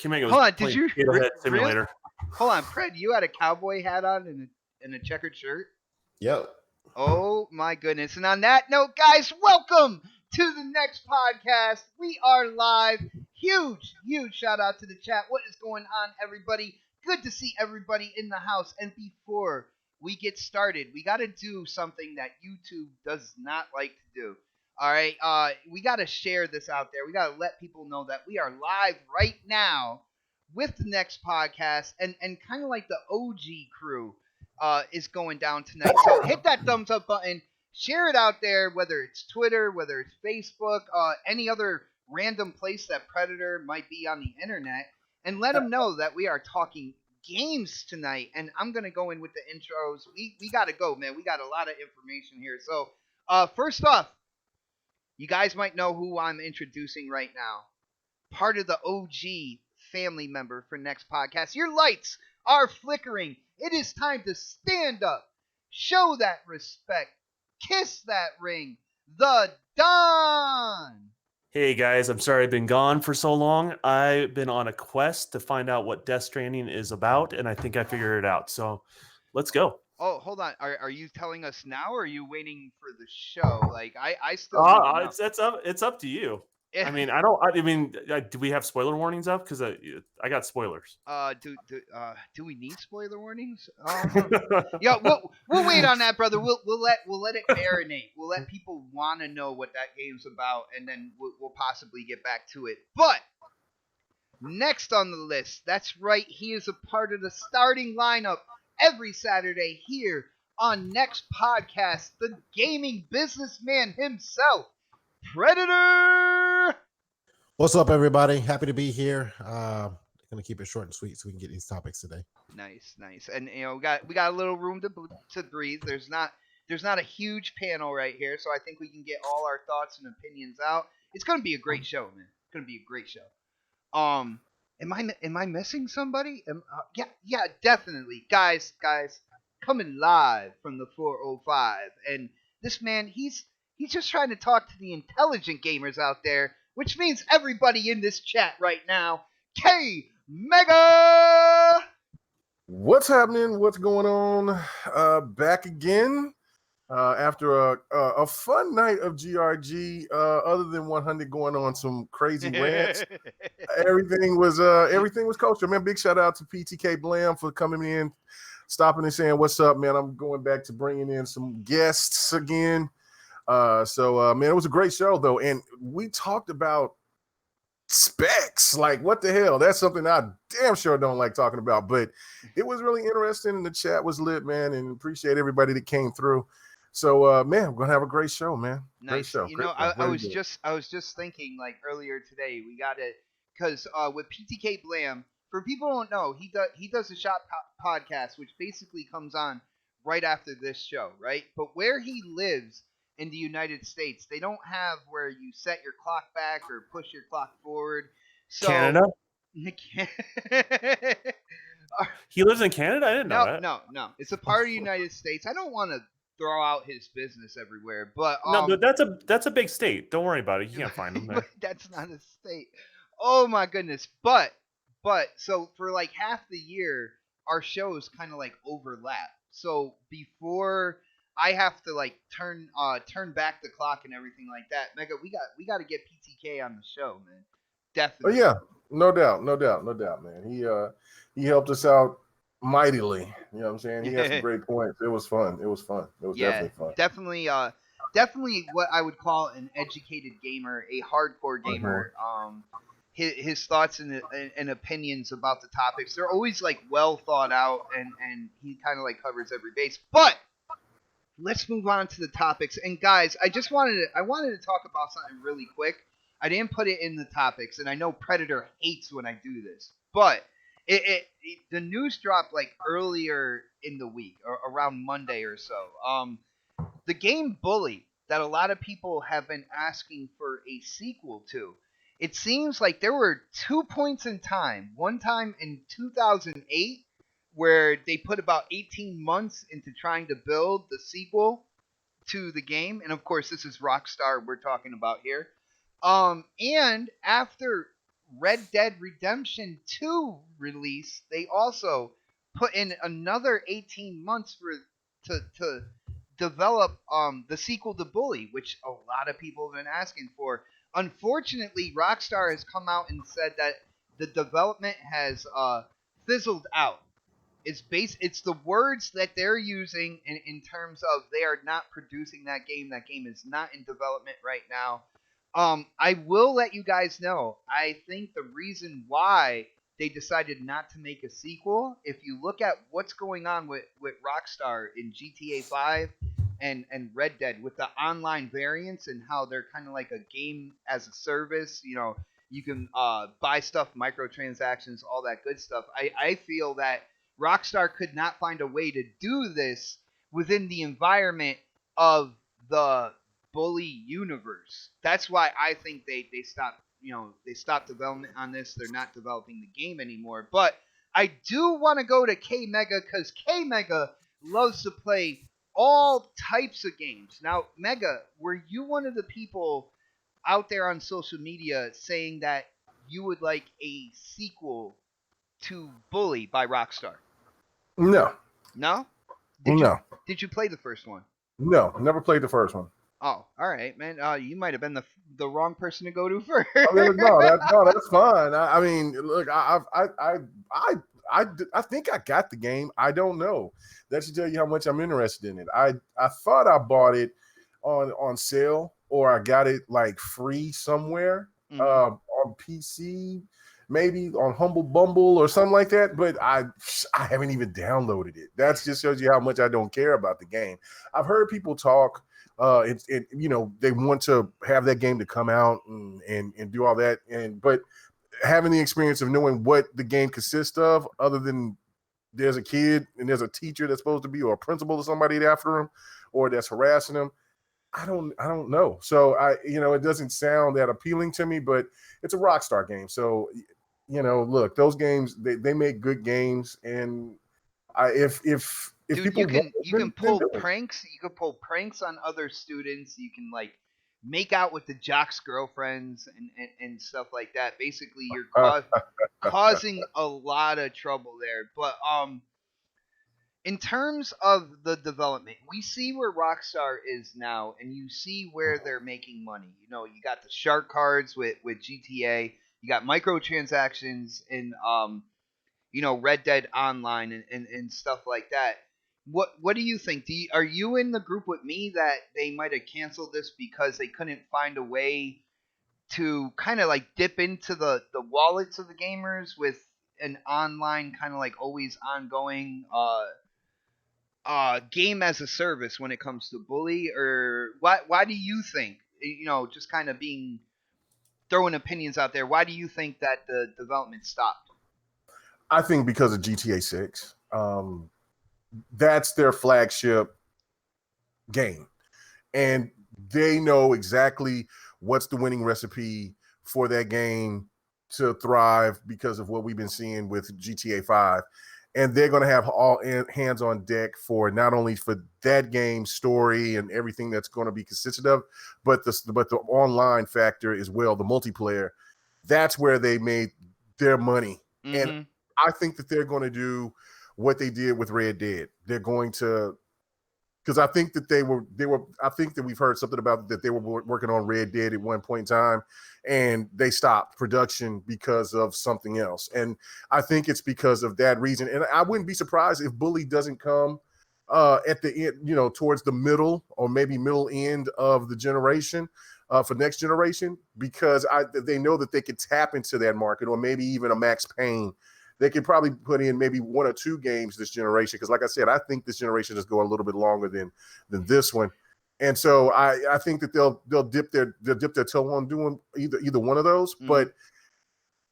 Hold on, did you simulator? Really? Hold on, Fred, you had a cowboy hat on and a checkered shirt? Yep. Oh my goodness. And on that note, guys, welcome to the next podcast. We are live. Huge shout out to the chat. What is going on, everybody? Good to see everybody in the house. And before we get started, we got to do something that YouTube does not like to do. All right, we got to share this out there. We got to let people know that we are live right now with the next podcast, and kind of like the OG crew is going down tonight. So hit that thumbs up button, share it out there, whether it's Twitter, whether it's Facebook, any other random place that Predator might be on the internet, and let them know that we are talking games tonight. And I'm going to go in with the intros. We got to go, man. We got a lot of information here. So first off, you guys might know who I'm introducing right now. Part of the OG family member for next podcast. Your lights are flickering. It is time to stand up, show that respect, kiss that ring. The Don. Hey guys, I'm sorry I've been gone for so long. I've been on a quest to find out what Death Stranding is about, and I think I figured it out. So let's go. Oh, hold on. Are you telling us now, or are you waiting for the show? Like I still. It's up to you. I mean, do we have spoiler warnings up? Because I got spoilers. Do we need spoiler warnings? Yeah, we'll wait on that, brother. We'll let it marinate. We'll let people want to know what that game's about, and then we'll possibly get back to it. But next on the list, that's right, he is a part of the starting lineup every Saturday here on Next Podcast, the gaming businessman himself, Predator. What's up, everybody? Happy to be here. Gonna keep it short and sweet so we can get these topics today. Nice. And we got a little room to breathe. There's not a huge panel right here, so I think we can get all our thoughts and opinions out. It's gonna be a great show, man. It's gonna be a great show. Am I missing somebody? Yeah, definitely. Guys, coming live from the 405. And this man, he's just trying to talk to the intelligent gamers out there, which means everybody in this chat right now. K Mega! What's happening? What's going on? Back again after a fun night of GRG. Other than 100 going on some crazy rants, everything was kosher. Man, big shout out to PTK Blam for coming in, stopping and saying what's up, man. I'm going back to bringing in some guests again. Man, it was a great show though, and we talked about specs. Like, what the hell? That's something I damn sure don't like talking about, but it was really interesting, and the chat was lit, man, and appreciate everybody that came through. So, man, we're gonna have a great show, man. Nice. Great show. I was just thinking, like, earlier today, we got it because with PTK Blam, for people who don't know, he does a shop podcast, which basically comes on right after this show, right? But where he lives in the United States, they don't have where you set your clock back or push your clock forward. So, Canada? He lives in Canada? I didn't know that. No. It's a part of the United States. I don't want to throw out his business everywhere, but no, but that's a big state. Don't worry about it. You can't find him there. That's not a state. Oh my goodness. But so for like half the year, our shows kind of like overlap. So before I have to like turn back the clock and everything like that, Mega, we got to get PTK on the show, man. Definitely. Oh yeah, no doubt, man. He helped us out mightily. You know what I'm saying? He had some great points. It was fun. It was definitely fun. Definitely. definitely what I would call an educated gamer, a hardcore gamer. His thoughts and opinions about the topics, they're always like well thought out, and he kind of like covers every base. But let's move on to the topics. And guys, I wanted to talk about something really quick. I didn't put it in the topics, and I know Predator hates when I do this, but the news dropped like earlier in the week, or around Monday or so. The game Bully, that a lot of people have been asking for a sequel to. It seems like there were 2 points in time. One time in 2008, where they put about 18 months into trying to build the sequel to the game. And of course, this is Rockstar we're talking about here. And after Red Dead Redemption 2 release, they also put in another 18 months to develop the sequel to Bully, which a lot of people have been asking for. Unfortunately, Rockstar has come out and said that the development has fizzled out. It's the words that they're using in terms of they are not producing that game. That game is not in development right now. I will let you guys know. I think the reason why they decided not to make a sequel, if you look at what's going on with Rockstar in GTA 5 and Red Dead with the online variants and how they're kind of like a game as a service, you can buy stuff, microtransactions, all that good stuff. I feel that Rockstar could not find a way to do this within the environment of the Bully universe. That's why I think they stopped development on this. They're not developing the game anymore. But I do want to go to K Mega, because K Mega loves to play all types of games. Now, Mega, were you one of the people out there on social media saying that you would like a sequel to Bully by Rockstar? No. No? No. Did you play the first one? No, never played the first one. Oh, all right, man. You might have been the wrong person to go to first. That's fine. I mean, look, I think I got the game. I don't know. That should tell you how much I'm interested in it. I thought I bought it on sale, or I got it like free somewhere on PC, maybe on Humble Bumble or something like that. But I haven't even downloaded it. That just shows you how much I don't care about the game. I've heard people talk. They want to have that game to come out and do all that. But having the experience of knowing what the game consists of, other than there's a kid and there's a teacher that's supposed to be, or a principal or somebody after him, or that's harassing him, I don't know. So it doesn't sound that appealing to me, but it's a Rockstar game. So, look, those games, they make good games. And if dude, people you can pull pranks. You can pull pranks on other students. You can like make out with the jocks' girlfriends and stuff like that. Basically, you're causing a lot of trouble there. But in terms of the development, we see where Rockstar is now, and you see where they're making money. You got the shark cards with GTA. You got microtransactions in Red Dead Online and stuff like that. What do you think? Are you in the group with me that they might have canceled this because they couldn't find a way to kind of like dip into the wallets of the gamers with an online kind of like always ongoing game as a service when it comes to Bully? Or why do you think, just kind of throwing opinions out there, why do you think that the development stopped? I think because of GTA 6. That's their flagship game, and they know exactly what's the winning recipe for that game to thrive because of what we've been seeing with GTA 5. And they're going to have all hands on deck for not only for that game story and everything that's going to be consistent of, but the online factor as well, the multiplayer. That's where they made their money. Mm-hmm. And I think that they're going to do what they did with Red Dead. They're going to, because I think that I think that we've heard something about that they were working on Red Dead at one point in time, and they stopped production because of something else. And I think it's because of that reason. And I wouldn't be surprised if Bully doesn't come at the end, towards the middle or maybe middle end of the generation for next generation, because they know that they could tap into that market, or maybe even a Max Payne. They could probably put in maybe 1 or 2 games this generation, because like I said, I think this generation is going a little bit longer than this one. And so I think that they'll dip their toe on doing either one of those. Mm-hmm. But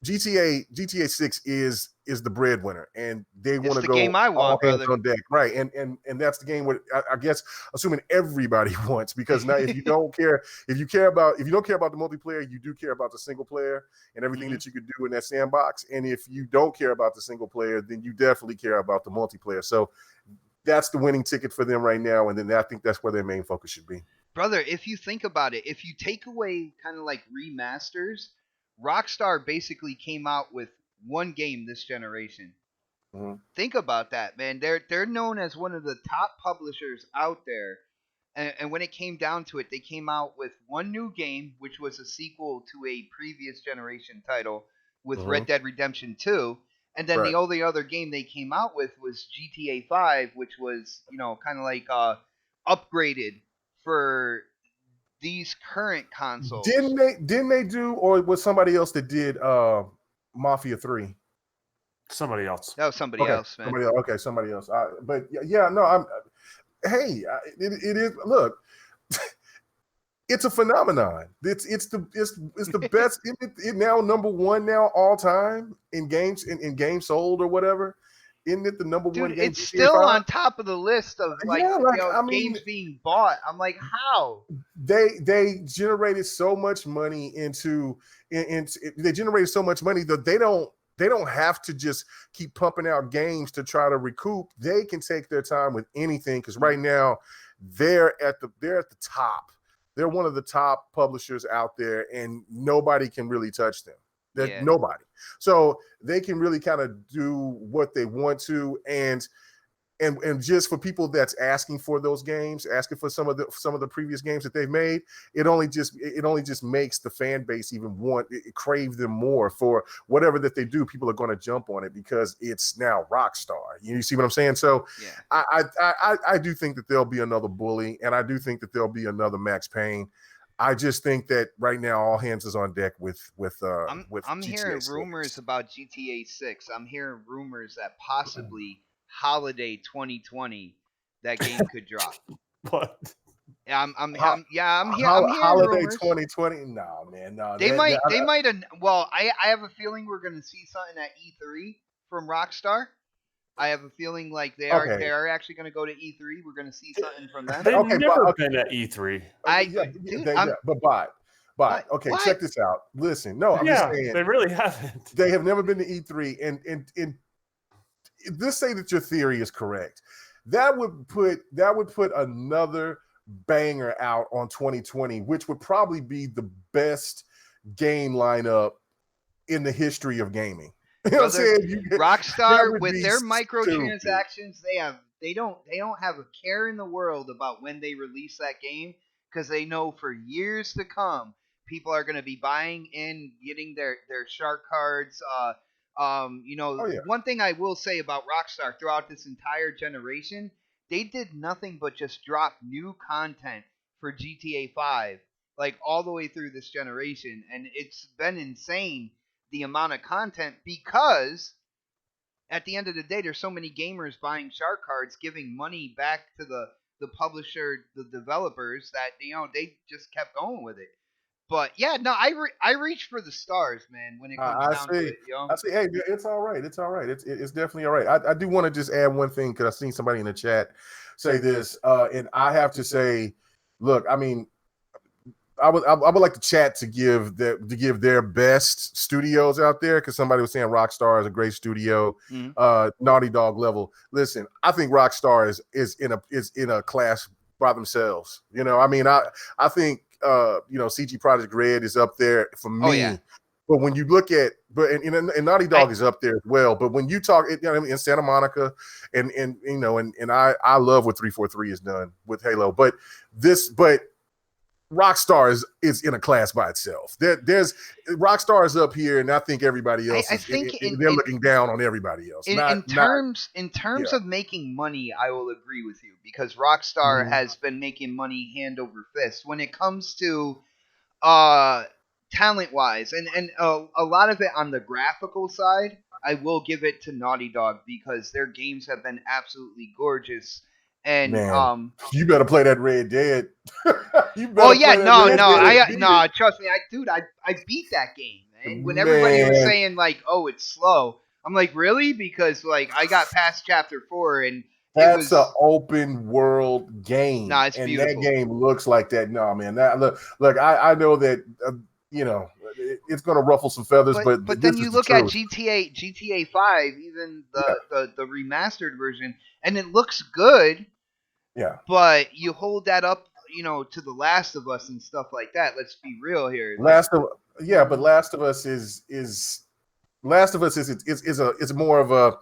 GTA 6 is the breadwinner, and they want to go game I want, all hands brother. on deck, right? And that's the game what I guess assuming everybody wants, because now if you don't care about the multiplayer, you do care about the single player and everything mm-hmm. that you could do in that sandbox. And if you don't care about the single player, then you definitely care about the multiplayer. So that's the winning ticket for them right now, and then I think that's where their main focus should be. Brother, if you think about it, if you take away kind of like remasters, Rockstar basically came out with one game this generation. Mm-hmm. Think about that, man. They're known as one of the top publishers out there. And when it came down to it, they came out with one new game, which was a sequel to a previous generation title with mm-hmm. Red Dead Redemption 2. And then the only other game they came out with was GTA 5, which was, kind of like upgraded for these current consoles. Didn't they do, or was somebody else that did Mafia 3? Somebody else. That was somebody else, man. Somebody else. But yeah, no, it is. Look, it's a phenomenon. It's the best. It now number one now all time in games sold or whatever. Isn't it the number one game? It's still on top of the list of games being bought. I'm like, how? They generated so much money they generated so much money that they don't have to just keep pumping out games to try to recoup. They can take their time with anything, because right now they're at the top. They're one of the top publishers out there, and nobody can really touch them. Nobody. So they can really kind of do what they want to, and just for people that's asking for those games, asking for some of the previous games that they've made, it only just makes the fan base even crave them more for whatever that they do. People are going to jump on it because it's now Rockstar. You see what I'm saying? So yeah. I do think that there'll be another Bully, and I do think that there'll be another Max Payne. I just think that right now all hands is on deck with I'm hearing rumors about GTA 6. I'm hearing rumors that possibly holiday 2020 that game could drop. What? I'm hearing holiday rumors. 2020. No, man, no. They might. Well, I have a feeling we're gonna see something at E3 from Rockstar. I have a feeling like they are actually going to go to E3. We're going to see something from them. They've never been at E3 But okay, what? Check this out. Listen, no, I'm just saying they really haven't. They have never been to E3, and let's say that your theory is correct. That would put another banger out on 2020, which would probably be the best game lineup in the history of gaming. You know what I'm saying? Rockstar with their microtransactions, they don't have a care in the world about when they release that game, because they know for years to come people are going to be buying in, getting their shark cards. One thing I will say about Rockstar throughout this entire generation, they did nothing but just drop new content for GTA 5, like all the way through this generation, and it's been insane the amount of content, because at the end of the day, there's so many gamers buying shark cards, giving money back to the publisher, the developers, that they just kept going with it. But yeah, no, I reach for the stars, man, when it comes down to it. I see. Hey, it's all right. It's all right. It's definitely all right. I do want to just add one thing, because I've seen somebody in the chat say this, and I have to say, look, I mean, I would like the chat to give their best studios out there, because somebody was saying Rockstar is a great studio, Naughty Dog level. Listen, I think Rockstar is in a class by themselves. I mean, I think CG Projekt Red is up there for me. Oh, yeah. But when you look at, and Naughty Dog is up there as well. But when you talk, in Santa Monica, and I love what 343 has done with Halo. But Rockstar is in a class by itself. There's Rockstar is up here, and I think everybody else they're looking down on everybody else. In terms of making money, I will agree with you because Rockstar has been making money hand over fist when it comes to talent wise, and a lot of it on the graphical side. I will give it to Naughty Dog because their games have been absolutely gorgeous. And man, you better play that Red Dead. Trust me, I beat that game, man. When everybody was saying like, "Oh, it's slow," I'm like, "Really?" Because like I got past chapter 4 and that's an open world game. Nah, it's beautiful. And that game looks like that. No, man, that look. I know that it's going to ruffle some feathers, but then you look at GTA 5, even the remastered version, and it looks good. Yeah. But you hold that up, to The Last of Us and stuff like that. Let's be real here. Last of Us is more of a.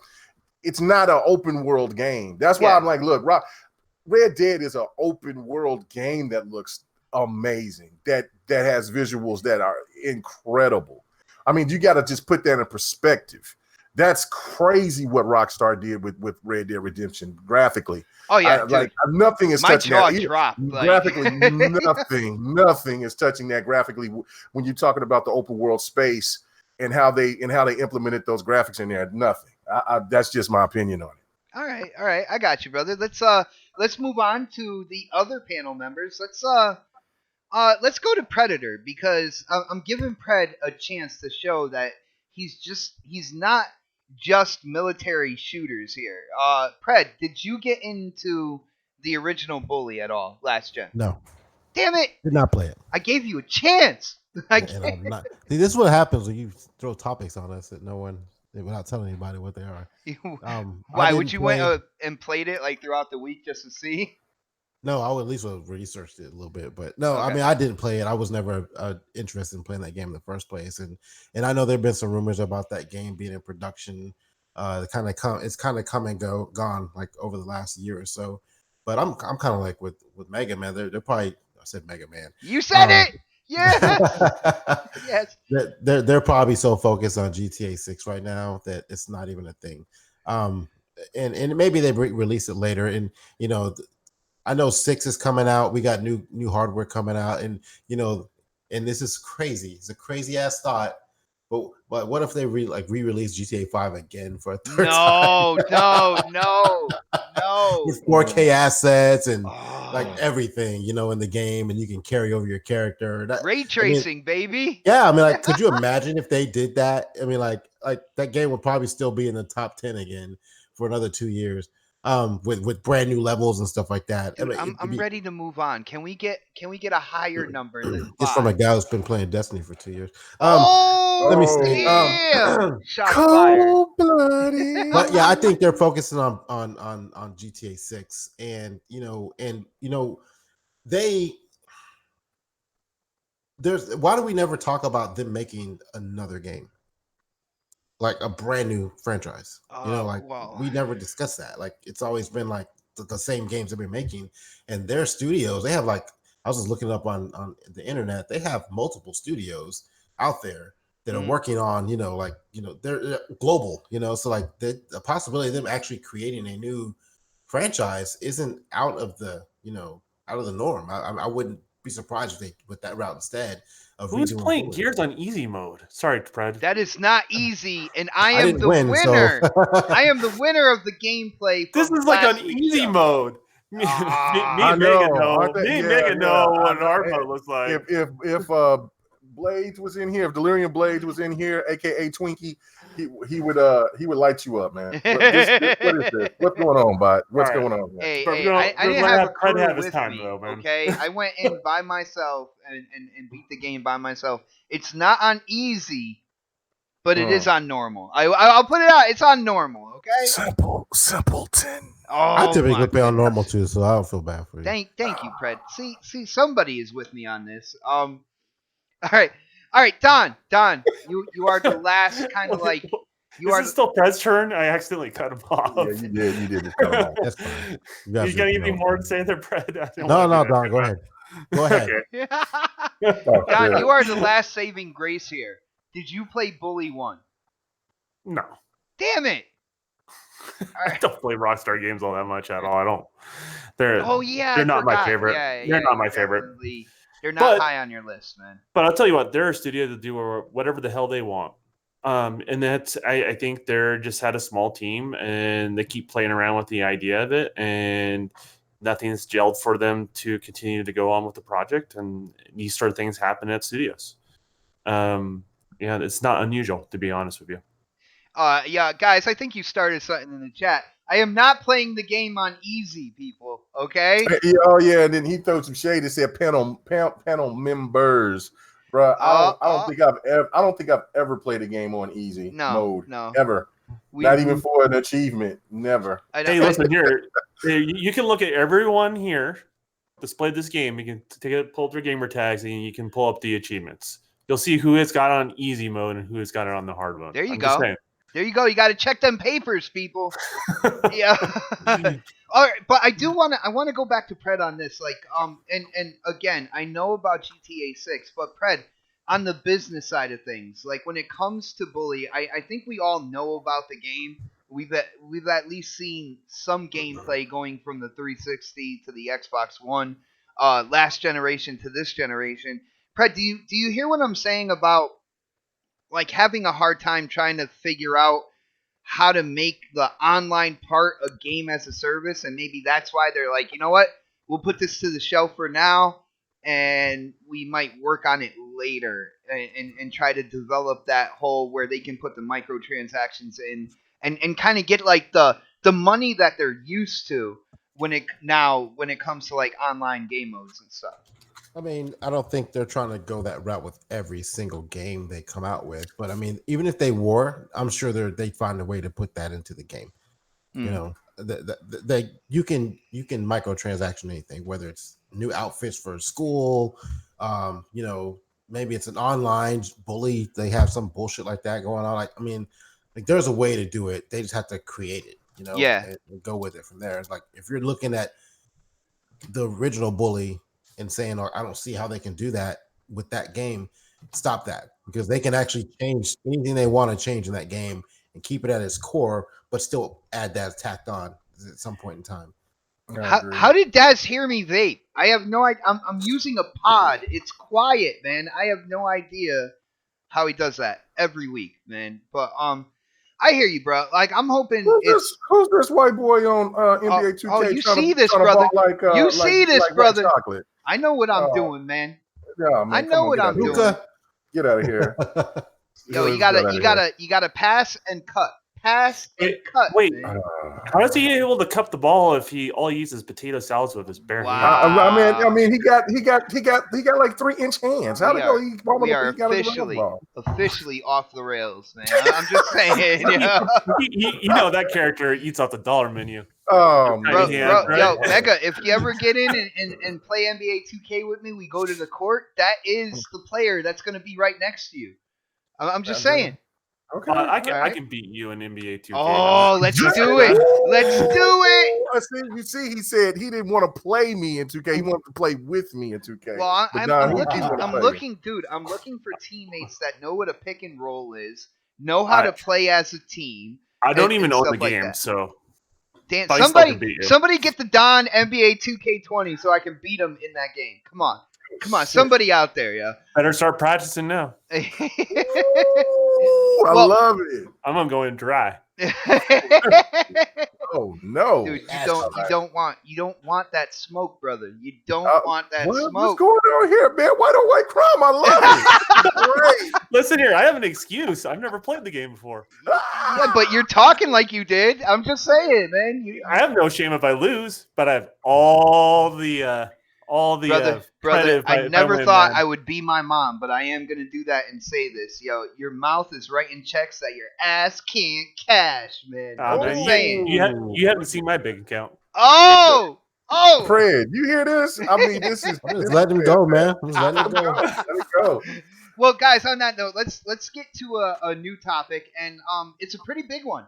It's not an open world game. That's why I'm like, look, Red Dead is an open world game that looks amazing. That has visuals that are incredible. I mean, you got to just put that in perspective. That's crazy what Rockstar did with Red Dead Redemption graphically. Oh yeah, nothing is touching that. My jaw dropped. Graphically, nothing is touching that graphically when you're talking about the open world space and how they implemented those graphics in there. Nothing. That's just my opinion on it. All right, I got you, brother. Let's move on to the other panel members. Let's go to Predator because I'm giving Pred a chance to show that he's not just military shooters here. Pred, did you get into the original Bully at all last gen? No. Damn it! Did not play it. I gave you a chance. I'm not. See, this is what happens when you throw topics on us that no one, without telling anybody what they are. Why would you went and played it like throughout the week just to see? No, I would at least have researched it a little bit, but no, okay. I mean, I didn't play it. I was never interested in playing that game in the first place, and I know there've been some rumors about that game being in production. It's kind of come and gone like over the last year or so. But I'm kind of like with Mega Man. They're probably, I said Mega Man. You said it. Yeah. Yes. They're probably so focused on GTA 6 right now that it's not even a thing. And maybe they release it later, and I know 6 is coming out. We got new hardware coming out, and and this is crazy. It's a crazy ass thought. But what if they re-release GTA 5 again for a third time? No. With 4K assets and like everything, in the game, and you can carry over your character. Ray tracing, baby. Yeah, I mean, like, could you imagine if they did that? I mean, like that game would probably still be in the top 10 again for another 2 years. With brand new levels and stuff like that. Dude, I'm ready to move on. Can we get a higher number than 5? It's from a guy who's been playing Destiny for 2 years. Let me see. Shots fired. But yeah, I think they're focusing on GTA 6, and why do we never talk about them making another game? Like a brand new franchise, we never discuss that. Like, it's always been like the same games they've been making, and their studios, they have I was just looking up on the internet, they have multiple studios out there that are working on, they're global, so like the possibility of them actually creating a new franchise isn't out of the norm. I wouldn't be surprised if they went that route instead. Who's playing Gears on easy mode? Sorry, Fred. That is not easy, and I am the winner. So. I am the winner of the gameplay. This is like on easy mode. Me and Megan know what our mode looks like. If Blades was in here, if Delirium Blades was in here, aka Twinkie, he would light you up, man. What is this? What's going on, bot? What's going on? Man? Hey, I didn't have a crew with me. Though, okay, I went in by myself and beat the game by myself. It's not on easy, but it is on normal. I'll put it out. It's on normal. Okay. Simpleton. I typically play on normal too, so I don't feel bad for you. Thank you, Pred. See, somebody is with me on this. All right, Don, you are the last kind of like. Is it still Pred's turn? I accidentally cut him off. Yeah, you did. Just cut him off. That's fine. You got anything more to say there, Pred? No, Don, go ahead. Go ahead. Don, you are the last saving grace here. Did you play Bully 1? No. Damn it. I don't play Rockstar games all that much at all. I don't. They're not my favorite. They're not my favorite. They're not high on your list, man. But I'll tell you what, they're a studio to do whatever the hell they want. And that's I think they're just had a small team and they keep playing around with the idea of it, and nothing's gelled for them to continue to go on with the project, and these sort of things happen at studios. It's not unusual, to be honest with you. Guys, I think you started something in the chat. I am not playing the game on easy, people. Okay. Oh yeah, and then he threw some shade and said panel members, bro. I don't think I've ever played a game on easy mode. No, ever. Not even for an achievement. Never. Hey, listen here. You can look at everyone here displayed this game. You can pull up their gamer tags and you can pull up the achievements. You'll see who has got it on easy mode and who has got it on the hard mode. There you go. There you go. You got to check them papers, people. Yeah. All right, but I want to go back to Pred on this. And again, I know about GTA 6, but Pred, on the business side of things, like when it comes to Bully, I think we all know about the game. We've at least seen some gameplay going from the 360 to the Xbox One, last generation to this generation. Pred, do you hear what I'm saying about like having a hard time trying to figure out how to make the online part a game as a service, and maybe that's why they're like, you know what, we'll put this to the shelf for now, and we might work on it later, and try to develop that whole where they can put the microtransactions in and kind of get like the money that they're used to when it comes to like online game modes and stuff. I mean, I don't think they're trying to go that route with every single game they come out with. But I mean, even if they were, I'm sure they'd find a way to put that into the game. You know, you can microtransaction anything, whether it's new outfits for school, maybe it's an online bully. They have some bullshit like that going on. Like, I mean, like there's a way to do it. They just have to create it, and go with it from there. It's like if you're looking at the original bully and saying, I don't see how they can do that with that game, stop that, because they can actually change anything they want to change in that game and keep it at its core, but still add that tacked on at some point in time. How did Daz hear me vape? I have no idea. I'm using a pod. It's quiet, man. I have no idea how he does that every week, man. But I hear you, bro. Like, I'm hoping who's this white boy on NBA 2K? Oh, you see this, brother? You see this, brother? Chocolate. I know what I'm doing, man. Yeah, man. I know what I'm doing. Get out of here. Yo, you gotta pass and cut. Pass and cut. Wait, how is he able to cup the ball if all he uses potato salads with his bare hands? I mean, he got like 3-inch hands. How did we are officially off the rails, man. I'm just saying. You know that character eats off the dollar menu. Oh, bro, yo, Mega, if you ever get in and play NBA 2K with me, we go to the court. That is the player that's going to be right next to you. I'm just saying. Okay, I can beat you in NBA 2K. Oh, let's do it. Let's do it. You see, he said he didn't want to play me in 2K. He wanted to play with me in 2K. Well, I'm looking for teammates that know what a pick and roll is, know how to play as a team. I don't even own the game, so. Dan, somebody get the Don NBA 2K20 so I can beat him in that game. Come on, somebody out there, yeah. Better start practicing now. I love it. I'm gonna go in dry. Oh no, dude! You don't want that smoke, brother. You don't want that smoke. What's going on here, man? Why don't white crime? I love it. Great. Listen here, I have an excuse. I've never played the game before. Yeah, but you're talking like you did. I'm just saying, man. I have no shame if I lose, but I have all the brother. I never thought I would be my mom, but I am gonna do that and say this, yo. Your mouth is writing checks that your ass can't cash, man. I'm saying. You haven't seen my bank account. Oh, Fred, you hear this? I mean, this is just let him go, man. Just let him go. Let it go. Well, guys, on that note, let's get to a new topic, and it's a pretty big one.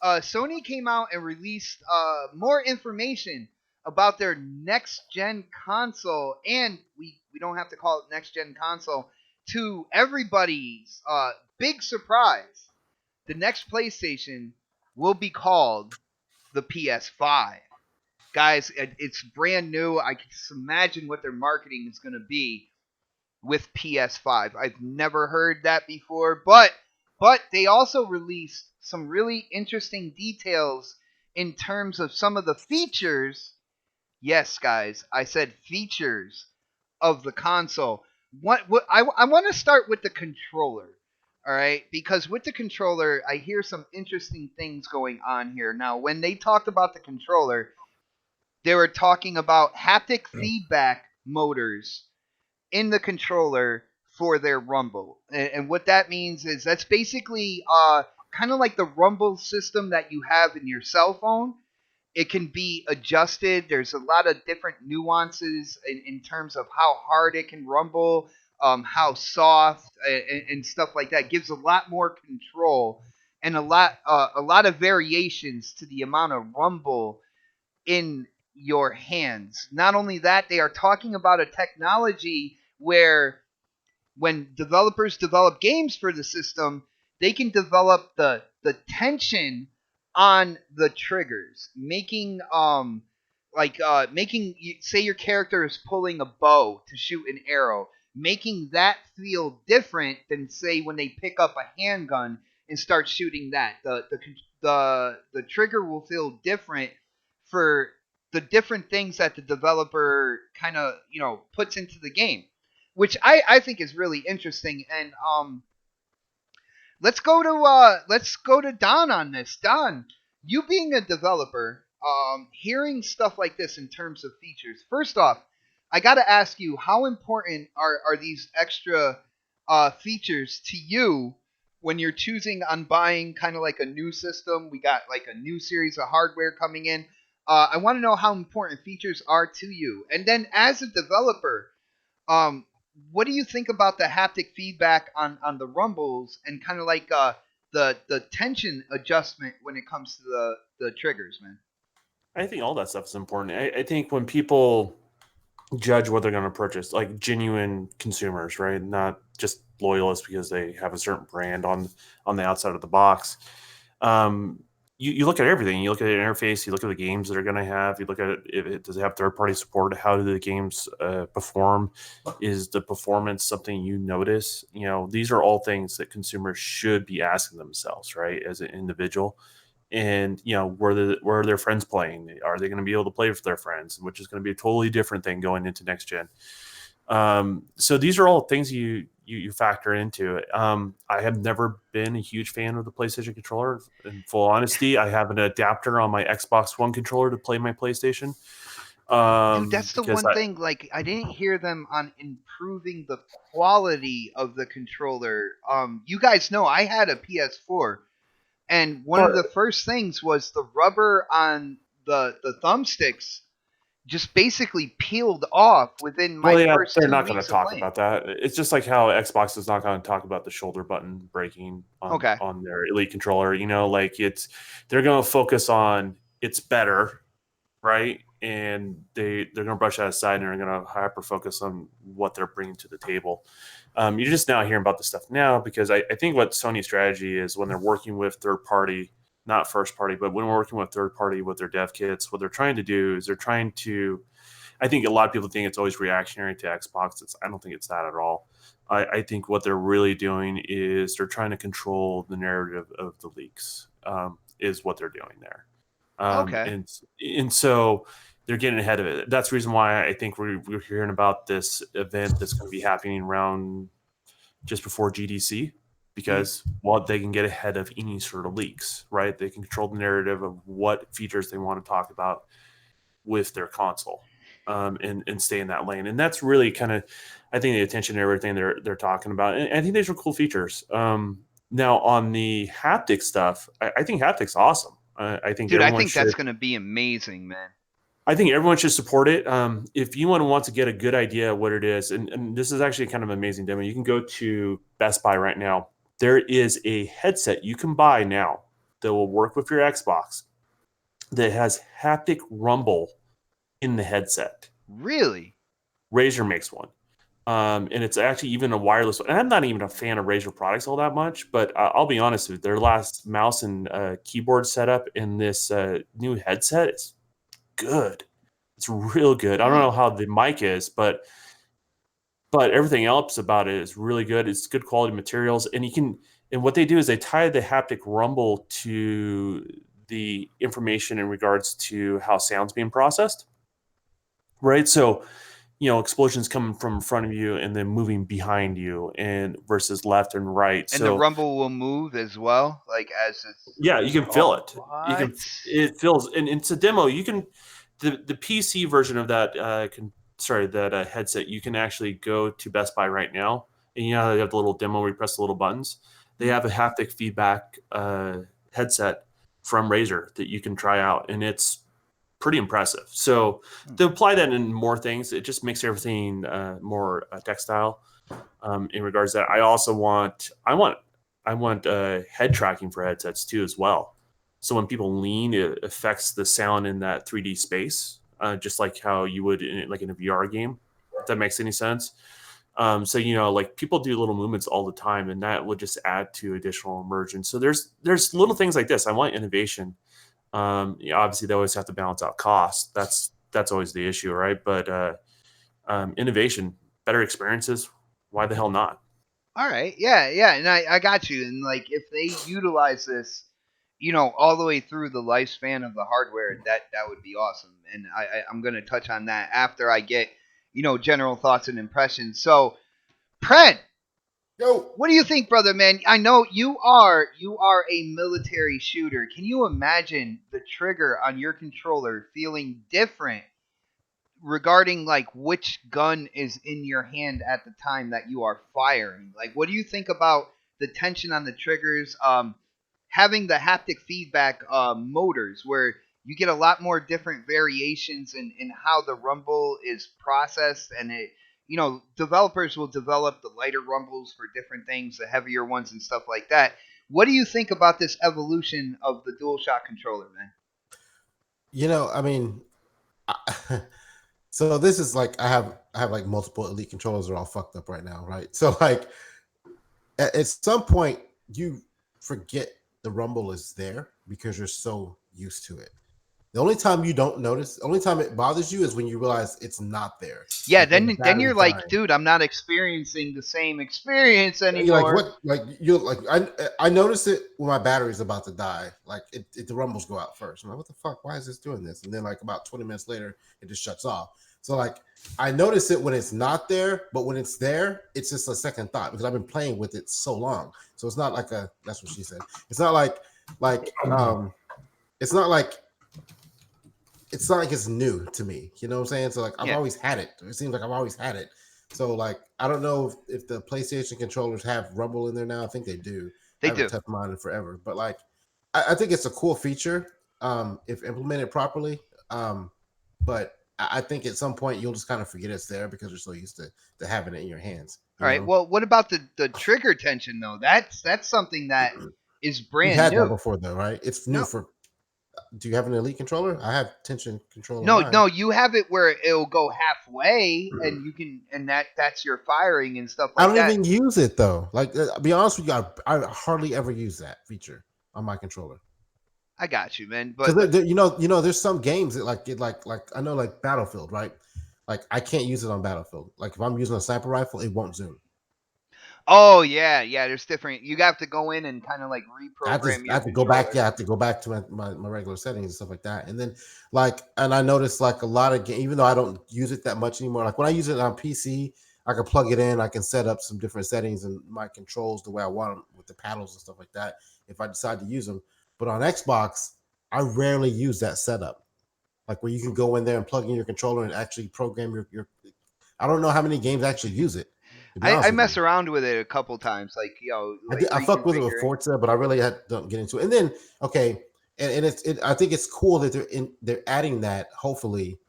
Sony came out and released more information about their next-gen console, and we don't have to call it next-gen console, to everybody's big surprise. The next PlayStation will be called the PS5. Guys, it's brand new. I can just imagine what their marketing is going to be with PS5. I've never heard that before, but they also released some really interesting details in terms of some of the features. Yes, guys, I said features of the console. What I want to start with the controller. All right, because with the controller, I hear some interesting things going on here. Now, when they talked about the controller, they were talking about haptic feedback motors in the controller for their rumble. And what that means is that's basically kind of like the rumble system that you have in your cell phone. It can be adjusted. There's a lot of different nuances in terms of how hard it can rumble, how soft, and stuff like that. It gives a lot more control and a lot of variations to the amount of rumble in your hands. Not only that, they are talking about a technology where when developers develop games for the system, they can develop the tension on the triggers, making making say your character is pulling a bow to shoot an arrow, making that feel different than say when they pick up a handgun and start shooting that. The trigger will feel different for the different things that the developer kind of puts into the game, which I think is really interesting. And let's go to Don on this. Don, you being a developer, hearing stuff like this in terms of features. First off, I got to ask you, how important are these extra features to you when you're choosing on buying kind of like a new system? We got like a new series of hardware coming in. I want to know how important features are to you. And then as a developer, what do you think about the haptic feedback on the rumbles and kind of like the tension adjustment when it comes to the triggers, man? I think all that stuff is important. I think when people judge what they're going to purchase, like genuine consumers, right? Not just loyalists because they have a certain brand on the outside of the box. You look at everything. You look at the interface. You look at the games that are going to have. You look at it. Does it have third-party support? How do the games perform? Is the performance something you notice? These are all things that consumers should be asking themselves, right, as an individual. And where are their friends playing? Are they going to be able to play with their friends? Which is going to be a totally different thing going into next gen. So these are all things you factor into it. I have never been a huge fan of the PlayStation controller. In full honesty, I have an adapter on my Xbox One controller to play my PlayStation. Dude, that's the one thing. Like, I didn't hear them on improving the quality of the controller. You guys know I had a PS4, and one of the first things was the rubber on the thumbsticks just basically peeled off within my first 2 weeks. They're not going to talk about that. It's just like how Xbox is not going to talk about the shoulder button breaking on their Elite controller. They're going to focus on it's better, right? And they're going to brush that aside and they're going to hyper focus on what they're bringing to the table. You're just now hearing about this stuff now because I think what Sony's strategy is when they're working with third party, not first party, but when we're working with third party with their dev kits, what they're trying to do is I think a lot of people think it's always reactionary to Xbox. I don't think it's that at all. I think what they're really doing is they're trying to control the narrative of the leaks, is what they're doing there. Okay. And so they're getting ahead of it. That's the reason why I think we're hearing about this event that's going to be happening around just before GDC. Because they can get ahead of any sort of leaks, right? They can control the narrative of what features they want to talk about with their console, and stay in that lane. And that's really kind of, I think, the attention to everything they're talking about. And I think these are cool features. Now on the haptic stuff, I think haptic's awesome. I think that's going to be amazing, man. I think everyone should support it. If anyone wants to get a good idea of what it is, and this is actually kind of an amazing demo, you can go to Best Buy right now. There is a headset you can buy now that will work with your Xbox that has haptic rumble in the headset. Really? Razer makes one. And it's actually even a wireless one. And I'm not even a fan of Razer products all that much, but I'll be honest with you, their last mouse and keyboard setup in this new headset is good. It's real good. I don't know how the mic is, but everything else about it is really good. It's good quality materials, and what they do is they tie the haptic rumble to the information in regards to how sound's being processed. Right? So, explosions coming from in front of you and then moving behind you and versus left and right. And the rumble will move as well, like as it's... Yeah, you can feel it. What? It feels, and it's a demo. You can the PC version of that headset. You can actually go to Best Buy right now, and they have the little demo where you press the little buttons. They have a haptic feedback headset from Razer that you can try out, and it's pretty impressive. So to apply that in more things, it just makes everything more textile. In regards to that, I want head tracking for headsets too as well. So when people lean, it affects the sound in that 3D space, just like how you would in a VR game. If that makes any sense. So like people do little movements all the time, and that would just add to additional immersion. So there's little things like this. I want innovation. Obviously, they always have to balance out cost. That's always the issue, right? But innovation, better experiences. Why the hell not? All right, yeah, and I got you. And like, if they utilize this, all the way through the lifespan of the hardware, that would be awesome. And I'm gonna touch on that after I get, general thoughts and impressions. So, Pred, yo, what do you think, brother, man? I know you are a military shooter. Can you imagine the trigger on your controller feeling different regarding like which gun is in your hand at the time that you are firing? Like, what do you think about the tension on the triggers, having the haptic feedback motors where you get a lot more different variations in how the rumble is processed, and it, developers will develop the lighter rumbles for different things, the heavier ones and stuff like that. What do you think about this evolution of the DualShock controller, man? I mean, so this is like I have like multiple Elite controllers that are all fucked up right now, right? So like at some point you forget the rumble is there because you're so used to it. The only time you don't notice, the only time it bothers you is when you realize it's not there. Yeah, like then you're like, dude, I'm not experiencing the same experience anymore. You're like, I notice it when my battery's about to die. Like the rumbles go out first. I'm like, what the fuck? Why is this doing this? And then like about 20 minutes later, it just shuts off. So like I notice it when it's not there, but when it's there, it's just a second thought because I've been playing with it so long. So it's not like that's what she said. It's not like it's not like it's new to me. You know what I'm saying? So like I've always had it. It seems like I've always had it. So like I don't know if the PlayStation controllers have rumble in there now. I think they do. They do. I haven't touched mine in forever. But like I think it's a cool feature if implemented properly. But I think at some point you'll just kind of forget it's there because you're so used to having it in your hands. All right. Well, what about the trigger tension though? That's something that is brand new. You had that before though, right? It's new for. Do you have an Elite controller? I have tension controller. No, you have it where it'll go halfway, and you can, and that's your firing and stuff like that. I don't even use it though. Like, I'll be honest with you, I hardly ever use that feature on my controller. I got you, man. But there's some games that like I know like Battlefield, right? Like I can't use it on Battlefield. Like if I'm using a sniper rifle, it won't zoom. Oh yeah. There's different. You have to go in and kind of like reprogram. I have to go back. Yeah, I have to go back to my regular settings and stuff like that. And then and I noticed like a lot of games, even though I don't use it that much anymore. Like when I use it on PC, I can plug it in. I can set up some different settings and my controls the way I want them with the paddles and stuff like that. If I decide to use them, but on Xbox, I rarely use that setup. Like where you can go in there and plug in your controller and actually program your. I don't know how many games actually use it. I mess around with it a couple times, like I fuck with it with Forza, but I really don't get into it. And then and I think it's cool that they're adding that hopefully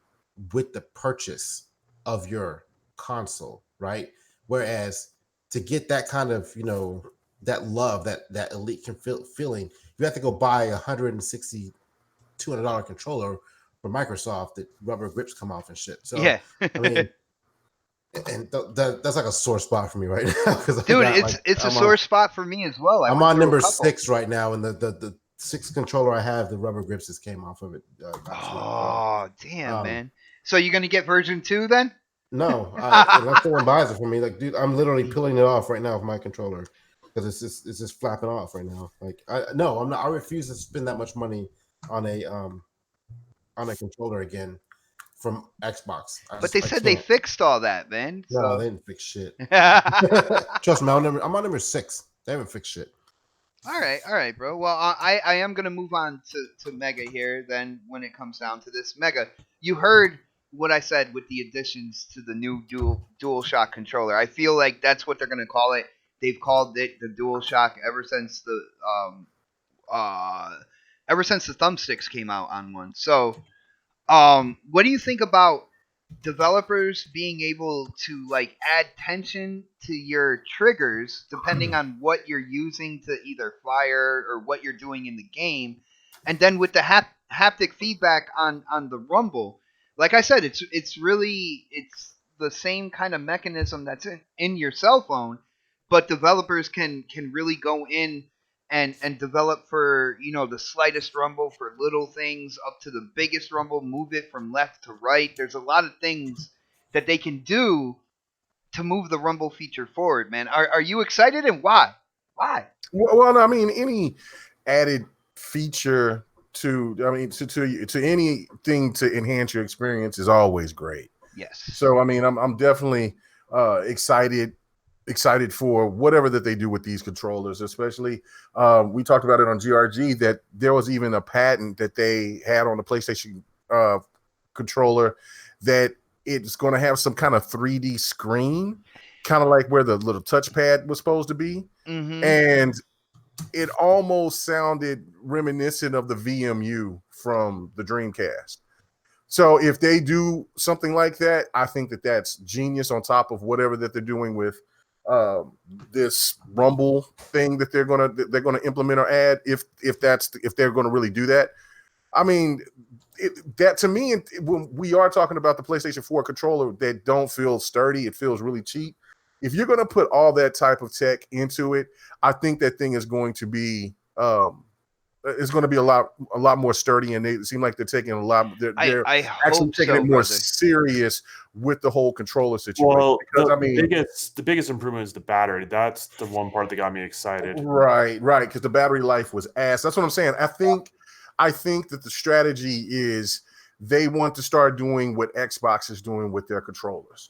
with the purchase of your console, right? Whereas to get that kind of that love that Elite can feeling, you have to go buy $160, $200 controller for Microsoft that rubber grips come off and shit. So yeah. I mean, and that's like a sore spot for me right now because Dude, it's a sore spot for me as well. I'm on number 6 right now, and the 6 controller I have, the rubber grips just came off of it. Oh, damn, man! So you're gonna get version 2 then? No, unless someone buys it for me. Like, dude, I'm literally peeling it off right now with my controller because it's just flapping off right now. Like, I'm not. I refuse to spend that much money on a controller again from Xbox. But they said they fixed all that, man. So. No, they didn't fix shit. Trust me, I'm on number 6. They haven't fixed shit. All right, bro. Well, I am gonna move on to Mega here. Then, when it comes down to this, Mega, you heard what I said with the additions to the new DualShock controller. I feel like that's what they're gonna call it. They've called it the DualShock ever since the thumbsticks came out on one. So, what do you think about developers being able to like add tension to your triggers depending on what you're using to either fire or what you're doing in the game, and then with the haptic feedback on the rumble? Like I said, it's the same kind of mechanism that's in your cell phone, but developers can really go in and develop for, the slightest rumble, for little things up to the biggest rumble, move it from left to right. There's a lot of things that they can do to move the rumble feature forward, man. Are you excited, and why? Why? Well, I mean, any added feature to anything to enhance your experience is always great. Yes. So I mean, I'm definitely excited for whatever that they do with these controllers. Especially, we talked about it on GRG that there was even a patent that they had on the PlayStation controller that it's going to have some kind of 3D screen, kind of like where the little touchpad was supposed to be, and it almost sounded reminiscent of the VMU from the Dreamcast. So if they do something like that, I think that that's genius on top of whatever that they're doing with this rumble thing that they're gonna implement or add. If they're gonna really do that, I mean, that to me, when we are talking about the PlayStation 4 controller that don't feel sturdy, it feels really cheap. If you're gonna put all that type of tech into it, I think that thing is going to be it's going to be a lot more sturdy, and they seem like they're taking a lot. They're actually taking it more serious with the whole controller situation. Well, the biggest improvement is the battery. That's the one part that got me excited. Right, because the battery life was ass. That's what I'm saying. I think that the strategy is they want to start doing what Xbox is doing with their controllers.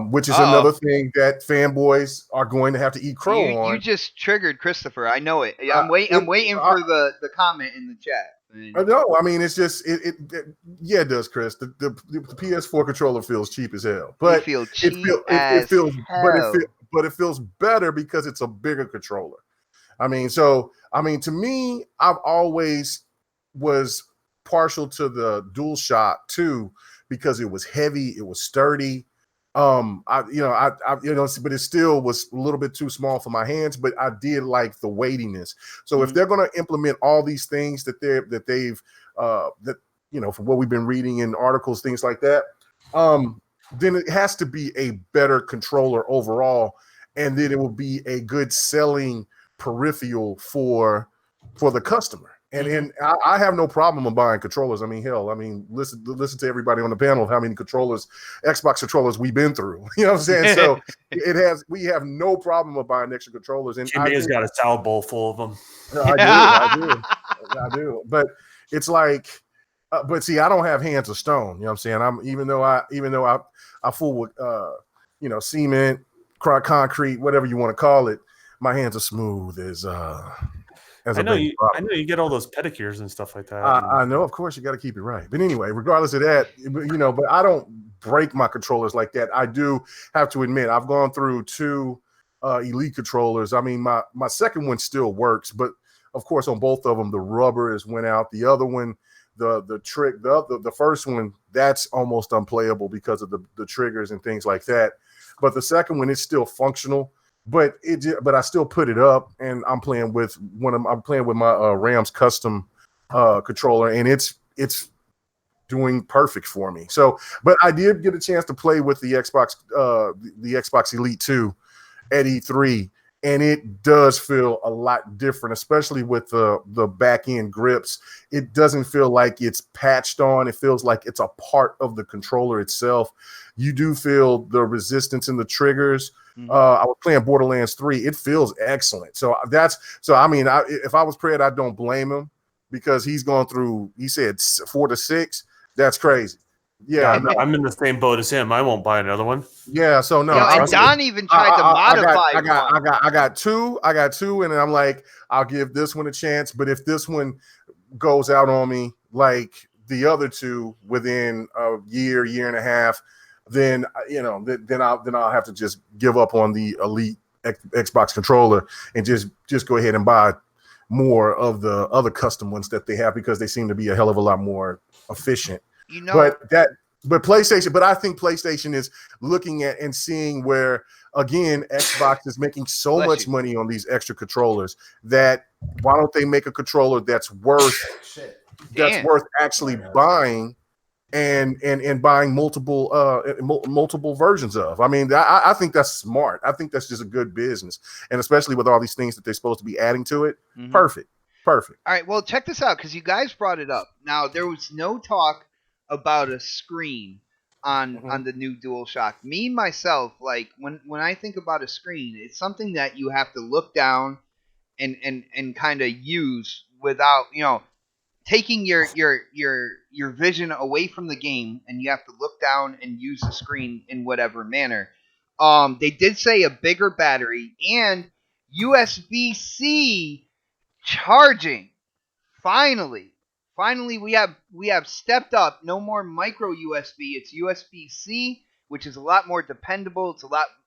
Which is another thing that fanboys are going to have to eat crow on. You just triggered Christopher. I know it. I'm waiting for the comment in the chat. No, I mean, it's just it does, Chris. The PS4 controller feels cheap as hell, but it feels better because it's a bigger controller. I mean, to me, I've always was partial to the DualShock 2 because it was heavy, it was sturdy. But it still was a little bit too small for my hands, but I did like the weightiness. So if they're going to implement all these things that they've from what we've been reading in articles, things like that, then it has to be a better controller overall, and then it will be a good selling peripheral for the customer. And I have no problem in buying controllers. I mean, hell, listen to everybody on the panel of how many Xbox controllers we've been through. You know what I'm saying? So we have no problem with buying extra controllers. And Jimmy has got a salad bowl full of them. I do. But it's like, but see, I don't have hands of stone. You know what I'm saying? Even though I fool with cement, concrete, whatever you want to call it, my hands are smooth as I know you get all those pedicures and stuff like that. I know, of course, you got to keep it right. But anyway, regardless of that, but I don't break my controllers like that. I do have to admit, I've gone through 2 Elite controllers. I mean, my second one still works, but of course, on both of them, the rubber has went out. The other one, the first one, that's almost unplayable because of the triggers and things like that. But the second one is still functional. But I still put it up, and I'm playing with my Rams custom controller, and it's doing perfect for me. So, but I did get a chance to play with the Xbox Elite 2 at E3, and it does feel a lot different, especially with the back end grips. It doesn't feel like it's patched on. It feels like it's a part of the controller itself. You do feel the resistance in the triggers. I was playing Borderlands 3. It feels excellent. So I mean, if I was Pred, I don't blame him, because he's gone through, he said 4 to 6. That's crazy. Yeah, no. I'm in the same boat as him. I won't buy another one. Yeah, so no. And Don even tried to modify. I got two, and then I'm like, I'll give this one a chance. But if this one goes out on me like the other two within a year and a half, then then I'll have to just give up on the Elite Xbox controller and just go ahead and buy more of the other custom ones that they have, because they seem to be a hell of a lot more efficient. But PlayStation, but I think PlayStation is looking at and seeing where, again, Xbox is making so much money on these extra controllers, that why don't they make a controller that's worth actually buying and buying multiple versions of. I mean, I think that's smart. I think that's just a good business, and especially with all these things that they're supposed to be adding to it. Perfect. All right, well, check this out, because you guys brought it up. Now, there was no talk about a screen on the new DualShock. Me, myself, like, when I think about a screen, it's something that you have to look down and kind of use without, taking your vision away from the game, and you have to look down and use the screen in whatever manner. They did say a bigger battery and USB-C charging. Finally, we have stepped up. No more micro USB. It's USB-C, which is a lot more dependable.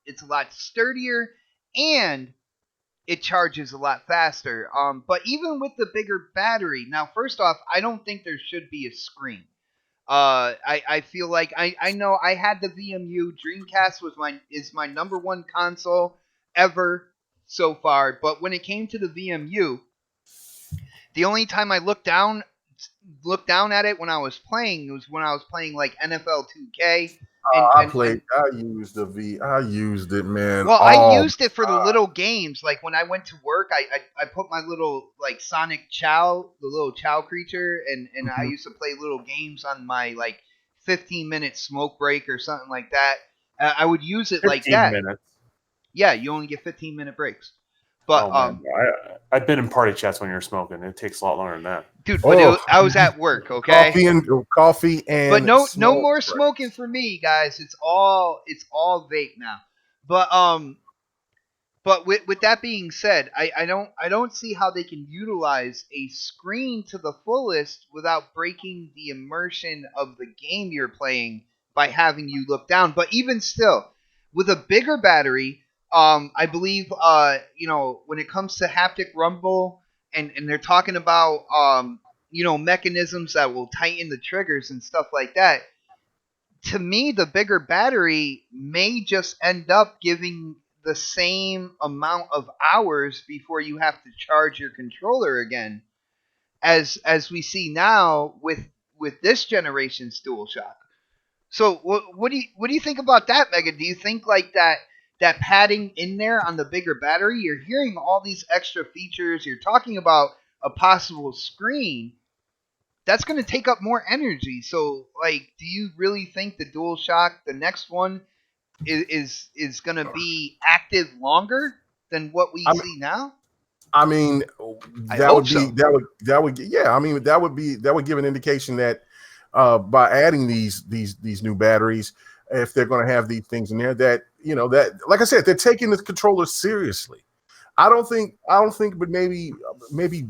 It's a lot sturdier, and it charges a lot faster. But even with the bigger battery, now, first off, I don't think there should be a screen. I feel like I know I had the VMU. Dreamcast is my number one console ever so far. But when it came to the VMU, the only time I looked down at it when I was playing was when I was playing like NFL 2K. I used it, man. Well, I used it for the little games. Like when I went to work, I put my little like Sonic Chow, the little Chow creature, and I used to play little games on my like 15-minute smoke break or something like that. I would use it like that. 15 minutes. Yeah, you only get 15-minute breaks. But I've been in party chats when you're smoking. It takes a lot longer than that. Dude, but I was at work, okay? Coffee and but no more smoking for me, guys. It's all vape now. But with that being said, I don't see how they can utilize a screen to the fullest without breaking the immersion of the game you're playing by having you look down. But even still, with a bigger battery, I believe when it comes to haptic rumble and they're talking about mechanisms that will tighten the triggers and stuff like that. To me, the bigger battery may just end up giving the same amount of hours before you have to charge your controller again, as we see now with this generation's DualShock. So what do you think about that, Megan? Do you think like that padding in there on the bigger battery? You're hearing all these extra features. You're talking about a possible screen. That's going to take up more energy. So, like, do you really think the DualShock, the next one, is going to be active longer than what we see now? I mean, that would give an indication that by adding these new batteries, if they're going to have these things in there, that like I said, they're taking the controller seriously. I don't think, but maybe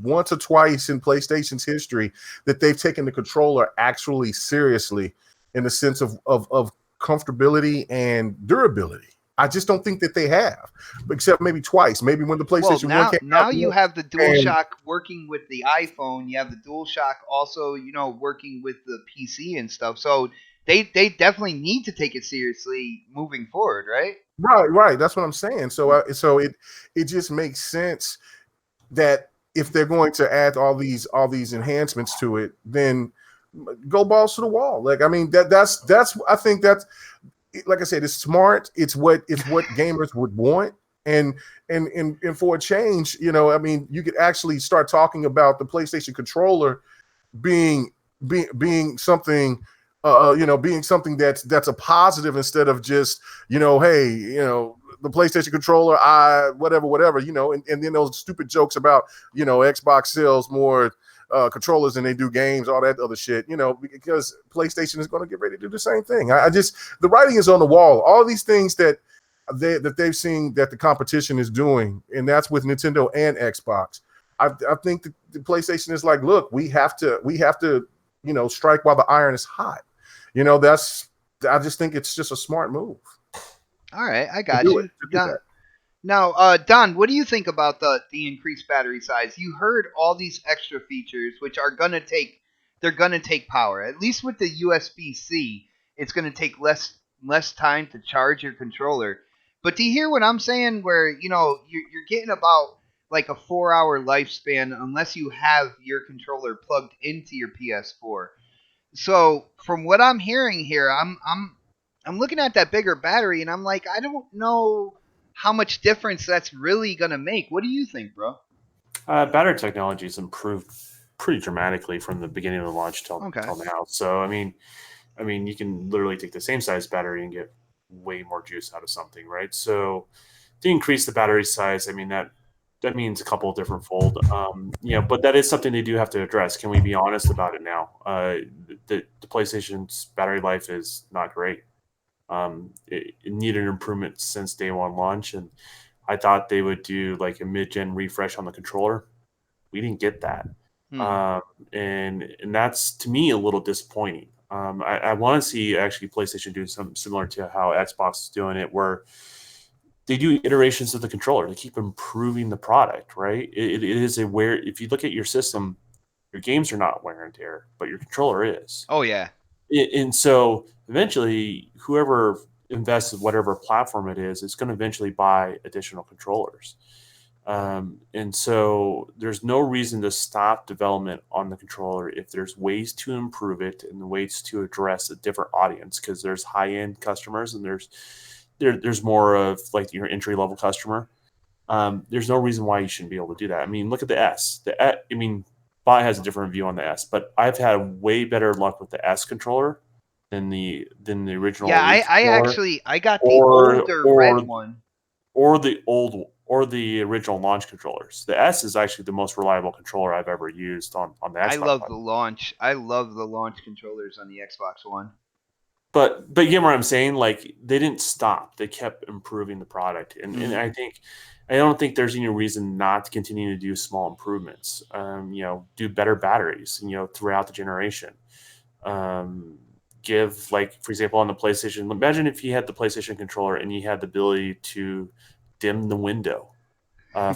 once or twice in PlayStation's history that they've taken the controller actually seriously in the sense of comfortability and durability. I just don't think that they have, except maybe twice. Maybe when the PlayStation 1 came out. Now you have the DualShock working with the iPhone. You have the DualShock also, working with the PC and stuff. So they definitely need to take it seriously moving forward, right? Right. That's what I'm saying. So it just makes sense that if they're going to add all these enhancements to it, then go balls to the wall. Like, I mean, that's I think that's, like I said, it's smart. It's what gamers would want. And for a change, you know, I mean, you could actually start talking about the PlayStation controller being something, you know, being something that's a positive instead of just, you know, hey, you know, the PlayStation controller, whatever, you know, and then those stupid jokes about, you know, Xbox sells more controllers than they do games, all that other shit, you know, because PlayStation is going to get ready to do the same thing. I just, the writing is on the wall. All these things that they've seen that the competition is doing, and that's with Nintendo and Xbox. I think the PlayStation is like, look, we have to, you know, strike while the iron is hot. You know, I just think it's just a smart move. All right, I got you. Now, Don, what do you think about the increased battery size? You heard all these extra features, which are gonna take power. At least with the USB-C, it's gonna take less time to charge your controller. But do you hear what I'm saying? Where, you know, you're getting about like a 4-hour lifespan unless you have your controller plugged into your PS4. So from what I'm hearing here, I'm looking at that bigger battery, and I'm like, I don't know how much difference that's really gonna make. What do you think, bro? Battery technology has improved pretty dramatically from the beginning of the launch till now. So I mean, you can literally take the same size battery and get way more juice out of something, right? So to increase the battery size, I mean that means a couple of different fold. You know, but that is something they do have to address. Can we be honest about it now? The PlayStation's battery life is not great. It needed improvement since day one launch, and I thought they would do like a mid-gen refresh on the controller. We didn't get that, and that's to me a little disappointing. I want to see actually PlayStation do something similar to how Xbox is doing it, where they do iterations of the controller to keep improving the product, right? It is a wear. If you look at your system, your games are not wear and tear, but your controller is. Oh yeah. And so eventually, whoever invests in whatever platform it is going to eventually buy additional controllers. And so there's no reason to stop development on the controller if there's ways to improve it and ways to address a different audience, because there's high-end customers and there's more of like your entry-level customer. There's no reason why you shouldn't be able to do that. I mean, look at the S. I mean, Bai has a different view on the S, but I've had way better luck with the S controller than the original. Yeah, I got the older red one, or the original launch controllers. The S is actually the most reliable controller I've ever used on the Xbox. I love the launch controllers on the Xbox One. But you get what I'm saying? Like, they didn't stop; they kept improving the product, and I don't think there's any reason not to continue to do small improvements. You know, do better batteries, you know, throughout the generation. Give, like, for example, on the PlayStation, imagine if you had the PlayStation controller and you had the ability to dim the window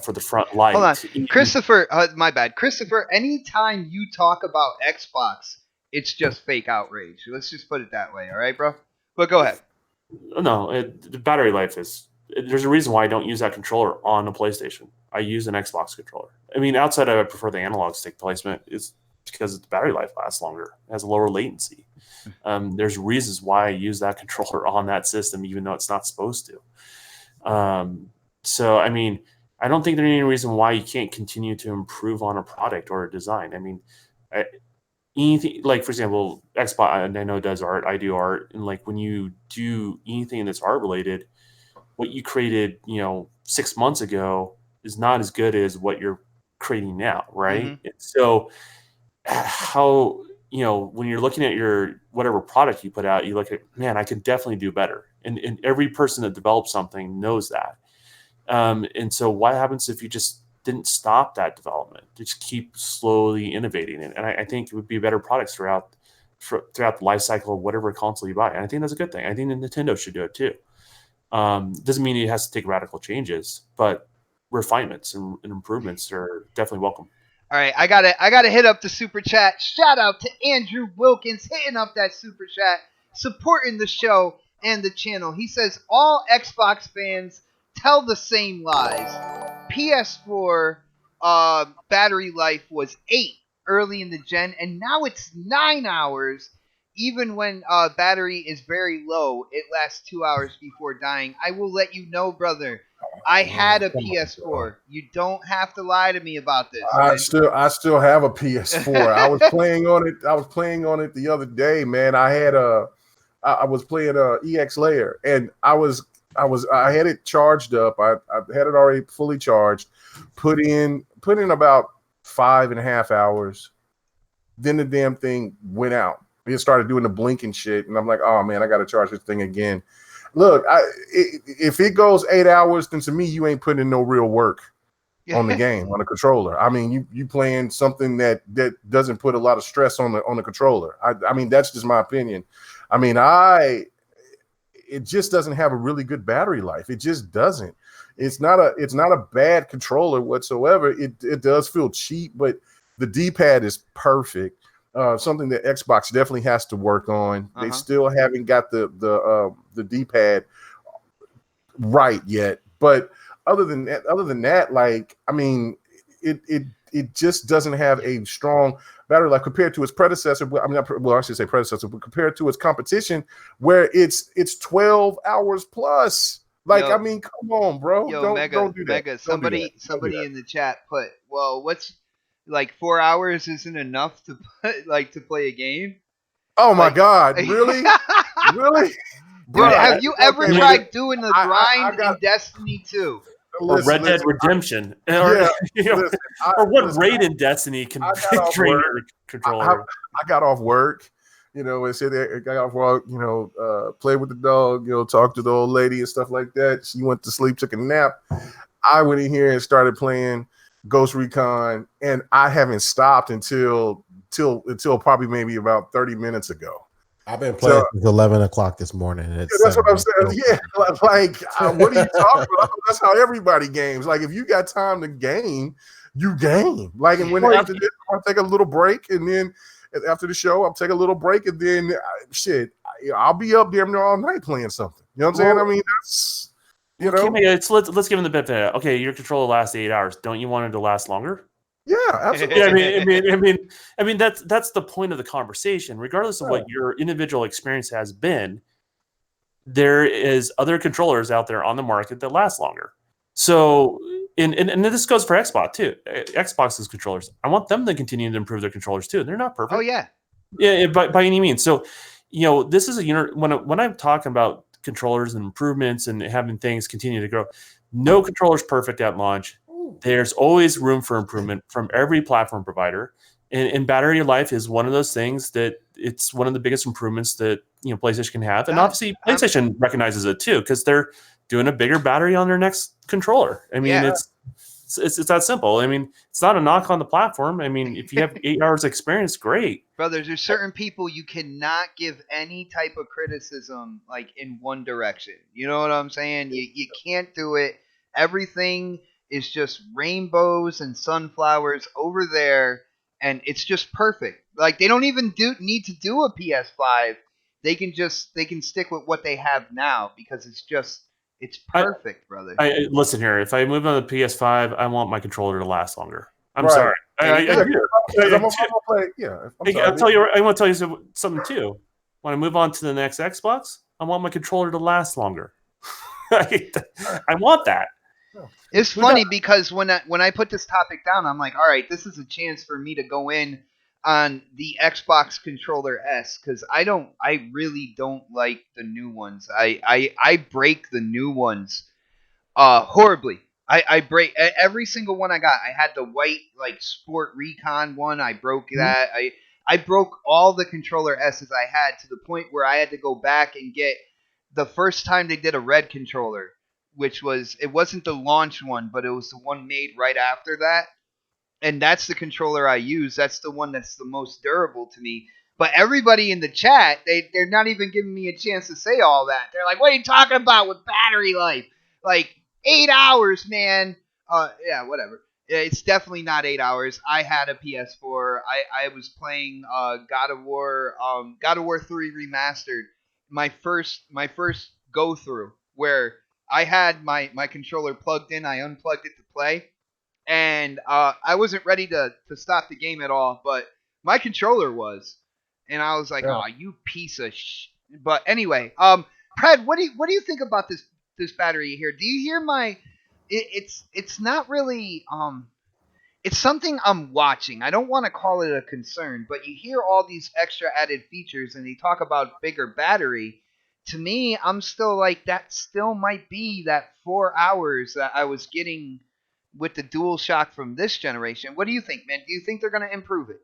for the front light. Hold on, Christopher, my bad. Christopher, anytime you talk about Xbox, it's just fake outrage. Let's just put it that way, all right, bro? But go ahead. No, the battery life is... There's a reason why I don't use that controller on a PlayStation. I use an Xbox controller. I mean, outside of I prefer the analog stick placement, is because the battery life lasts longer. It has a lower latency. There's reasons why I use that controller on that system, even though it's not supposed to. So, I mean, I don't think there's any reason why you can't continue to improve on a product or a design. I mean, anything, like, for example, Xbox, and I know does art, I do art, and like when you do anything that's art related, what you created, you know, 6 months ago is not as good as what you're creating now, right? Mm-hmm. So how, you know, when you're looking at your whatever product you put out, you look at, man, I could definitely do better. And every person that develops something knows that. And so what happens if you just didn't stop that development? Just keep slowly innovating it. And I think it would be better products throughout the life cycle of whatever console you buy. And I think that's a good thing. I think Nintendo should do it too. Doesn't mean it has to take radical changes, but refinements and improvements are definitely welcome. All right, I gotta hit up the super chat. Shout out to Andrew Wilkins hitting up that super chat, supporting the show and the channel. He says all Xbox fans tell the same lies. PS4 battery life was 8 early in the gen, and now it's 9 hours. Even when battery is very low, it lasts 2 hours before dying. I will let you know, brother. I had a PS4. You don't have to lie to me about this. I still have a PS4. I was playing on it. I was playing on it the other day, man. I was playing EX Layer, and I had it charged up. I had it already fully charged. Put in about 5.5 hours. Then the damn thing went out. It started doing the blinking shit, and I'm like, oh man, I got to charge this thing again. Look, if it goes 8 hours, then to me, you ain't putting in no real work on the game, on the controller. I mean, you playing something that doesn't put a lot of stress on the controller. I mean, that's just my opinion. I mean, it just doesn't have a really good battery life. It just doesn't. It's not a bad controller whatsoever. It does feel cheap, but the D-pad is perfect. Something that Xbox definitely has to work on. They still haven't got the D-pad right yet. But other than that, like, I mean, it just doesn't have a strong battery life compared to its predecessor. I mean, I should say predecessor, but compared to its competition, where it's 12 hours plus. Like, I mean, come on, bro. Don't do that. Mega. Somebody in the chat put, well, what's like 4 hours isn't enough to to play a game? Oh my God, really? Really? Dude, have you ever tried doing the grind in Destiny 2? Or Red Dead Redemption. Or what raid in Destiny can drain your controller? I got off work, and said I got off work, play with the dog, talk to the old lady and stuff like that. She went to sleep, took a nap. I went in here and started playing Ghost Recon, and I haven't stopped until probably maybe about 30 minutes ago. I've been playing since 11 o'clock this morning. That's what I'm saying. Yeah, what are you talking about? That's how everybody games. Like, if you got time to game, you game. Like, and when after this, I'll take a little break, and then after the show, I'll take a little break, and then I'll be up damn near all night playing something. You know what I'm saying? I mean, that's let's give him the benefit. Okay, your controller lasts 8 hours. Don't you want it to last longer? Yeah, absolutely. I mean that's the point of the conversation. Regardless of what your individual experience has been, there is other controllers out there on the market that last longer. So, and this goes for Xbox too. Xbox's controllers, I want them to continue to improve their controllers too. They're not perfect. Oh yeah, by any means. So, this is when I'm talking about controllers and improvements and having things continue to grow, no controller's perfect at launch. There's always room for improvement from every platform provider, and battery life is one of those things that it's one of the biggest improvements that PlayStation can have, and obviously PlayStation recognizes it too because they're doing a bigger battery on their next controller. I mean, it's that simple. I mean, it's not a knock on the platform. I mean, if you have 8 hours experience, great. Brothers, there's certain people you cannot give any type of criticism like in one direction. You know what I'm saying? You can't do it. Everything is just rainbows and sunflowers over there, and it's just perfect. Like, they don't even need to do a PS5. They can stick with what they have now because it's perfect, brother. Listen here. If I move on the PS5, I want my controller to last longer. I'm sorry. I want to tell you something too. When I move on to the next Xbox, I want my controller to last longer. I want that. It's funny because when I put this topic down, I'm like, all right, this is a chance for me to go in on the Xbox Controller S because I really don't like the new ones. I break the new ones horribly. I break every single one I got. I had the white like Sport Recon one. I broke that. I broke all the controller S's I had to the point where I had to go back and get the first time they did a red controller, which it wasn't the launch one, but it was the one made right after that. And that's the controller I use. That's the one that's the most durable to me. But everybody in the chat, they're not even giving me a chance to say all that. They're like, what are you talking about with battery life? Like, 8 hours, man. Yeah, whatever. It's definitely not 8 hours. I had a PS4. I was playing God of War 3 Remastered. My first go-through where I had my controller plugged in. I unplugged it to play. and I wasn't ready to stop the game at all, but my controller was, and I was like, "Oh, you piece of sh." But anyway, Pred, what do you think about this battery here? Do you hear my? It's not really It's something I'm watching. I don't want to call it a concern, but you hear all these extra added features, and they talk about bigger battery. To me, I'm still like that. Still might be that 4 hours that I was getting with the DualShock from this generation. What do you think, man? Do you think they're going to improve it?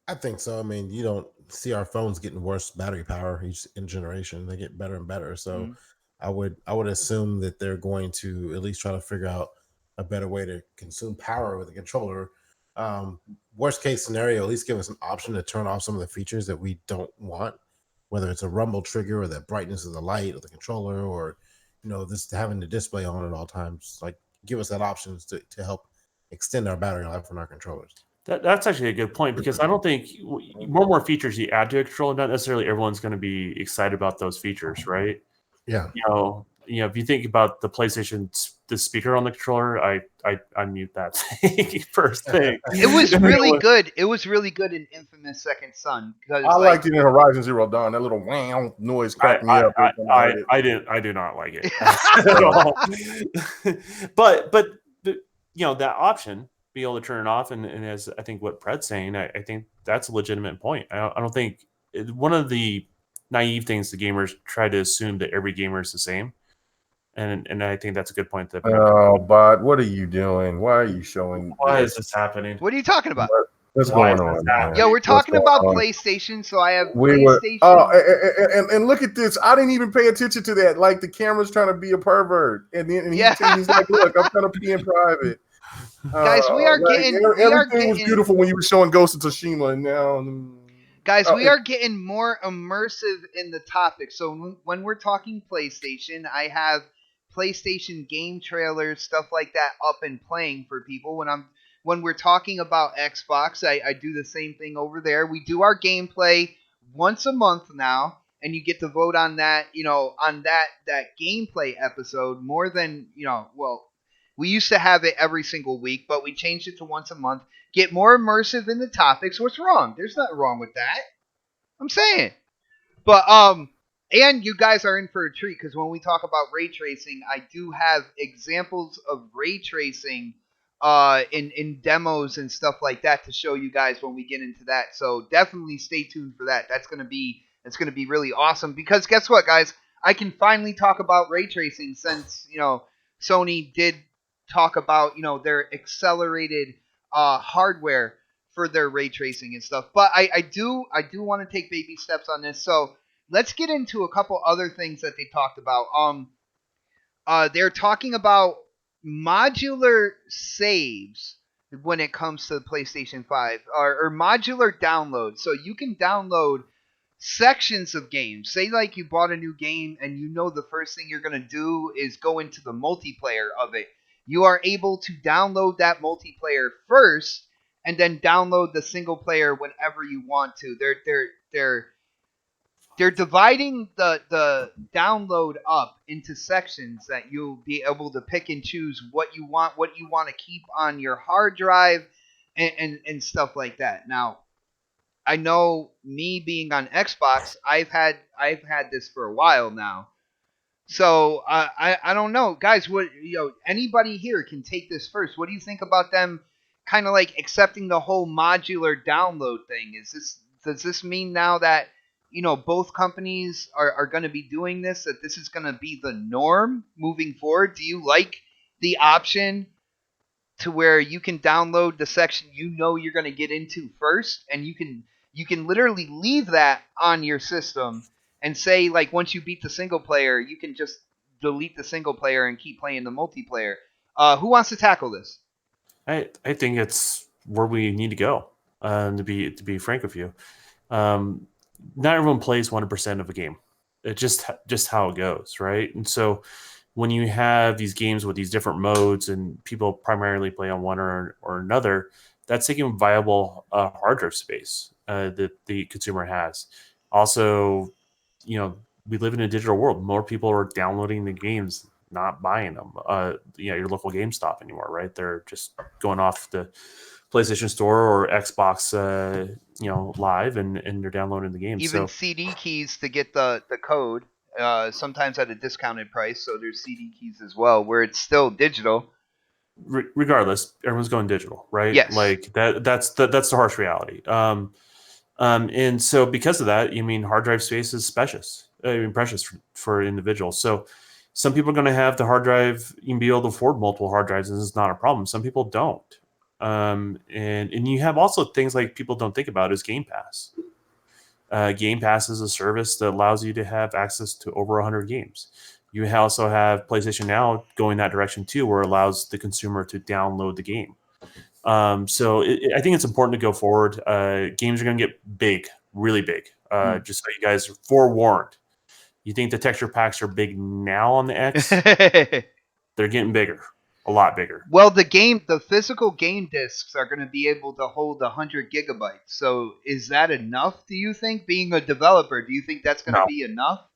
I think so. I mean, you don't see our phones getting worse battery power each generation. They get better and better. So I would assume that they're going to at least try to figure out a better way to consume power with a controller. Worst case scenario, at least give us an option to turn off some of the features that we don't want, whether it's a rumble trigger or the brightness of the light of the controller, or this having the display on at all times. Like, give us that option to help extend our battery life on our controllers. That's actually a good point, because I don't think more features you add to a controller, not necessarily everyone's going to be excited about those features, right? Yeah. If you think about the PlayStation, the speaker on the controller, I mute that thing first thing. It was really good. It was really good in Infamous Second Son. I liked it in Horizon Zero Dawn. That little wow noise cracked me up. I do not like it at all. but that option, be able to turn it off, and as I think what Pred's saying, I think that's a legitimate point. I don't think one of the naive things the gamers try to assume that every gamer is the same, and I think that's a good point. But what are you doing? Why are you showing? Why is this happening? What are you talking about? What's going on? Yo, we're talking about PlayStation, so I have PlayStation. And look at this. I didn't even pay attention to that. Like, the camera's trying to be a pervert, and he's like, "Look, I'm trying to be in private." Guys, everything was beautiful when you were showing Ghost of Tsushima, and now, guys, we are getting more immersive in the topic. So when we're talking PlayStation, I have PlayStation game trailers, stuff like that, up and playing for people. When we're talking about Xbox, I do the same thing over there. We do our gameplay once a month now, and you get to vote on that, on that gameplay episode more than, we used to have it every single week, but we changed it to once a month. Get more immersive in the topics. What's wrong? There's nothing wrong with that. I'm saying. But, and you guys are in for a treat, because when we talk about ray tracing, I do have examples of ray tracing in demos and stuff like that to show you guys when we get into that. So definitely stay tuned for that. That's gonna be really awesome, because guess what, guys? I can finally talk about ray tracing since Sony did talk about their accelerated hardware for their ray tracing and stuff. But I do want to take baby steps on this. So let's get into a couple other things that they talked about. They're talking about modular saves when it comes to the PlayStation 5, or modular download. So you can download sections of games. Say like you bought a new game and the first thing you're going to do is go into the multiplayer of it. You are able to download that multiplayer first and then download the single player whenever you want to. They're dividing the download up into sections that you'll be able to pick and choose what you want to keep on your hard drive and stuff like that. Now, I know, me being on Xbox, I've had this for a while now. So I don't know, guys. What anybody here can take this first. What do you think about them kind of like accepting the whole modular download thing? Does this mean now that both companies are going to be doing this, that this is going to be the norm moving forward? Do you like the option to where you can download the section you're going to get into first, and you can literally leave that on your system and say, like, once you beat the single player, you can just delete the single player and keep playing the multiplayer? Who wants to tackle this? I think it's where we need to go. To be frank with you, not everyone plays 100% of a game. It's just how it goes, right? And so when you have these games with these different modes and people primarily play on one or another, that's taking viable hard drive space that the consumer has. Also, we live in a digital world. More people are downloading the games not buying them. Your local GameStop anymore, right? They're just going off the PlayStation Store or Xbox, Live, and they're downloading the game. Even so CD keys to get the code, sometimes at a discounted price. So there's CD keys as well, where it's still digital. Regardless, everyone's going digital, right? Yes. Like that's the harsh reality. And so because of that, hard drive space is precious for individuals. So some people are going to have the hard drive, you can be able to afford multiple hard drives, and this is not a problem. Some people don't. And you have also things like people don't think about is Game Pass. Game Pass is a service that allows you to have access to over 100 games. You also have PlayStation Now going that direction too, where it allows the consumer to download the game. So I think it's important to go forward. Games are going to get big, really big. Just so you guys are forewarned. You think the texture packs are big now on the X? They're getting bigger, a lot bigger. Well, the physical game discs are going to be able to hold 100 gigabytes. So is that enough, do you think? Being a developer, do you think that's going to be enough?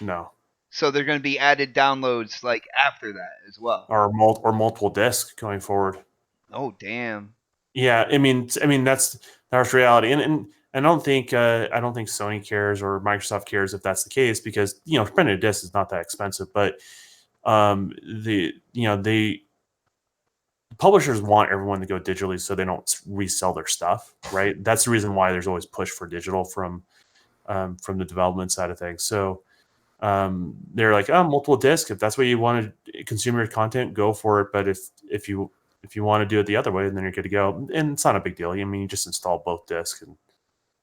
No. So they're going to be added downloads like after that as well, or multiple discs going forward. Oh damn! Yeah, I mean that's the harsh reality, and I don't think Sony cares or Microsoft cares if that's the case, because printing a disc is not that expensive, but the publishers want everyone to go digitally so they don't resell their stuff, right? That's the reason why there's always push for digital from the development side of things. So they're like, multiple disc. If that's what you want to consume your content, go for it. But if you want to do it the other way, then you're good to go. And it's not a big deal. I mean, you just install both discs and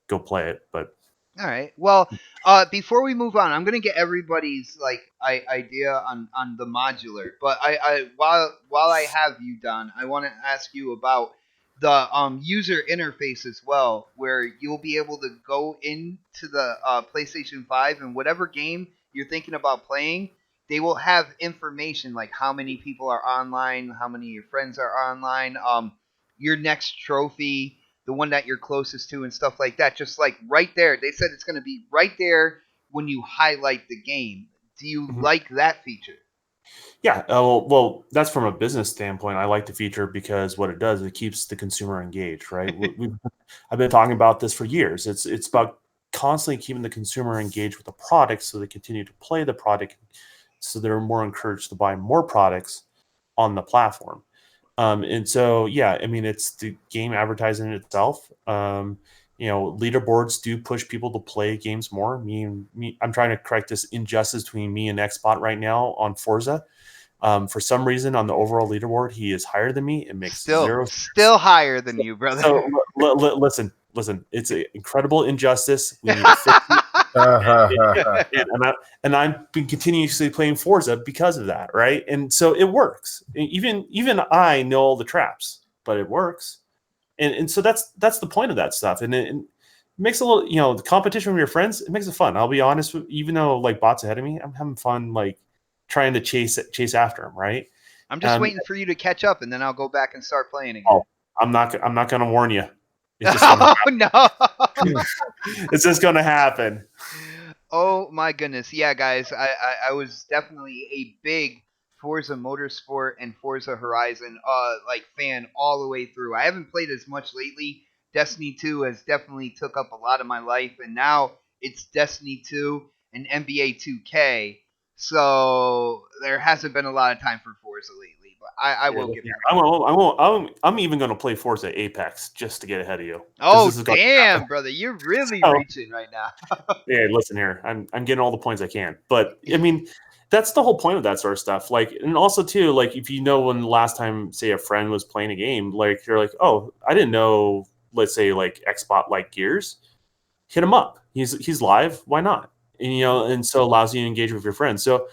go play it. But all right. Well, before we move on, I'm gonna get everybody's idea on the modular. But while I have you, Don, I want to ask you about the user interface as well, where you'll be able to go into the PlayStation 5 and whatever game you're thinking about playing, they will have information like how many people are online, how many of your friends are online, your next trophy, the one that you're closest to, and stuff like that. Just like right there. They said it's going to be right there when you highlight the game. Do you like that feature? Yeah, well, that's from a business standpoint. I like the feature because what it does, it keeps the consumer engaged, right? I've been talking about this for years. It's about constantly keeping the consumer engaged with the product so they continue to play the product, so they're more encouraged to buy more products on the platform. And so, yeah, I mean, it's the game advertising itself. Leaderboards do push people to play games more. I'm trying to correct this injustice between me and Xbot right now on Forza. For some reason, on the overall leaderboard, he is higher than me. It makes still higher than you, brother. So listen. It's an incredible injustice. We need to fix it. and I've been continuously playing Forza because of that, right? And so it works. Even I know all the traps, but it works. And so that's the point of that stuff. And it makes a little, the competition with your friends, it makes it fun. I'll be honest, even though like Bot's ahead of me, I'm having fun like trying to chase after him, right? I'm just waiting for you to catch up, and then I'll go back and start playing again. Oh, I'm not going to warn you. It's just going to happen. Oh my goodness. Yeah, guys, I was definitely a big Forza Motorsport and Forza Horizon fan all the way through. I haven't played as much lately. Destiny 2 has definitely took up a lot of my life, and now it's Destiny 2 and NBA 2K. So there hasn't been a lot of time for Forza lately, but I will give it. I'm even going to play Forza Apex just to get ahead of you. Oh damn, brother, you're really reaching right now. Yeah, listen here, I'm getting all the points I can, but I mean, that's the whole point of that sort of stuff. Like, and also too, like if when the last time, say, a friend was playing a game, like you're like, oh, I didn't know. Let's say like Xbot like Gears, hit him up. He's live. Why not? And, and so allows you to engage with your friends. So,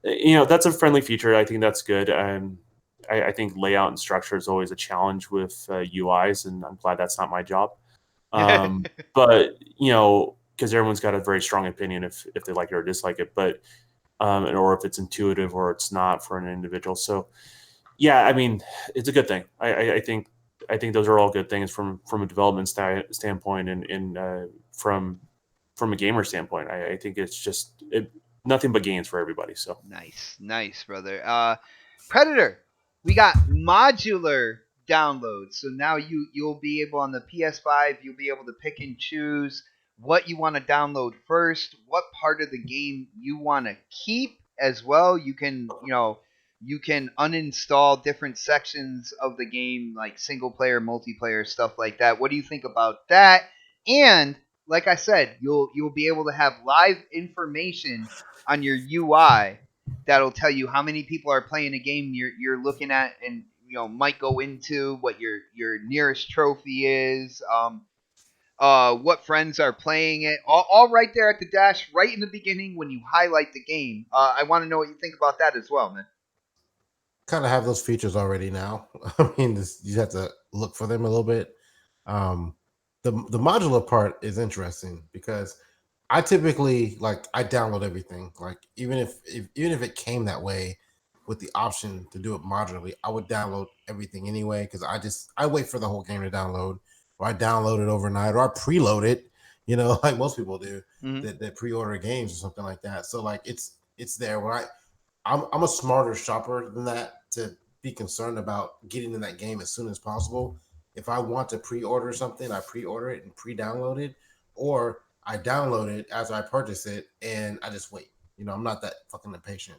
that's a friendly feature. I think that's good. And I think layout and structure is always a challenge with UIs, and I'm glad that's not my job. But because everyone's got a very strong opinion if they like it or dislike it, but or if it's intuitive or it's not for an individual. So, yeah, I mean, it's a good thing. I think those are all good things from a development standpoint and from a gamer standpoint. I think it's just nothing but gains for everybody. So nice, brother. Predator, we got modular downloads. So now you'll be able on the PS5, you'll be able to pick and choose what you want to download first, what part of the game you want to keep as well. You can uninstall different sections of the game, like single player, multiplayer, stuff like that. What do you think about that? And like I said, you'll be able to have live information on your UI that'll tell you how many people are playing a game you're looking at, and might go into what your nearest trophy is, what friends are playing it, all right there at the dash, right in the beginning when you highlight the game. I want to know what you think about that as well, man. Kind of have those features already now. I mean, you have to look for them a little bit. The modular part is interesting because I typically I download everything. Like even if it came that way with the option to do it modularly, I would download everything anyway because I wait for the whole game to download, or I download it overnight, or I preload it, like most people do that pre-order games or something like that. So it's there. When I'm a smarter shopper than that to be concerned about getting in that game as soon as possible. If I want to pre-order something, I pre-order it and pre-download it, or I download it as I purchase it and I just wait. I'm not that fucking impatient.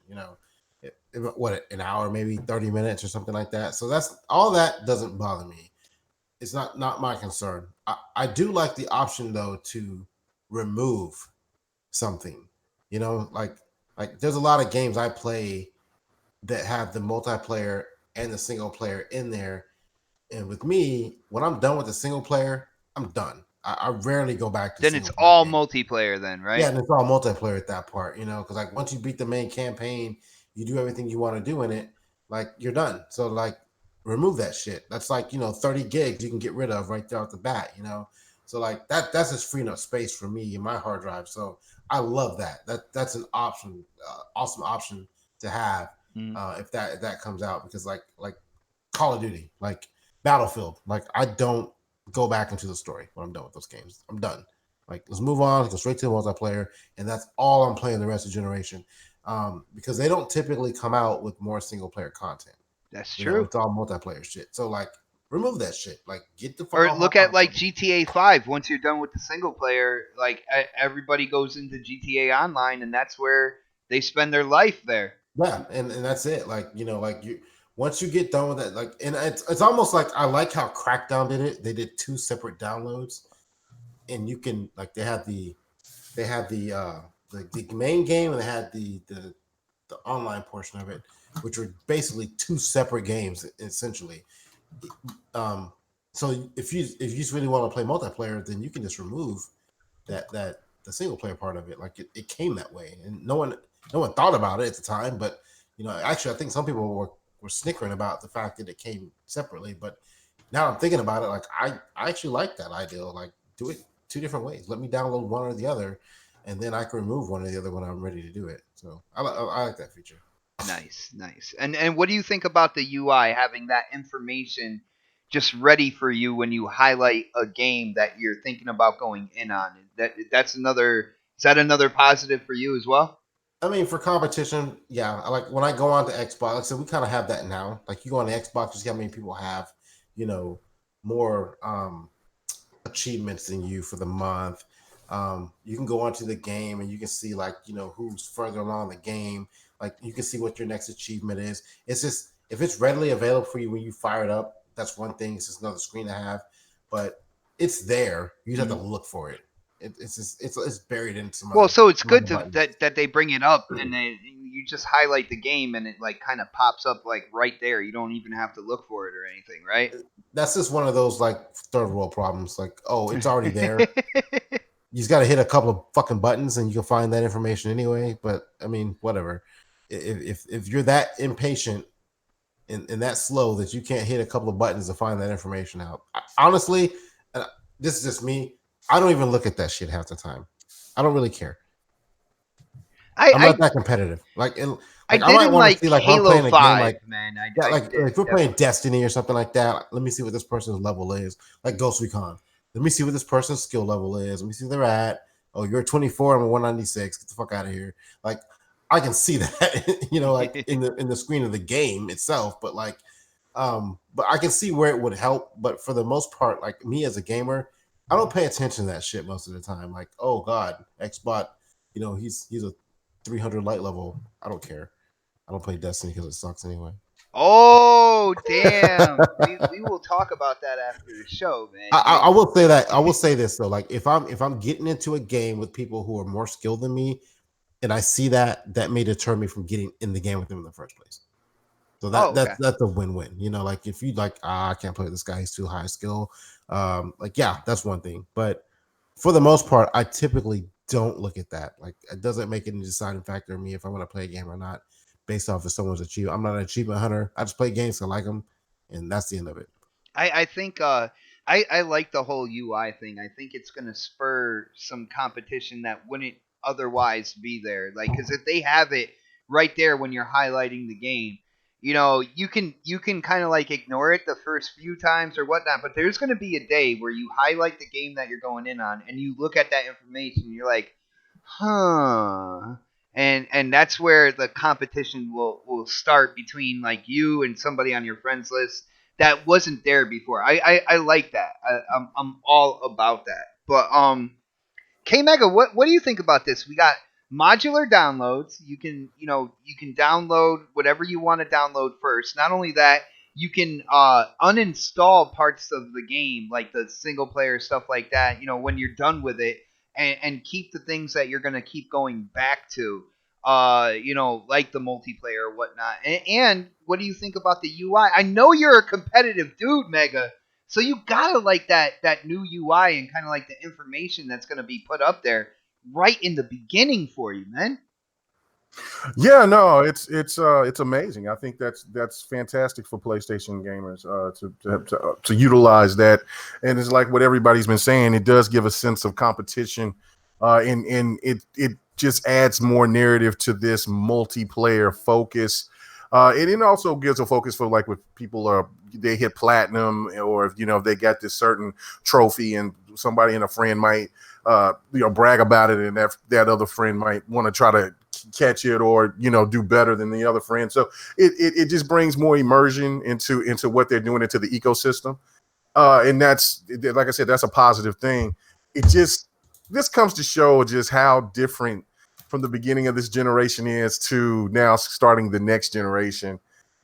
What, an hour, maybe 30 minutes or something like that. So that's all. That doesn't bother me. It's not my concern. I do like the option though to remove something. Like there's a lot of games I play that have the multiplayer and the single player in there. And with me, when I'm done with the single player, I'm done. I rarely go back to. Then it's all multiplayer, then, right? Yeah, and it's all multiplayer at that part, because once you beat the main campaign, you do everything you want to do in it, you're done. So remove that shit. That's 30 gigs you can get rid of right there off the bat, So that's just freeing up space for me in my hard drive. So I love that. That's an option, awesome option to have if that comes out, because like Call of Duty, Battlefield, I don't go back into the story when I'm done with those games. I'm done. Let's move on. Let's go straight to the multiplayer, and that's all I'm playing the rest of the generation. Because they don't typically come out with more single player content. That's true. It's all multiplayer shit. So remove that shit. Get the fuck. Or look at GTA 5. Once you're done with the single player, everybody goes into GTA Online, and that's where they spend their life there. Yeah, and that's it. You. Once you get done with that, and it's almost I like how Crackdown did it. They did 2 separate downloads, and you can they had the main game, and they had the online portion of it, which were basically 2 separate games essentially. So if you just really want to play multiplayer, then you can just remove that the single player part of it. It came that way, and no one thought about it at the time, but actually I think some people were snickering about the fact that it came separately, but now I'm thinking about it, I actually like that idea. Do it 2 different ways. Let me download one or the other, and then I can remove one or the other when I'm ready to do it. So I like that feature. Nice. And what do you think about the UI having that information just ready for you when you highlight a game that you're thinking about going in on? Is that another positive for you as well? I mean, for competition, yeah. When I go on to Xbox, so we kind of have that now. You go on the Xbox, you see how many people have, more achievements than you for the month. You can go onto the game and you can see who's further along the game. You can see what your next achievement is. It's just, if it's readily available for you when you fire it up, that's one thing. It's just another screen to have, but it's there. You just have to look for it. It's buried in some. Well, so it's good that they bring it up, and you just highlight the game, and it kind of pops up right there. You don't even have to look for it or anything, right? That's just one of those third world problems. It's already there. You just got to hit a couple of fucking buttons, and you can find that information anyway. But I mean, whatever. If you're that impatient and that slow that you can't hit a couple of buttons to find that information out, honestly, and this is just me, I don't even look at that shit half the time. I don't really care. I'm not that competitive. I didn't like Halo 5, man. If we're playing Destiny or something like that, let me see what this person's level is. Ghost Recon. Let me see what this person's skill level is. Let me see where they're at. Oh, you're 24, I'm a 196. Get the fuck out of here. I can see that, like in the screen of the game itself, but like, but I can see where it would help. But for the most part, like me as a gamer, I don't pay attention to that shit most of the time. Like, oh God, Xbot, he's a 300 light level. I don't care. I don't play Destiny because it sucks anyway. Oh damn! we will talk about that after the show, man. I will say that. I will say this though, like if I'm getting into a game with people who are more skilled than me, and I see that may deter me from getting in the game with them in the first place. So that's a win-win. Like if you like, I can't play with this guy, he's too high skill. Like yeah, that's one thing. But for the most part, I typically don't look at that. Like it doesn't make any deciding factor in me if I'm going to play a game or not, based off of someone's achievement. I'm not an achievement hunter. I just play games because I like them, and that's the end of it. I think I like the whole UI thing. I think it's going to spur some competition that wouldn't otherwise be there. Like, because if they have it right there when you're highlighting the game, you can kind of like ignore it the first few times or whatnot. But there's going to be a day where you highlight the game that you're going in on, and you look at that information, and you're like, huh. And that's where the competition will start between like you and somebody on your friends list that wasn't there before. I like that. I'm all about that. But K Mega, what do you think about this? We got modular downloads. You can download whatever you want to download first. Not only that, you can uninstall parts of the game, like the single player stuff like that. When you're done with it, and keep the things that you're gonna keep going back to. Like the multiplayer or whatnot. And what do you think about the UI? I know you're a competitive dude, Mega, so you gotta like that new UI and kind of like the information that's gonna be put up there right in the beginning for you, man. Yeah, no, it's amazing. I think that's fantastic for PlayStation gamers to utilize that, and it's like what everybody's been saying. It does give a sense of competition, and it just adds more narrative to this multiplayer focus. It also gives a focus for like with people they hit platinum, or if they got this certain trophy and somebody and a friend might brag about it, and that other friend might want to try to catch it or do better than the other friend. So it just brings more immersion into what they're doing into the ecosystem, and that's, like I said, that's a positive thing. This comes to show just how different from the beginning of this generation is to now starting the next generation,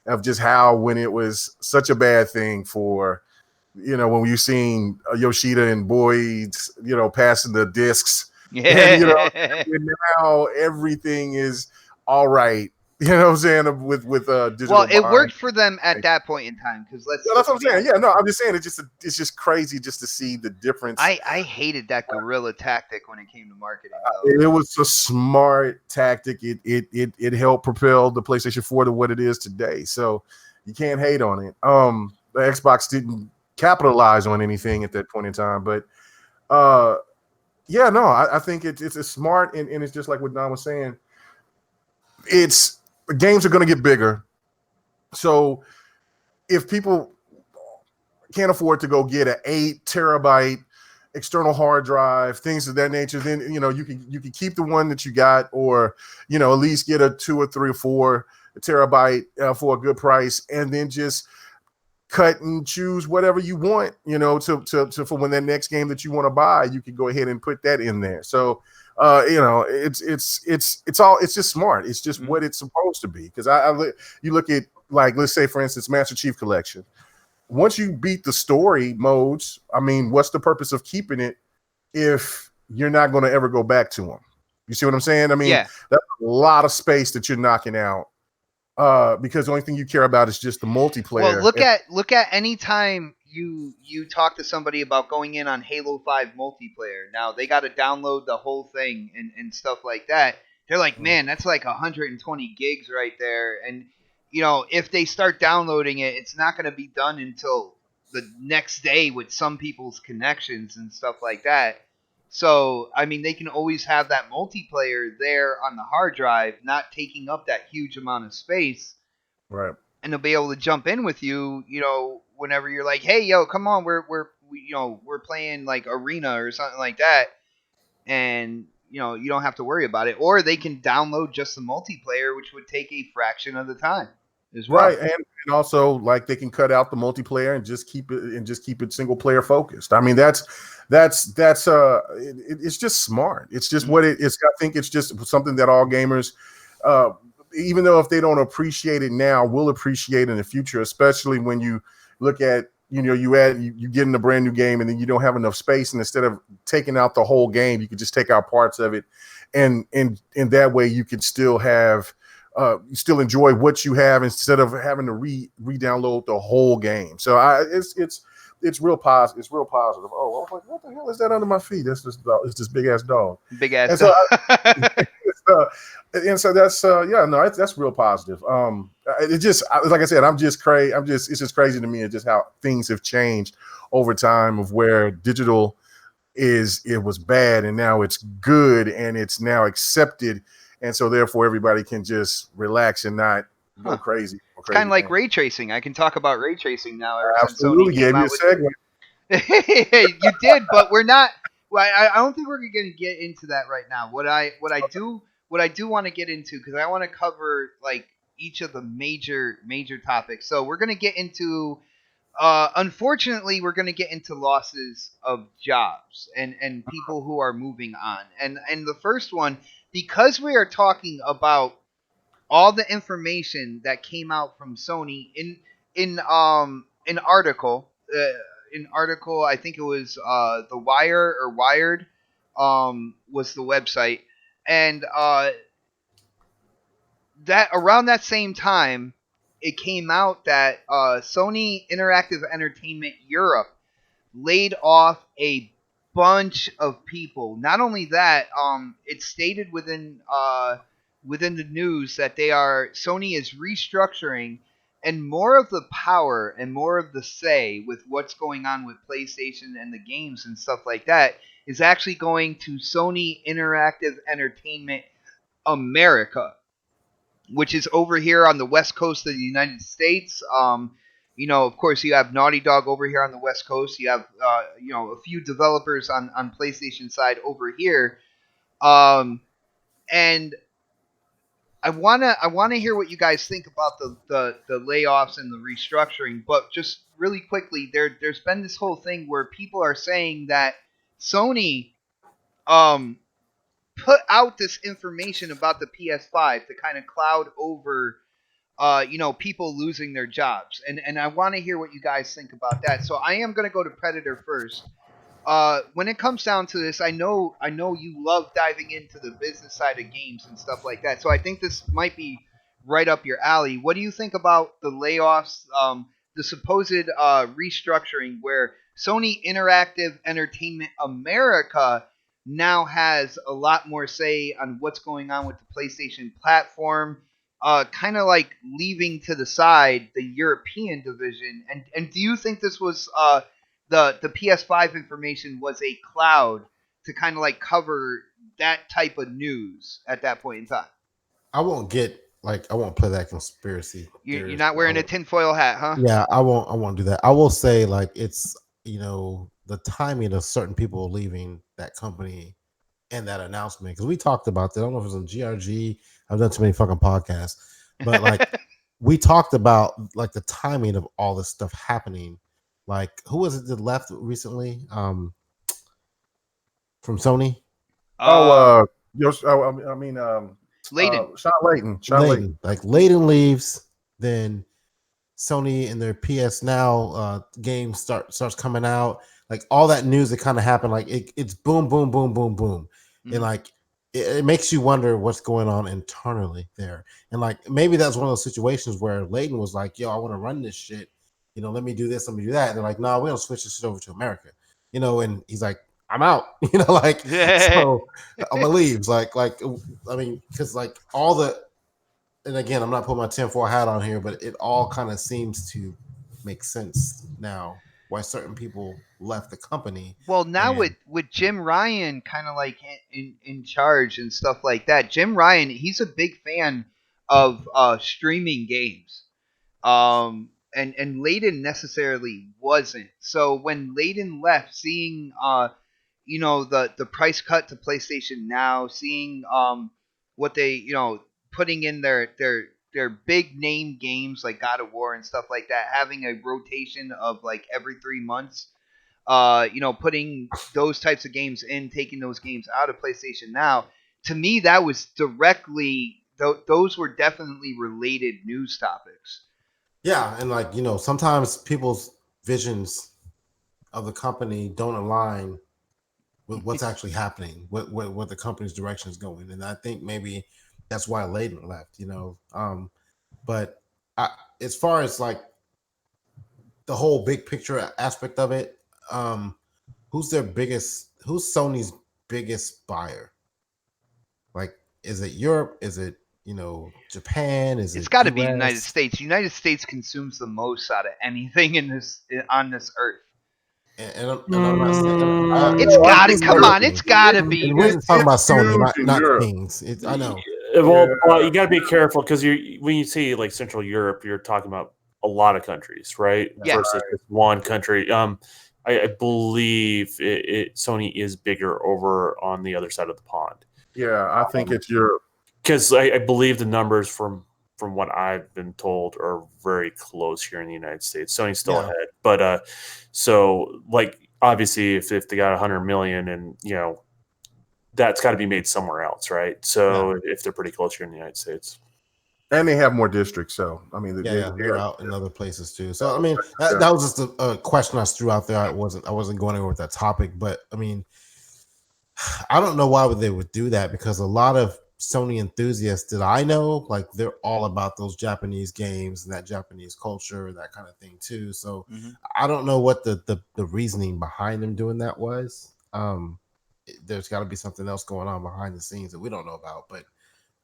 of just how when it was such a bad thing for when you've seen Yoshida and Boyd passing the discs. Yeah. And now everything is all right. You know what I'm saying? With digital. Well, it worked for them at that point in time, because that's what I'm saying. Yeah, no, I'm just saying it's just crazy just to see the difference. I hated that guerrilla tactic when it came to marketing. It was a smart tactic. It helped propel the PlayStation 4 to what it is today. So you can't hate on it. The Xbox didn't capitalize on anything at that point in time, but yeah, no, I think it's a smart, and it's just like what Don was saying. The games are going to get bigger, so if people can't afford to go get an 8 terabyte external hard drive, things of that nature, then you can keep the one that you got, or at least get a 2 or 3 or 4 terabyte for a good price, and then just cut and choose whatever you want, to for when that next game that you want to buy, you can go ahead and put that in there. So, it's just smart. It's just what it's supposed to be. Because you look at, like, let's say for instance, Master Chief Collection. Once you beat the story modes, I mean, what's the purpose of keeping it if you're not going to ever go back to them? You see what I'm saying? I mean, yeah. That's a lot of space that you're knocking out. Because the only thing you care about is just the multiplayer. Well, look at any time you talk to somebody about going in on Halo 5 multiplayer. Now they got to download the whole thing and stuff like that. They're like, man, that's like 120 gigs right there. And if they start downloading it, it's not going to be done until the next day with some people's connections and stuff like that. So, I mean, they can always have that multiplayer there on the hard drive, not taking up that huge amount of space. Right. And they'll be able to jump in with you, whenever you're like, hey, yo, come on, we're playing like Arena or something like that. And, you don't have to worry about it, or they can download just the multiplayer, which would take a fraction of the time as well. Right, and also like they can cut out the multiplayer and just keep it single player focused. I mean, it's just smart. It's just what it is. I think it's just something that all gamers, even though if they don't appreciate it now, will appreciate in the future, especially when you look at, you get in a brand new game and then you don't have enough space, and instead of taking out the whole game, you could just take out parts of it, and in that way you could still have you still enjoy what you have instead of having to re-download the whole game. So it's real positive. It's real positive. Oh, I was like, what the hell is that under my feet? It's this big ass dog. Big ass. And so, that's real positive. It just, like I said, it's just crazy to me, just how things have changed over time, of where digital it was bad and now it's good and it's now accepted. And so therefore everybody can just relax and not go crazy. It's kind of like ray tracing. I can talk about ray tracing now. Absolutely, gave you a segue. You did, but we're not. Well, I don't think we're going to get into that right now. What I do want to get into, because I want to cover like each of the major topics. So we're going to get into. Unfortunately, we're going to get into losses of jobs and people who are moving on. And the first one, because we are talking about all the information that came out from Sony in an article, I think it was The Wire or Wired, was the website, and that around that same time, it came out that Sony Interactive Entertainment Europe laid off a bunch of people. Not only that, it stated within the news that Sony is restructuring, and more of the power and more of the say with what's going on with PlayStation and the games and stuff like that is actually going to Sony Interactive Entertainment America, which is over here on the west coast of the United States. Of course, you have Naughty Dog over here on the west coast. You have, a few developers on PlayStation side over here. And I wanna hear what you guys think about the layoffs and the restructuring. But just really quickly, there's been this whole thing where people are saying that Sony put out this information about the PS5 to kind of cloud over people losing their jobs. And I want to hear what you guys think about that. So I am going to go to Predator first. When it comes down to this, I know you love diving into the business side of games and stuff like that. So I think this might be right up your alley. What do you think about the layoffs, the supposed restructuring where Sony Interactive Entertainment America now has a lot more say on what's going on with the PlayStation platform, kind of like leaving to the side the European division? And do you think this was the PS5 information was a cloud to kind of like cover that type of news at that point in time? I won't play that conspiracy. You're not wearing a tinfoil hat, huh? Yeah, I won't do that. I will say like it's the timing of certain people leaving that company and that announcement, because we talked about that. I don't know if it was on GRG. I've done too many fucking podcasts, but like we talked about like the timing of all this stuff happening. Like, who was it that left recently from Sony? Layden. Sean Layden. Like Layden leaves, then Sony and their PS Now game starts coming out. Like all that news that kind of happened, like it's boom, boom, boom, boom, boom, and like it makes you wonder what's going on internally there. And like maybe that's one of those situations where Layden was like, "Yo, I want to run this shit. Let me do this, let me do that." And they're like, "No, we don't switch this shit over to America." And he's like, "I'm out." So I'm gonna leave. Because like all the, and again, I'm not putting my tinfoil hat on here, but it all kind of seems to make sense now why certain people left the company. Well, now with Jim Ryan kind of like in charge and stuff like that, Jim Ryan, he's a big fan of streaming games. And Layden necessarily wasn't. So when Layden left, seeing the price cut to PlayStation Now, seeing what they putting in their big name games like God of War and stuff like that, having a rotation of like every 3 months. Putting those types of games in, taking those games out of PlayStation Now. To me, that was directly those were definitely related news topics. Yeah, and sometimes people's visions of the company don't align with what's actually happening, what the company's direction is going, and I think maybe that's why Layden left. But as far as like the whole big picture aspect of it, who's Sony's biggest buyer? Like, is it Europe? Is it Japan? It's got to be United States. United States consumes the most out of anything on this earth. And I'm not saying it's got to come on. It's got to be. We're talking about Sony, not things. I know. Well, you got to be careful because when you say like Central Europe, you're talking about a lot of countries, right? Yeah. Versus just one country. I believe Sony is bigger over on the other side of the pond. Yeah, I think it's Europe. Because I believe the numbers from what I've been told are very close here in the United States. Sony's still ahead, but so like obviously if they got 100 million and that's got to be made somewhere else, right? So if they're pretty close here in the United States, and they have more districts, so I mean they're out in other places too. So I mean that was just a question I threw out there. I wasn't going over with that topic, but I mean I don't know why they would do that because a lot of Sony enthusiasts that I know, like they're all about those Japanese games and that Japanese culture and that kind of thing too. So I don't know what the reasoning behind them doing that was. There's got to be something else going on behind the scenes that we don't know about. But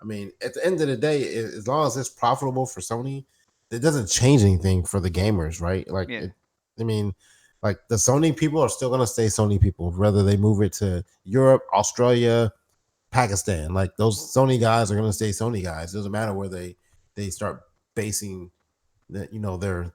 I mean, at the end of the day, as long as it's profitable for Sony, it doesn't change anything for the gamers, right? Like, like the Sony people are still going to stay Sony people, whether they move it to Europe, Australia, Pakistan. Like those Sony guys are going to stay Sony guys. It doesn't matter where they start basing their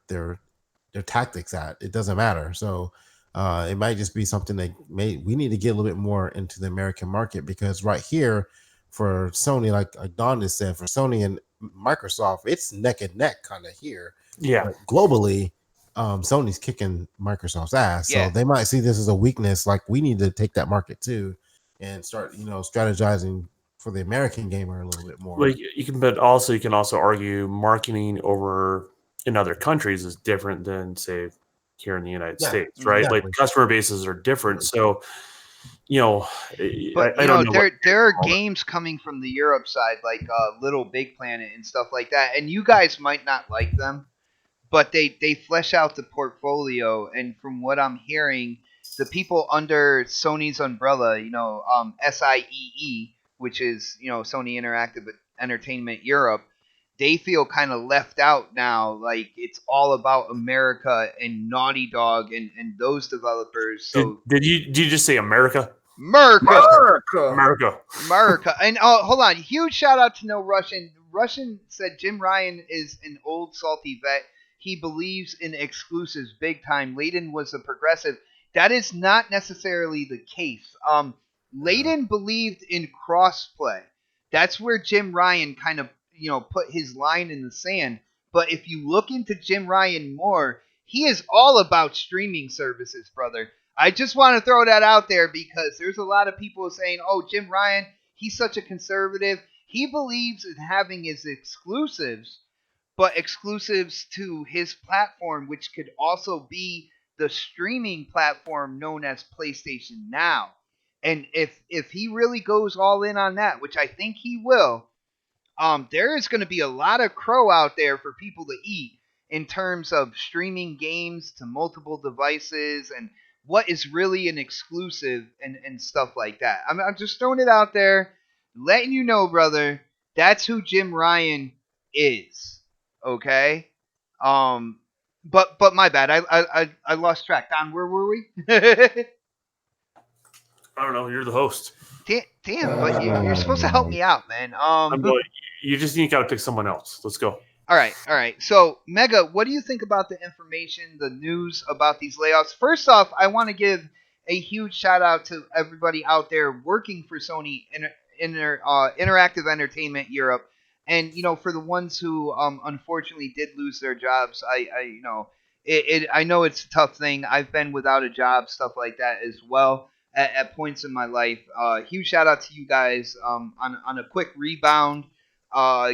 tactics at. It doesn't matter. So it might just be something we need to get a little bit more into the American market because right here for Sony, like Don just said, for Sony and Microsoft, it's neck and neck kind of here. Yeah, but globally, Sony's kicking Microsoft's ass. So they might see this as a weakness. Like we need to take that market too. And start, strategizing for the American gamer a little bit more. Well, you can also argue marketing over in other countries is different than say here in the United States, right? Exactly. Like customer bases are different, so but I don't know. There are games coming from the Europe side, like Little Big Planet and stuff like that, and you guys might not like them, but they flesh out the portfolio, and from what I'm hearing, the people under Sony's umbrella, SIEE, which is, Sony Interactive Entertainment Europe, they feel kind of left out now. Like it's all about America and Naughty Dog and those developers. So did you just say America? America. And hold on, huge shout out to No Russian. Russian said Jim Ryan is an old salty vet. He believes in exclusives big time. Layden was a progressive. That is not necessarily the case. Layden believed in crossplay. That's where Jim Ryan kind of, put his line in the sand. But if you look into Jim Ryan more, he is all about streaming services, brother. I just want to throw that out there because there's a lot of people saying, oh, Jim Ryan, he's such a conservative. He believes in having his exclusives, but exclusives to his platform, which could also be the streaming platform known as PlayStation Now. And if he really goes all in on that, which I think he will, there is going to be a lot of crow out there for people to eat in terms of streaming games to multiple devices and what is really an exclusive and stuff like that. I'm just throwing it out there, letting you know, brother, that's who Jim Ryan is. Okay? But my bad. I lost track. Don, where were we? I don't know. You're the host. Damn, but you're supposed to help me out, man. You just got to pick someone else. Let's go. All right. So, Mega, what do you think about the information, the news about these layoffs? First off, I want to give a huge shout out to everybody out there working for Sony Interactive Entertainment Europe. And for the ones who unfortunately did lose their jobs, I know it's a tough thing. I've been without a job, stuff like that as well at points in my life. Huge shout out to you guys on a quick rebound,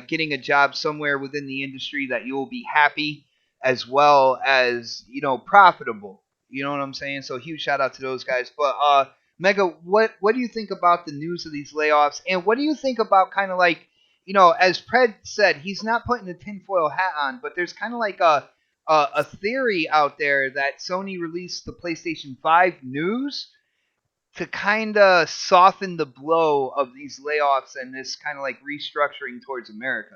getting a job somewhere within the industry that you will be happy as well as profitable. You know what I'm saying? So huge shout out to those guys. But Mega, what do you think about the news of these layoffs, and what do you think about kind of like as Pred said, he's not putting a tinfoil hat on, but there's kind of like a theory out there that Sony released the PlayStation 5 news to kind of soften the blow of these layoffs and this kind of like restructuring towards America.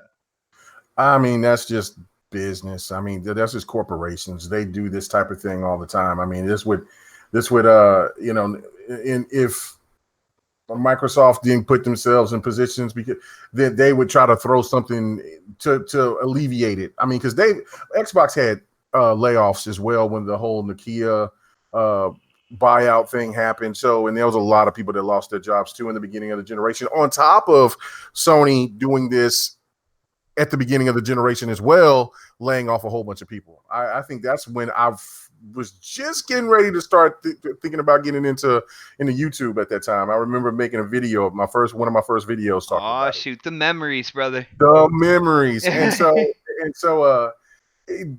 I mean, that's just business. I mean, that's just corporations. They do this type of thing all the time. I mean, this would if Microsoft didn't put themselves in positions because they would try to throw something to alleviate it. I mean, because Xbox had layoffs as well when the whole Nokia buyout thing happened. So, and there was a lot of people that lost their jobs too in the beginning of the generation. On top of Sony doing this at the beginning of the generation as well, laying off a whole bunch of people. I think that's when I was just getting ready to start thinking about getting into YouTube at that time. I remember making a video of one of my first videos talking about shoot, the memories, brother. The memories. And so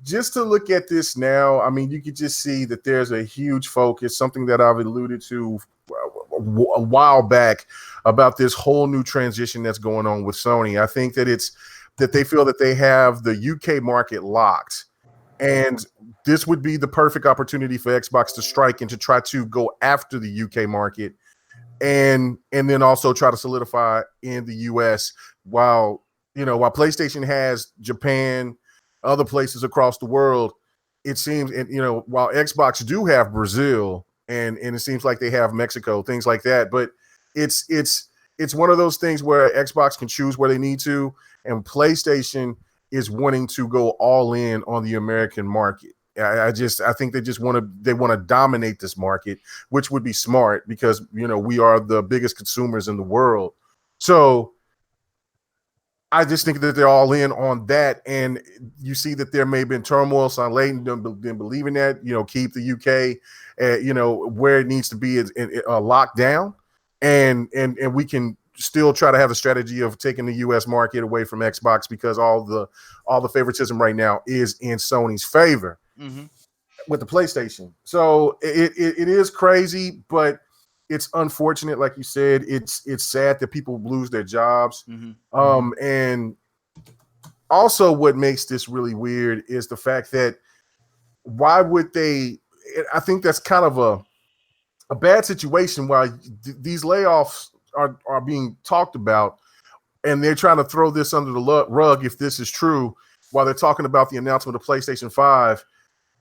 just to look at this now, I mean, you could just see that there's a huge focus, something that I've alluded to a while back about this whole new transition that's going on with Sony. I think that they feel that they have the UK market locked, and this would be the perfect opportunity for Xbox to strike and to try to go after the UK market and then also try to solidify in the US while PlayStation has Japan, other places across the world. It seems, and while Xbox do have Brazil and it seems like they have Mexico, things like that, but it's one of those things where Xbox can choose where they need to, and PlayStation is wanting to go all in on the American market. I think they want to dominate this market, which would be smart because we are the biggest consumers in the world. So I just think that they're all in on that, and you see that there may have been turmoil. So Layton didn't believe in that. Keep the UK, where it needs to be is locked down, and we can still try to have a strategy of taking the US market away from Xbox because all the favoritism right now is in Sony's favor with the PlayStation. So it is crazy, but it's unfortunate. Like you said, it's sad that people lose their jobs. And also what makes this really weird is the fact that why would they, I think that's kind of a bad situation while these layoffs are being talked about, and they're trying to throw this under the rug if this is true while they're talking about the announcement of PlayStation 5.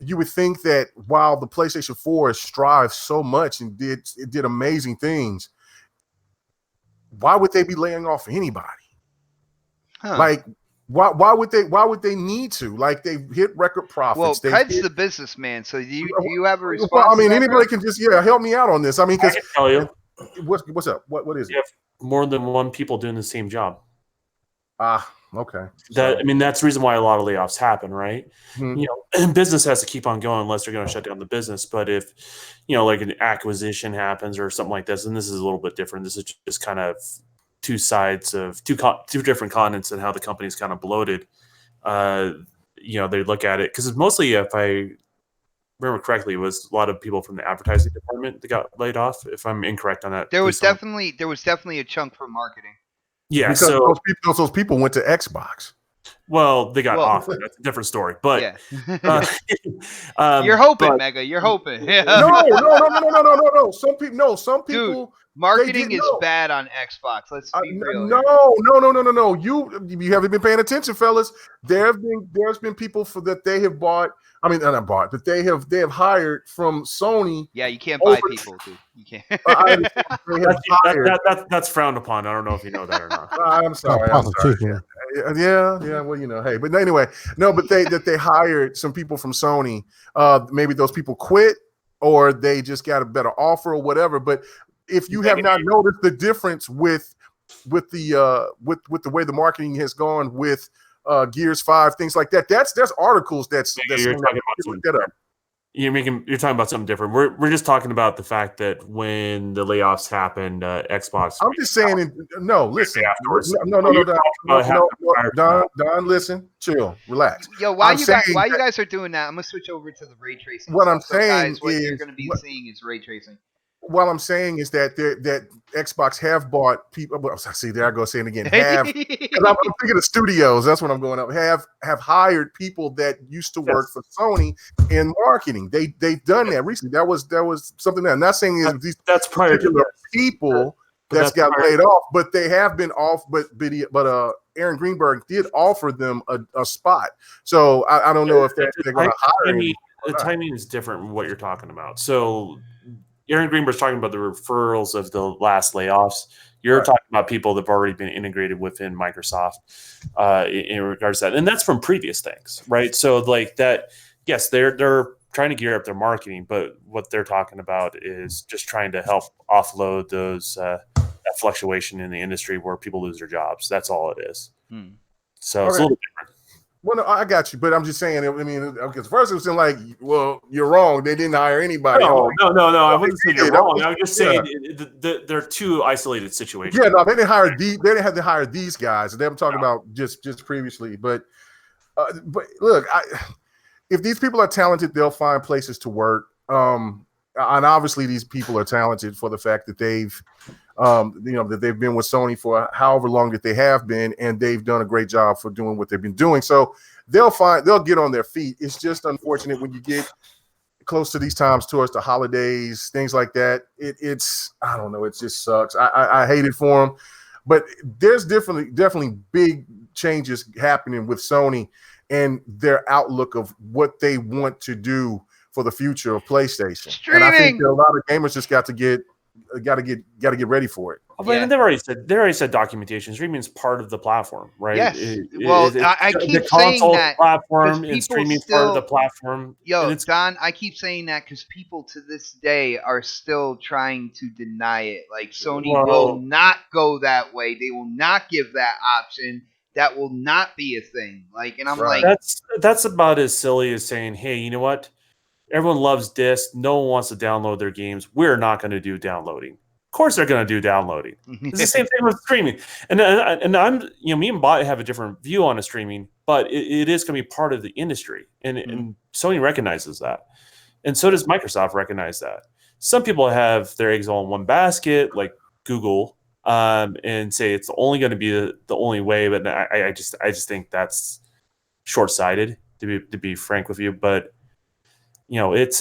You would think that while the PlayStation 4 has strived so much and did amazing things, why would they be laying off anybody? Like why would they need to? Like, they hit record profits. Well, Ped's the businessman, so do you have a response? Well, I mean, anybody can just help me out on this. I mean, because tell you. What's up? What is it? You have more than one people doing the same job. Okay. That's the reason why a lot of layoffs happen, right? And business has to keep on going unless they're going to shut down the business. But if, like an acquisition happens or something like this, and this is a little bit different. This is just kind of two sides of two different continents and how the company's kind of bloated. They look at it because it's mostly, if I remember correctly, it was a lot of people from the advertising department that got laid off. If I'm incorrect on that, there was definitely a chunk for marketing. Yeah, because those people went to Xbox. Well, they got offered. That's a different story. But yeah. You're hoping, Mega. You're hoping. No. Some people. Dude, marketing is bad on Xbox. Let's be real. No. You haven't been paying attention, fellas. There's been people that they have bought. I mean, not bought, but they have hired from Sony. Yeah, you can't buy people, dude. You can't. That's frowned upon. I don't know if you know that or not. I'm sorry. Yeah. Well, hey, but anyway, no, but they hired some people from Sony. Maybe those people quit, or they just got a better offer or whatever. But if you have not noticed the difference with the way the marketing has gone with Gears 5, things like that, there's articles that's you're talking about you're talking about something different. We're just talking about the fact that when the layoffs happened, Xbox. I'm just saying. No, listen. No, Don, listen, chill, relax. Yo, while you guys are doing that, I'm gonna switch over to the ray tracing. What I'm saying guys, what you're gonna be seeing is ray tracing. What I'm saying is that Xbox have bought people. Well, see, there I go saying again. Have, because I'm thinking of studios. That's what I'm going up. Have hired people that used to work for Sony in marketing. They've done that recently. That was something that I'm not saying is that's particular people that's got laid off, but they have been off. But Aaron Greenberg did offer them a spot. So I don't know if they're going to hire him. The timing is different from what you're talking about. So Aaron Greenberg's talking about the referrals of the last layoffs. You're talking about people that have already been integrated within Microsoft in regards to that. And that's from previous things, right? So like that, yes, they're trying to gear up their marketing, but what they're talking about is just trying to help offload those that fluctuation in the industry where people lose their jobs. That's all it is. So it's a little different. Well, no, I got you, but I'm just saying. I mean, because first it was like, well, you're wrong. They didn't hire anybody. No. I wouldn't say you're wrong. I was just saying they're two isolated situations. Yeah, no, they didn't hire They didn't have to hire these guys. I'm talking about just previously. But look, if these people are talented, they'll find places to work. And obviously, these people are talented for the fact that they've that they've been with Sony for however long that they have been, and they've done a great job for doing what they've been doing. So they'll get on their feet. It's just unfortunate when you get close to these times towards the holidays, things like that. It's I don't know. It just sucks. I hate it for them, but there's definitely big changes happening with Sony and their outlook of what they want to do for the future of PlayStation. Streaming. And I think that a lot of gamers just got to get ready for it. But they already said documentation. Streaming is part of the platform, right? Yes. I keep saying that platform and streaming part of the platform. Yo, Don, I keep saying that because people to this day are still trying to deny it. Like Sony will not go that way. They will not give that option. That will not be a thing. Like, and I'm like, that's about as silly as saying, hey, you know what? Everyone loves disc. No one wants to download their games. We're not going to do downloading. Of course, they're going to do downloading. It's the same thing with streaming. And I'm, me and Bot have a different view on streaming, but it is going to be part of the industry, and Sony recognizes that, and so does Microsoft recognize that. Some people have their eggs all in one basket, like Google, and say it's only going to be the only way. But I just think that's short-sighted, to be frank with you, but. They're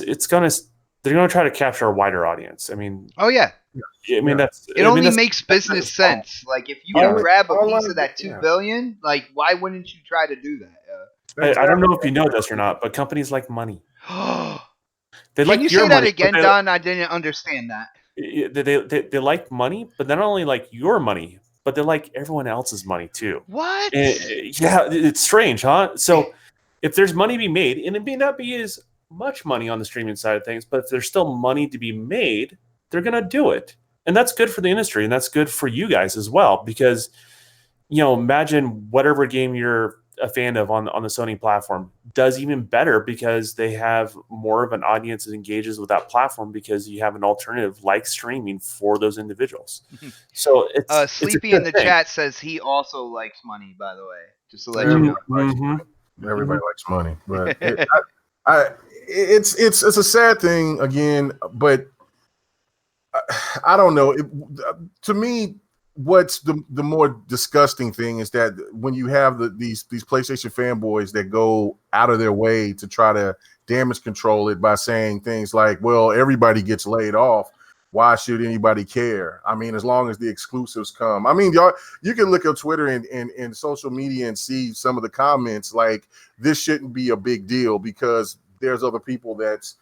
gonna try to capture a wider audience. I mean, that's it. Only makes business sense. Like if you can grab a piece of that $2 billion, like why wouldn't you try to do that? I don't know if you know this or not, but companies like money. Can you say that again, Don? I didn't understand that. They like money, but they not only like your money, but they like everyone else's money too. What? It's strange, huh? So if there's money to be made, and it may not be as much money on the streaming side of things, but if there's still money to be made, they're going to do it. And that's good for the industry, and that's good for you guys as well, because, imagine whatever game you're a fan of on the Sony platform does even better because they have more of an audience that engages with that platform because you have an alternative like streaming for those individuals. So it's Sleepy in the chat says he also likes money, by the way, just to let you know. Mm-hmm. Everybody likes money, but it's a sad thing again, but I don't know. To me, what's the more disgusting thing is that when you have these PlayStation fanboys that go out of their way to try to damage control it by saying things like, well, everybody gets laid off. Why should anybody care? I mean, as long as the exclusives come. I mean, you can look at Twitter and social media and see some of the comments like this shouldn't be a big deal because there's other people that's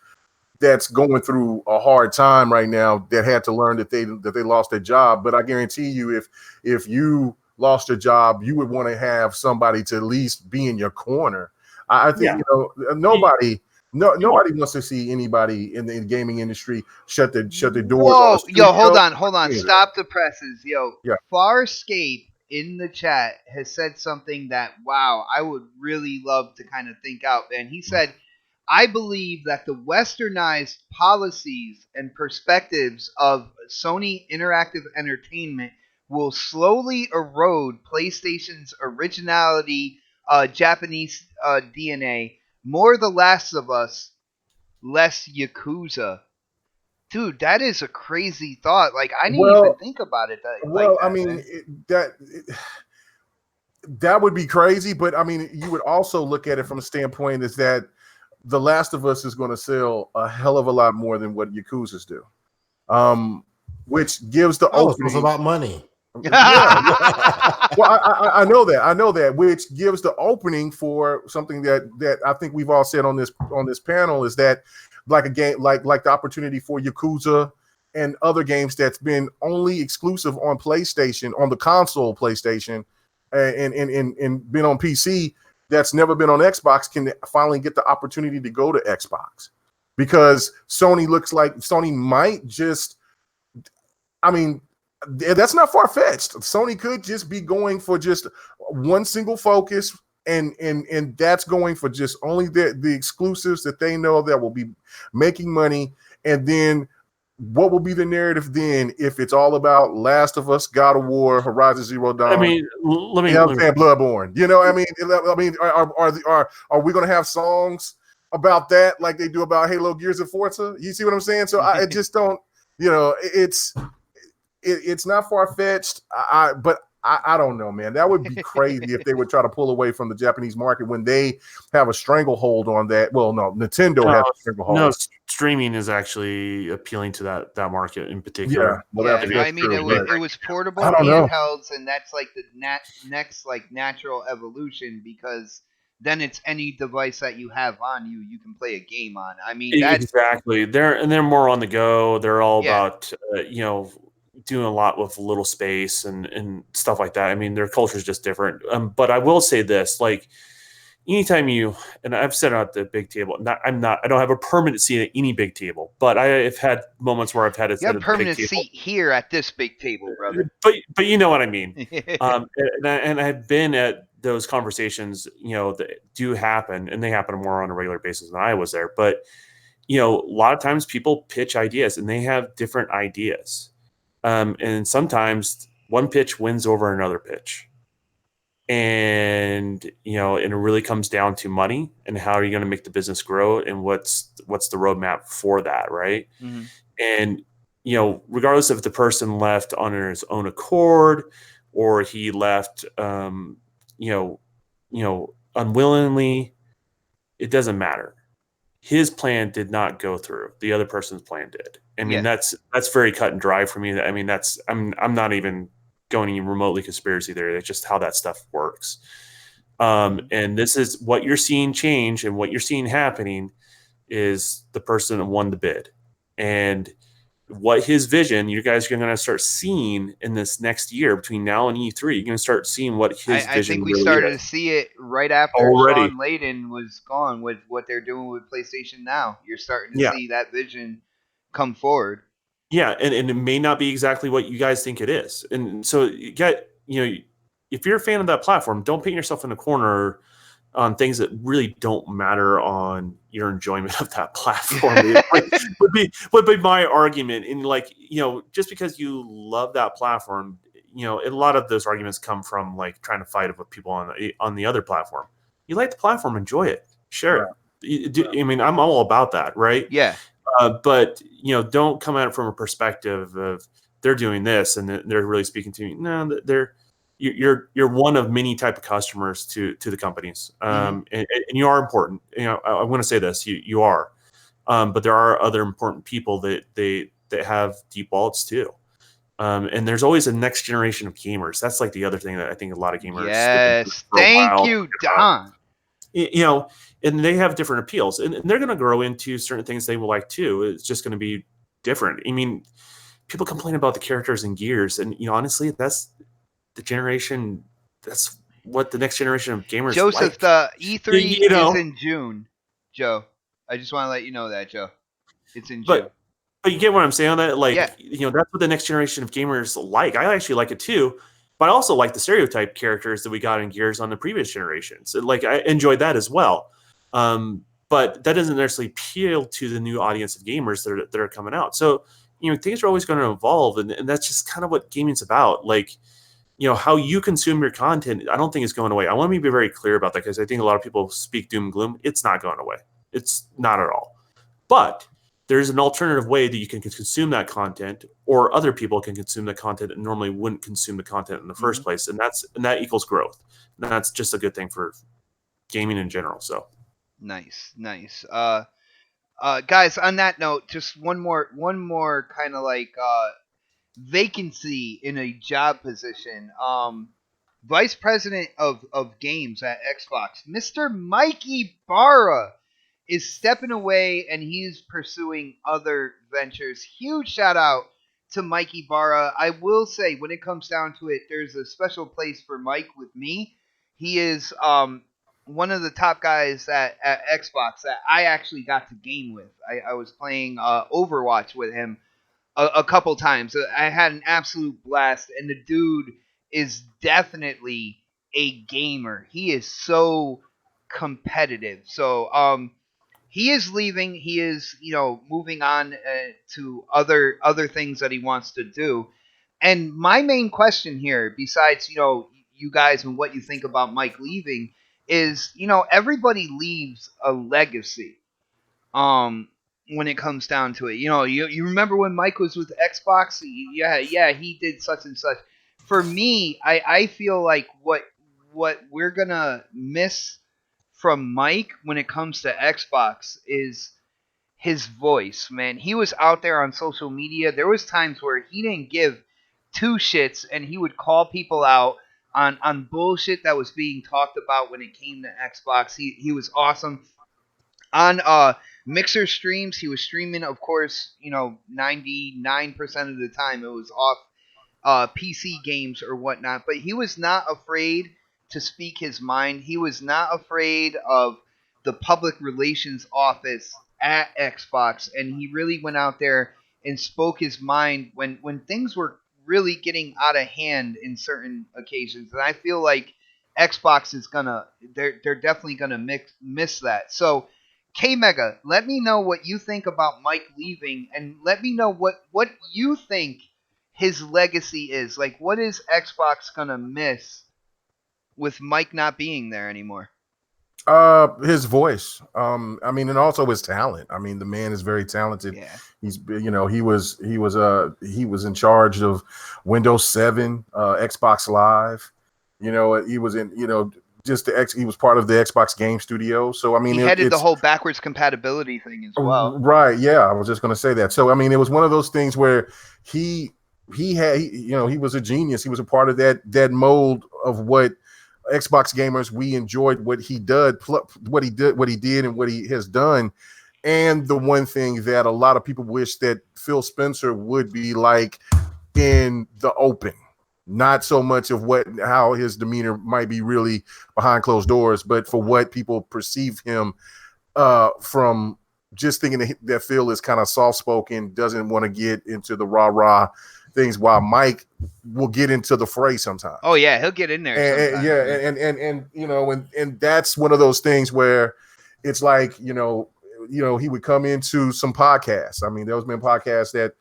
going through a hard time right now that had to learn that they lost their job. But I guarantee you, if you lost your job, you would want to have somebody to at least be in your corner. I think nobody Nobody wants to see anybody in the gaming industry shut their doors. Whoa, hold on. Stop the presses. Yeah. Farscape in the chat has said something that, wow, I would really love to kind of think out. And he said, I believe that the westernized policies and perspectives of Sony Interactive Entertainment will slowly erode PlayStation's originality, Japanese DNA. More The Last of Us, less Yakuza. Dude, that is a crazy thought. Like, I didn't even think about it. That would be crazy. But I mean, you would also look at it from a standpoint is that The Last of Us is going to sell a hell of a lot more than what Yakuza's do, which gives the opening. It's about money. Yeah. Well, I know that, which gives the opening for something that I think we've all said on this panel is that like a game like the opportunity for Yakuza and other games that's been only exclusive on PlayStation, on the console PlayStation, and been on PC that's never been on Xbox can finally get the opportunity to go to Xbox, because Sony looks like Sony might just, I mean, that's not far-fetched. Sony could just be going for just one single focus, and that's going for just only the exclusives that they know that will be making money. And then what will be the narrative then if it's all about Last of Us, God of War, Horizon Zero Dawn? I mean, let me Bloodborne. You know, I mean, are we going to have songs about that like they do about Halo, Gears, and Forza? You see what I'm saying? So I just don't. You know, it's not far-fetched. But I don't know, man. That would be crazy if they would try to pull away from the Japanese market when they have a stranglehold on that. Well, no, Nintendo has a stranglehold. No, streaming is actually appealing to that market in particular. I mean, it was portable handhelds, and that's like the next like natural evolution, because then it's any device that you have on you can play a game on. I mean, exactly. They're more on the go. They're all about doing a lot with little space and stuff like that. I mean, their culture is just different. But I will say this, like, anytime and I've said it at the big table, I don't have a permanent seat at any big table, but I've had moments where I've had a permanent seat here at this big table, brother. But you know what I mean. And I've been at those conversations, that do happen, and they happen more on a regular basis than I was there. But, a lot of times people pitch ideas and they have different ideas. And sometimes one pitch wins over another pitch. And, and it really comes down to money and how are you going to make the business grow and what's the roadmap for that, right? Mm-hmm. And, regardless if the person left on his own accord or he left, unwillingly, it doesn't matter. His plan did not go through. The other person's plan did. I mean, that's very cut and dry for me. I mean, I'm not even going even remotely conspiracy theory. That's just how that stuff works. And this is what you're seeing change, and what you're seeing happening is the person that won the bid. And what his vision, you guys are going to start seeing in this next year between now and E3. You're going to start seeing what his vision really is. I think we started to see it right after Sean Layden was gone with what they're doing with PlayStation Now. You're starting to see that vision come forward. Yeah, and it may not be exactly what you guys think it is. And so if you're a fan of that platform, don't paint yourself in a corner on things that really don't matter on your enjoyment of that platform. would be my argument. And just because you love that platform, a lot of those arguments come from like trying to fight with people on the other platform. You like the platform, enjoy it, share it. I mean, I'm all about that, right? Yeah. But don't come at it from a perspective of they're doing this and they're really speaking to you. No, you're one of many type of customers to the companies, and you are important. I want to say this: you are, but there are other important people that have deep wallets too. And there's always a next generation of gamers. That's like the other thing that I think a lot of gamers. Yes, thank you, Don. And they have different appeals, and they're going to grow into certain things they will like too. It's just going to be different. I mean, people complain about the characters in Gears, and honestly, that's the generation. That's what the next generation of gamers. Joseph, like. The E3 is in June. Joe. I just want to let you know that, Joe. It's in but June. But you get what I'm saying on that? Like, Yeah. That's what the next generation of gamers like. I actually like it too, but I also like the stereotype characters that we got in Gears on the previous generations. Like, I enjoyed that as well. But that doesn't necessarily appeal to the new audience of gamers that are coming out. So, things are always going to evolve, and that's just kind of what gaming's about. Like, how you consume your content, I don't think is going away. I want to be very clear about that because I think a lot of people speak doom and gloom. It's not going away. It's not at all. But there's an alternative way that you can consume that content, or other people can consume the content and normally wouldn't consume the content in the first place, and that equals growth. And that's just a good thing for gaming in general. So nice. Guys, on that note, just one more kind of like vacancy in a job position. Vice President of Games at Xbox, Mr. Mike Ybarra, is stepping away and he's pursuing other ventures. Huge shout out to Mike Ybarra. I will say, when it comes down to it, there's a special place for Mike with me. He is one of the top guys at Xbox that I actually got to game with. I was playing Overwatch with him a couple times. I had an absolute blast, and the dude is definitely a gamer. He is so competitive. So he is leaving. He is, moving on to other things that he wants to do. And my main question here, besides, you guys and what you think about Mike leaving, is, everybody leaves a legacy. When it comes down to it, you remember when Mike was with Xbox? Yeah, he did such and such. For me, I feel like what we're gonna miss from Mike when it comes to Xbox is his voice, man. He was out there on social media. There was times where he didn't give two shits, and he would call people out on bullshit that was being talked about when it came to Xbox. He was awesome. On Mixer streams, he was streaming, of course, 99% of the time it was off PC games or whatnot, but he was not afraid to speak his mind. He was not afraid of the public relations office at Xbox, and he really went out there and spoke his mind when things were really getting out of hand in certain occasions. And I feel like Xbox is they're definitely gonna miss that. So K Mega, let me know what you think about Mike leaving, and let me know what you think his legacy is. Like, what is Xbox gonna miss with Mike not being there anymore? His voice. And also his talent. I mean, the man is very talented. Yeah. He was in charge of Windows 7, Xbox Live. He was in, he was part of the Xbox Game Studio. So he headed the whole backwards compatibility thing as well. Right. Yeah, I was just going to say that. So it was one of those things where he was a genius. He was a part of that mold of what Xbox gamers, we enjoyed what he did, and what he has done. And the one thing that a lot of people wish that Phil Spencer would be like in the open, not so much of how his demeanor might be really behind closed doors, but for what people perceive him from just thinking that Phil is kind of soft-spoken, doesn't want to get into the rah-rah things, while Mike will get into the fray sometimes. Oh yeah, he'll get in there. And that's one of those things where it's like, he would come into some podcasts. I mean, there's been podcasts that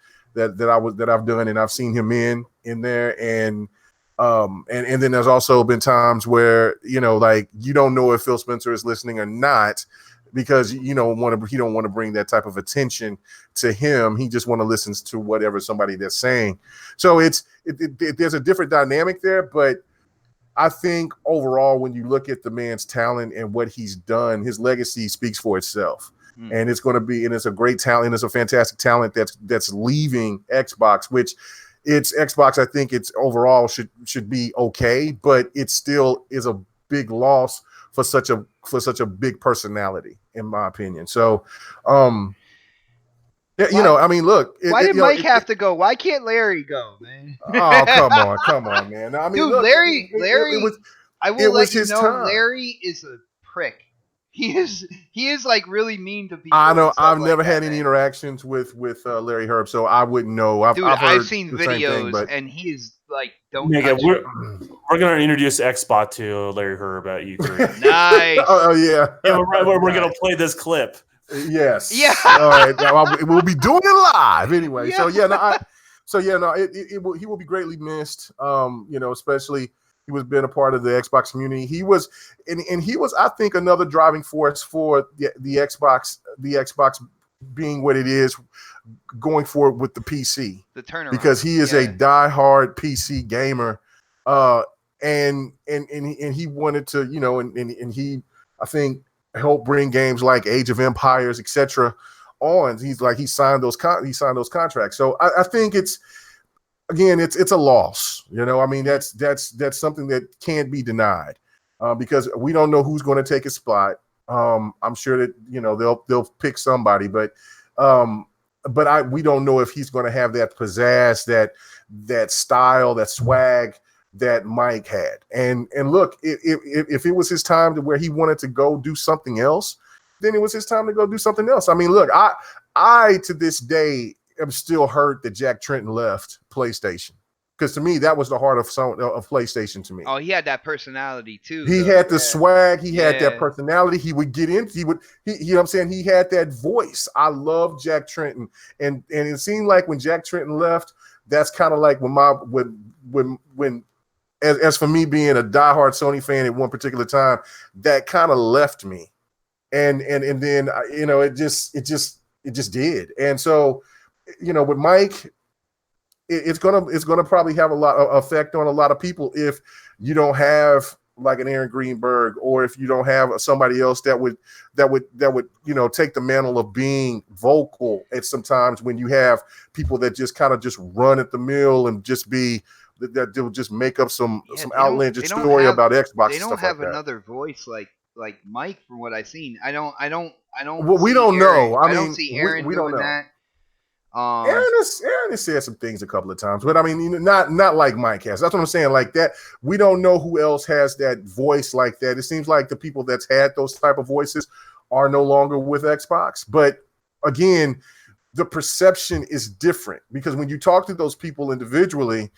I've done, and I've seen him in there, and then there's also been times where you don't know if Phil Spencer is listening or not, because he don't want to bring that type of attention to him. He just want to listen to whatever somebody that's saying. So there's a different dynamic there, but I think overall, when you look at the man's talent and what he's done, his legacy speaks for itself. And it's a great talent. It's a fantastic talent that's leaving Xbox, which it's Xbox. I think it's overall should be okay, but it still is a big loss for such a big personality, in my opinion. So, look. Why did Mike have to go? Why can't Larry go, man? Oh, come on, man. Dude, look, Larry, I will let you know, time. Larry is a prick. He is like really mean to people. I know. I've like never that, had any interactions with Larry Herb, so I wouldn't know. I've heard seen the videos, same thing, but and he is like, don't Mega, touch we're gonna introduce Xbot to Larry Herb at E3. Nice. Oh yeah. Yeah, we're gonna play this clip. Yes. Yeah. All right. Now, we'll be doing it live anyway. Yeah. He will be greatly missed. Especially he was been a part of the Xbox community. He was, and he was, I think, another driving force for the Xbox being what it is, going forward with the PC. The turnaround, because he is a diehard PC gamer, and he wanted to, and he, I think, help bring games like Age of Empires, etc. on. He signed those contracts. So I think it's a loss. That's something that can't be denied, because we don't know who's going to take his spot. I'm sure that they'll pick somebody, but we don't know if he's going to have that pizzazz, that style, that swag that Mike had. And look, if it was his time to where he wanted to go do something else, then it was his time to go do something else. I mean, look, I to this day am still hurt that Jack Tretton left PlayStation, because to me that was the heart of PlayStation to me. Oh, he had that personality too. He had the swag. He had that personality. He would get in. You know what I'm saying? He had that voice. I love Jack Tretton, and it seemed like when Jack Tretton left, that's kind of like when as for me being a diehard Sony fan at one particular time, that kind of left me, and then it just did. And so with Mike, it's gonna probably have a lot of effect on a lot of people if you don't have like an Aaron Greenberg, or if you don't have somebody else that would take the mantle of being vocal at sometimes, when you have people that just kind of just run at the mill and just be that they'll just make up some outlandish story about Xbox. They don't stuff have like another voice like Mike, from what I've seen. I don't. Well, we don't know. I don't see Aaron we doing don't know. that. Aaron has said some things a couple of times, but I mean, not like Mike has. That's what I'm saying. Like that, we don't know who else has that voice like that. It seems like the people that's had those type of voices are no longer with Xbox. But again, the perception is different, because when you talk to those people individually,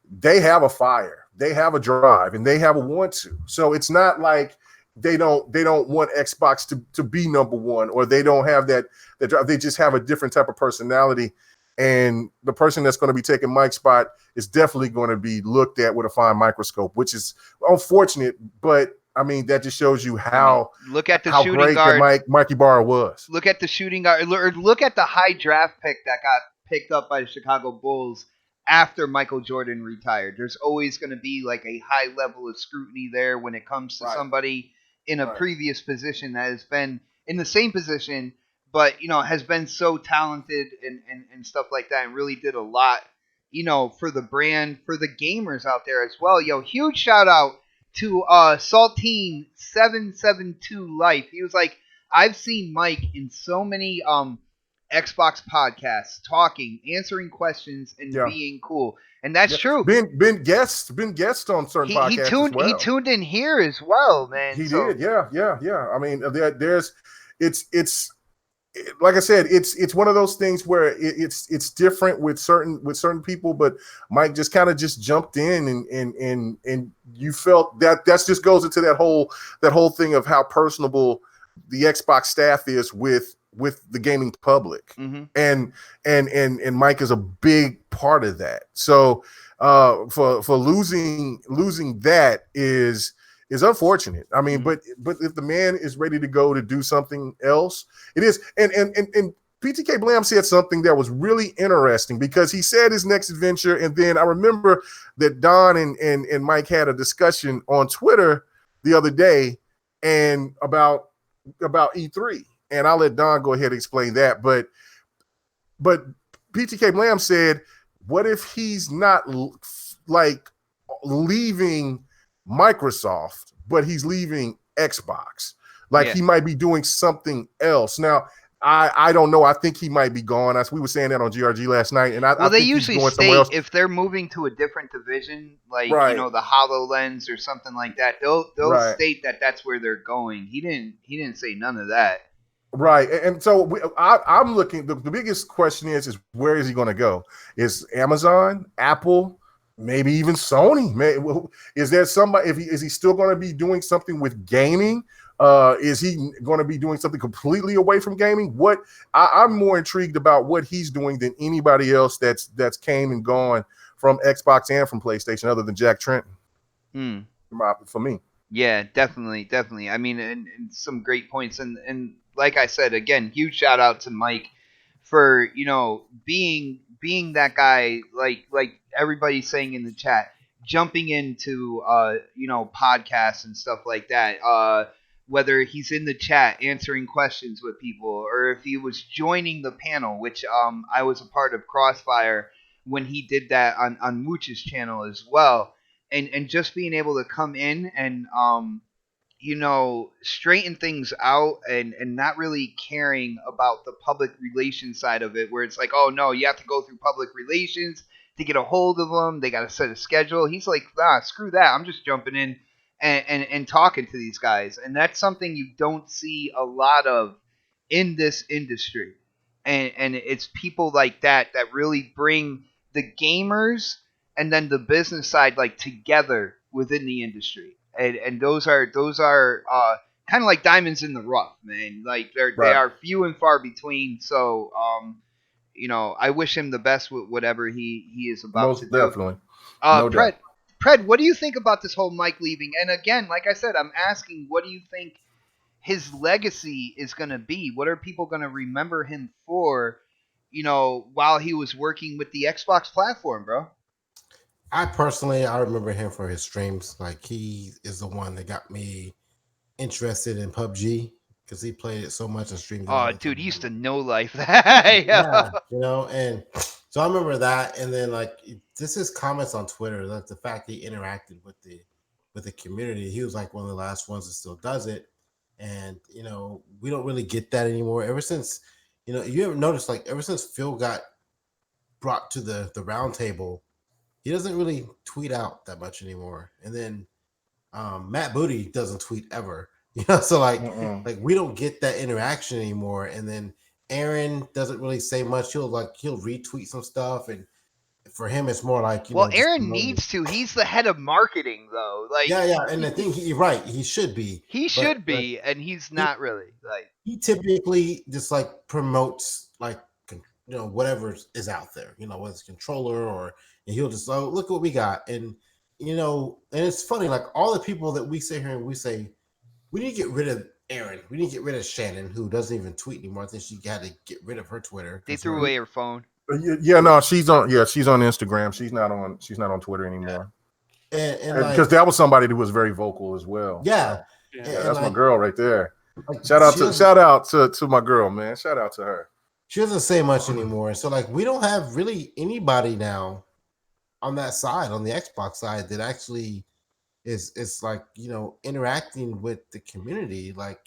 they have a fire, they have a drive, and they have a want to. So it's not like they don't want Xbox to be number one, or they don't have that drive. They just have a different type of personality. And the person that's going to be taking Mike's spot is definitely going to be looked at with a fine microscope, which is unfortunate. But I mean, that just shows you how look at the how shooting great guard. that Mike Ybarra was. Look at the shooting guard. Look at the high draft pick that got picked up by the Chicago Bulls after Michael Jordan retired. There's always going to be like a high level of scrutiny there when it comes to somebody in a previous position that has been in the same position, but has been so talented and stuff like that, and really did a lot, for the brand, for the gamers out there as well. Huge shout out to Saltine772 Life. He was like, I've seen Mike in so many Xbox podcasts, talking, answering questions, and being cool. And that's true. Been guest on certain podcasts as well. He tuned in here as well, man. He did, yeah. I mean, it's like I said, it's one of those things where it's different with certain people, but Mike just kind of just jumped in and you felt that just goes into that whole thing of how personable the Xbox staff is with the gaming public. Mm-hmm. and Mike is a big part of that. So for losing that is unfortunate. I mean, but if the man is ready to go to do something else, it is. And PTK Blam said something that was really interesting, because he said his next adventure, and then I remember that Don and Mike had a discussion on Twitter the other day and about E3. And I'll let Don go ahead and explain that. But PTK Blam said, what if he's not like leaving Microsoft, but he's leaving Xbox? Like he might be doing something else. Now, I don't know. I think he might be gone. We were saying that on GRG last night, and I they think usually he's going somewhere else. if they're moving to a different division, like Right. the HoloLens or something like that. They'll Right. state that that's where they're going. He didn't say none of that. Right, and so I'm looking. The biggest question is where is he going to go? Is Amazon, Apple, maybe even Sony? Is there somebody? Is he still going to be doing something with gaming? Is he going to be doing something completely away from gaming? I'm more intrigued about what he's doing than anybody else that's came and gone from Xbox and from PlayStation, other than Jack Trenton. For me, yeah, definitely. I mean, and some great points, and like I said, again, huge shout out to Mike for being that guy, like everybody's saying in the chat, jumping into podcasts and stuff like that. Whether he's in the chat answering questions with people, or if he was joining the panel, which I was a part of Crossfire when he did that on Mooch's channel as well, and just being able to come in and straighten things out and not really caring about the public relations side of it, where it's like, oh no, you have to go through public relations to get a hold of them. They got to set a schedule. He's like, nah, screw that. I'm just jumping in and talking to these guys. And that's something you don't see a lot of in this industry. And it's people like that really bring the gamers and then the business side like together within the industry. And those are kind of like diamonds in the rough, man. Like they are few and far between. So I wish him the best with whatever he is about to do. Most definitely. No doubt. Pred, what do you think about this whole Mike leaving? And again, like I said, I'm asking, what do you think his legacy is going to be? What are people going to remember him for, while he was working with the Xbox platform, bro? I remember him for his streams. Like, he is the one that got me interested in PUBG because he played it so much and streamed it. Oh, dude, he used to know life that. Yeah, and so I remember that. And then like this is comments on Twitter, like the fact he interacted with the community. He was like one of the last ones that still does it. And we don't really get that anymore. Ever since you ever noticed, like ever since Phil got brought to the round table, he doesn't really tweet out that much anymore. And then Matt Booty doesn't tweet ever. So like we don't get that interaction anymore. And then Aaron doesn't really say much. He'll retweet some stuff, and for him it's more like Aaron needs to. He's the head of marketing though. Like yeah. And I think you're right. He should be. And he's not really. Like he typically just like promotes like whatever is out there. Whether it's controller and he'll just look what we got. And and it's funny, like all the people that we sit here and we say we need to get rid of Aaron. We need to get rid of Shannon, who doesn't even tweet anymore. I think she got to get rid of her Twitter. They threw away her phone. Yeah, no, she's on Instagram. She's not on Twitter anymore. And because that was somebody who was very vocal as well. Yeah. That's my girl right there. Like, shout out to my girl, man. Shout out to her. She doesn't say much anymore. So like we don't have really anybody now on that side, on the Xbox side, that actually is like, interacting with the community. Like,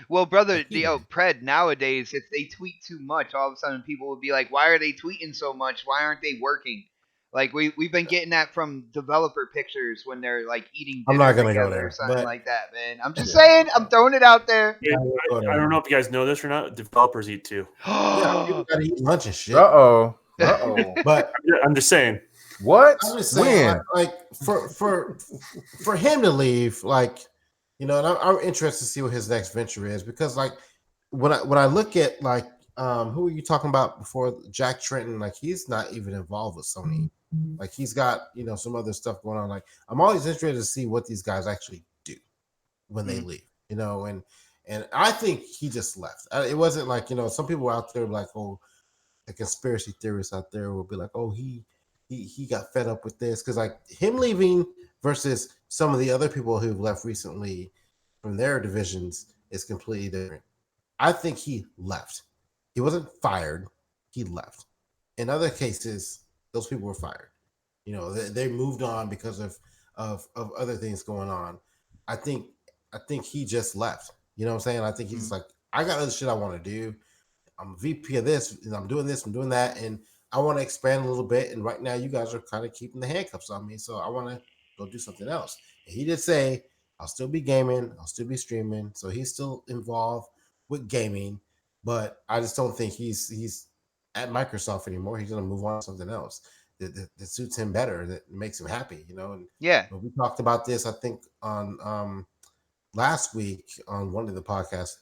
well, brother, Pred, nowadays, if they tweet too much, all of a sudden people would be like, why are they tweeting so much? Why aren't they working? Like, we've been getting that from developer pictures when they're like eating dinner. I'm not going to go there. Or something like that, man. I'm just saying, I'm throwing it out there. I don't know if you guys know this or not. Developers eat too. Yeah, people got to eat lunch and shit. Uh-oh. But I'm just saying. What? I'm just saying, like for him to leave, like, and I'm interested to see what his next venture is, because like when I look at like who are you talking about before, Jack Trenton, like he's not even involved with Sony. Like he's got some other stuff going on. Like I'm always interested to see what these guys actually do when they leave. And I think he just left. It wasn't like some people out there like, oh, the conspiracy theorists out there will be like, oh, he got fed up with this, because like him leaving versus some of the other people who've left recently from their divisions is completely different. I think he left. He wasn't fired. He left. In other cases, those people were fired. They moved on because of other things going on. I think he just left. You know what I'm saying? I think he's like, I got other shit I want to do. I'm a VP of this, and I'm doing this, I'm doing that, and I want to expand a little bit. And right now, you guys are kind of keeping the handcuffs on me, so I want to go do something else. And he did say, I'll still be gaming, I'll still be streaming, so he's still involved with gaming, but I just don't think he's at Microsoft anymore. He's gonna move on to something else that suits him better, that makes him happy, And when we talked about this, I think on last week on one of the podcasts.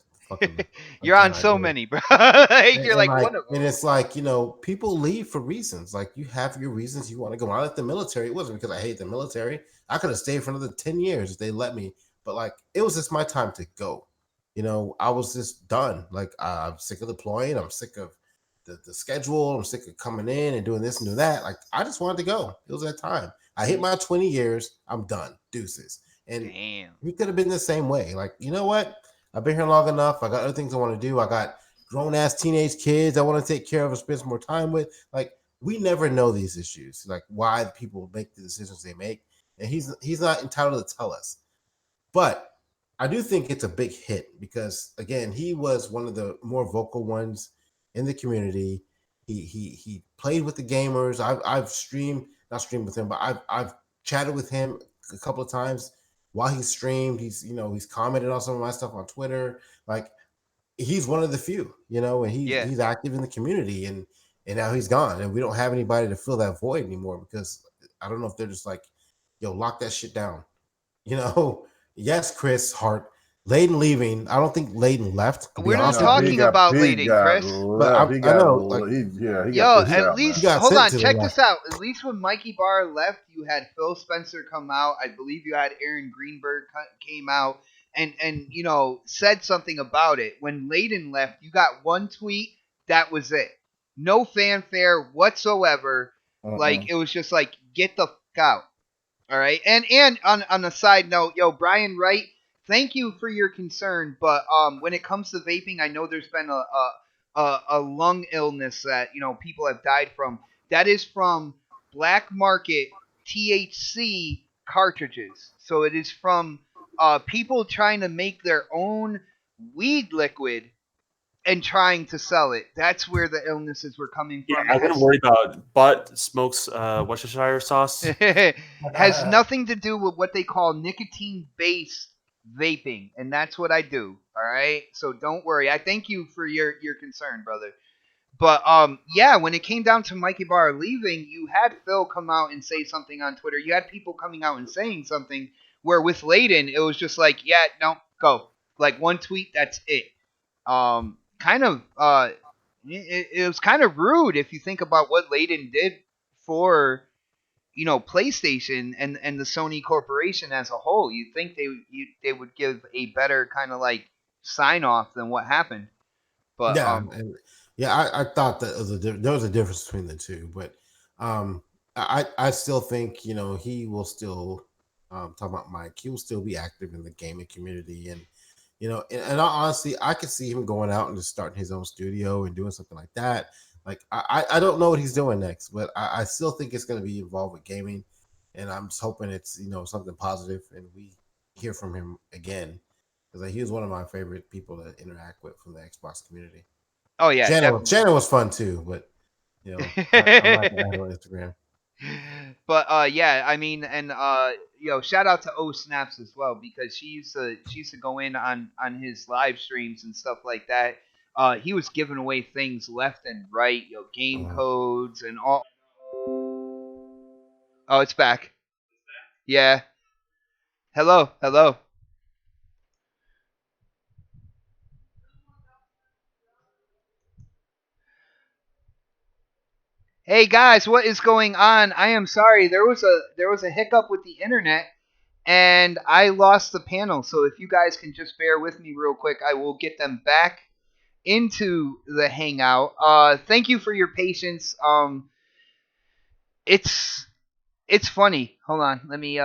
You're on so many, bro. You're like one of them. And it's like, people leave for reasons. Like, you have your reasons you want to go. When I left the military, it wasn't because I hate the military. I could have stayed for another 10 years if they let me. But like, it was just my time to go. I was just done. Like, I'm sick of deploying. I'm sick of the schedule. I'm sick of coming in and doing this and doing that. Like, I just wanted to go. It was that time. I hit my 20 years. I'm done. Deuces. And we could have been the same way. Like, you know what? I've been here long enough. I got other things I want to do. I got grown-ass teenage kids I want to take care of and spend some more time with. Like, we never know these issues, like why people make the decisions they make. And he's not entitled to tell us. But I do think it's a big hit because, again, he was one of the more vocal ones in the community. He played with the gamers. I've not streamed with him, but I've chatted with him a couple of times. While he streamed, he's commented on some of my stuff on Twitter. Like, he's one of the few, and he's active in the community, and now he's gone, and we don't have anybody to fill that void anymore because I don't know if they're just like, yo, lock that shit down. Yes, Chris Hart. Layden leaving. I don't think Layden left. We're not talking about Layden, Chris. But I know. Yo, at least hold on. Check this out. At least when Ybarra left, you had Phil Spencer come out. I believe you had Aaron Greenberg came out and said something about it. When Layden left, you got one tweet. That was it. No fanfare whatsoever. Like, it was just like, get the fuck out. All right. And on a side note, yo, Brian Wright. Thank you for your concern, but when it comes to vaping, I know there's been a lung illness that people have died from. That is from black market THC cartridges. So it is from people trying to make their own weed liquid and trying to sell it. That's where the illnesses were coming from. Yeah, I wouldn't worry about butt smokes Worcestershire sauce. Has nothing to do with what they call nicotine-based vaping, and that's what I do. All right, so don't worry. I thank you for your concern, brother. But when it came down to Ybarra leaving, you had Phil come out and say something on Twitter. You had people coming out and saying something. Where with Layden, it was just like, yeah, no, go. Like one tweet, that's it. It was kind of rude if you think about what Layden did for PlayStation and the Sony Corporation as a whole. You'd think they would give a better kind of like sign off than what happened. But I thought that there was a difference between the two, but I still think he will still talking about Mike. He will still be active in the gaming community, and and honestly, I could see him going out and just starting his own studio and doing something like that. Like, I don't know what he's doing next, but I still think it's going to be involved with gaming, and I'm just hoping it's something positive, and we hear from him again, because he was one of my favorite people to interact with from the Xbox community. Oh yeah, Shannon was fun too, but I'm not going to add on Instagram. But I mean, and shout out to O Snaps as well, because she used to go in on his live streams and stuff like that. He was giving away things left and right, game codes and all. Oh, it's back. Yeah. Hello. Hey guys, what is going on? I am sorry. There was a hiccup with the internet, and I lost the panel. So if you guys can just bear with me real quick, I will get them back into the hangout. Thank you for your patience. It's funny. Hold on. Let me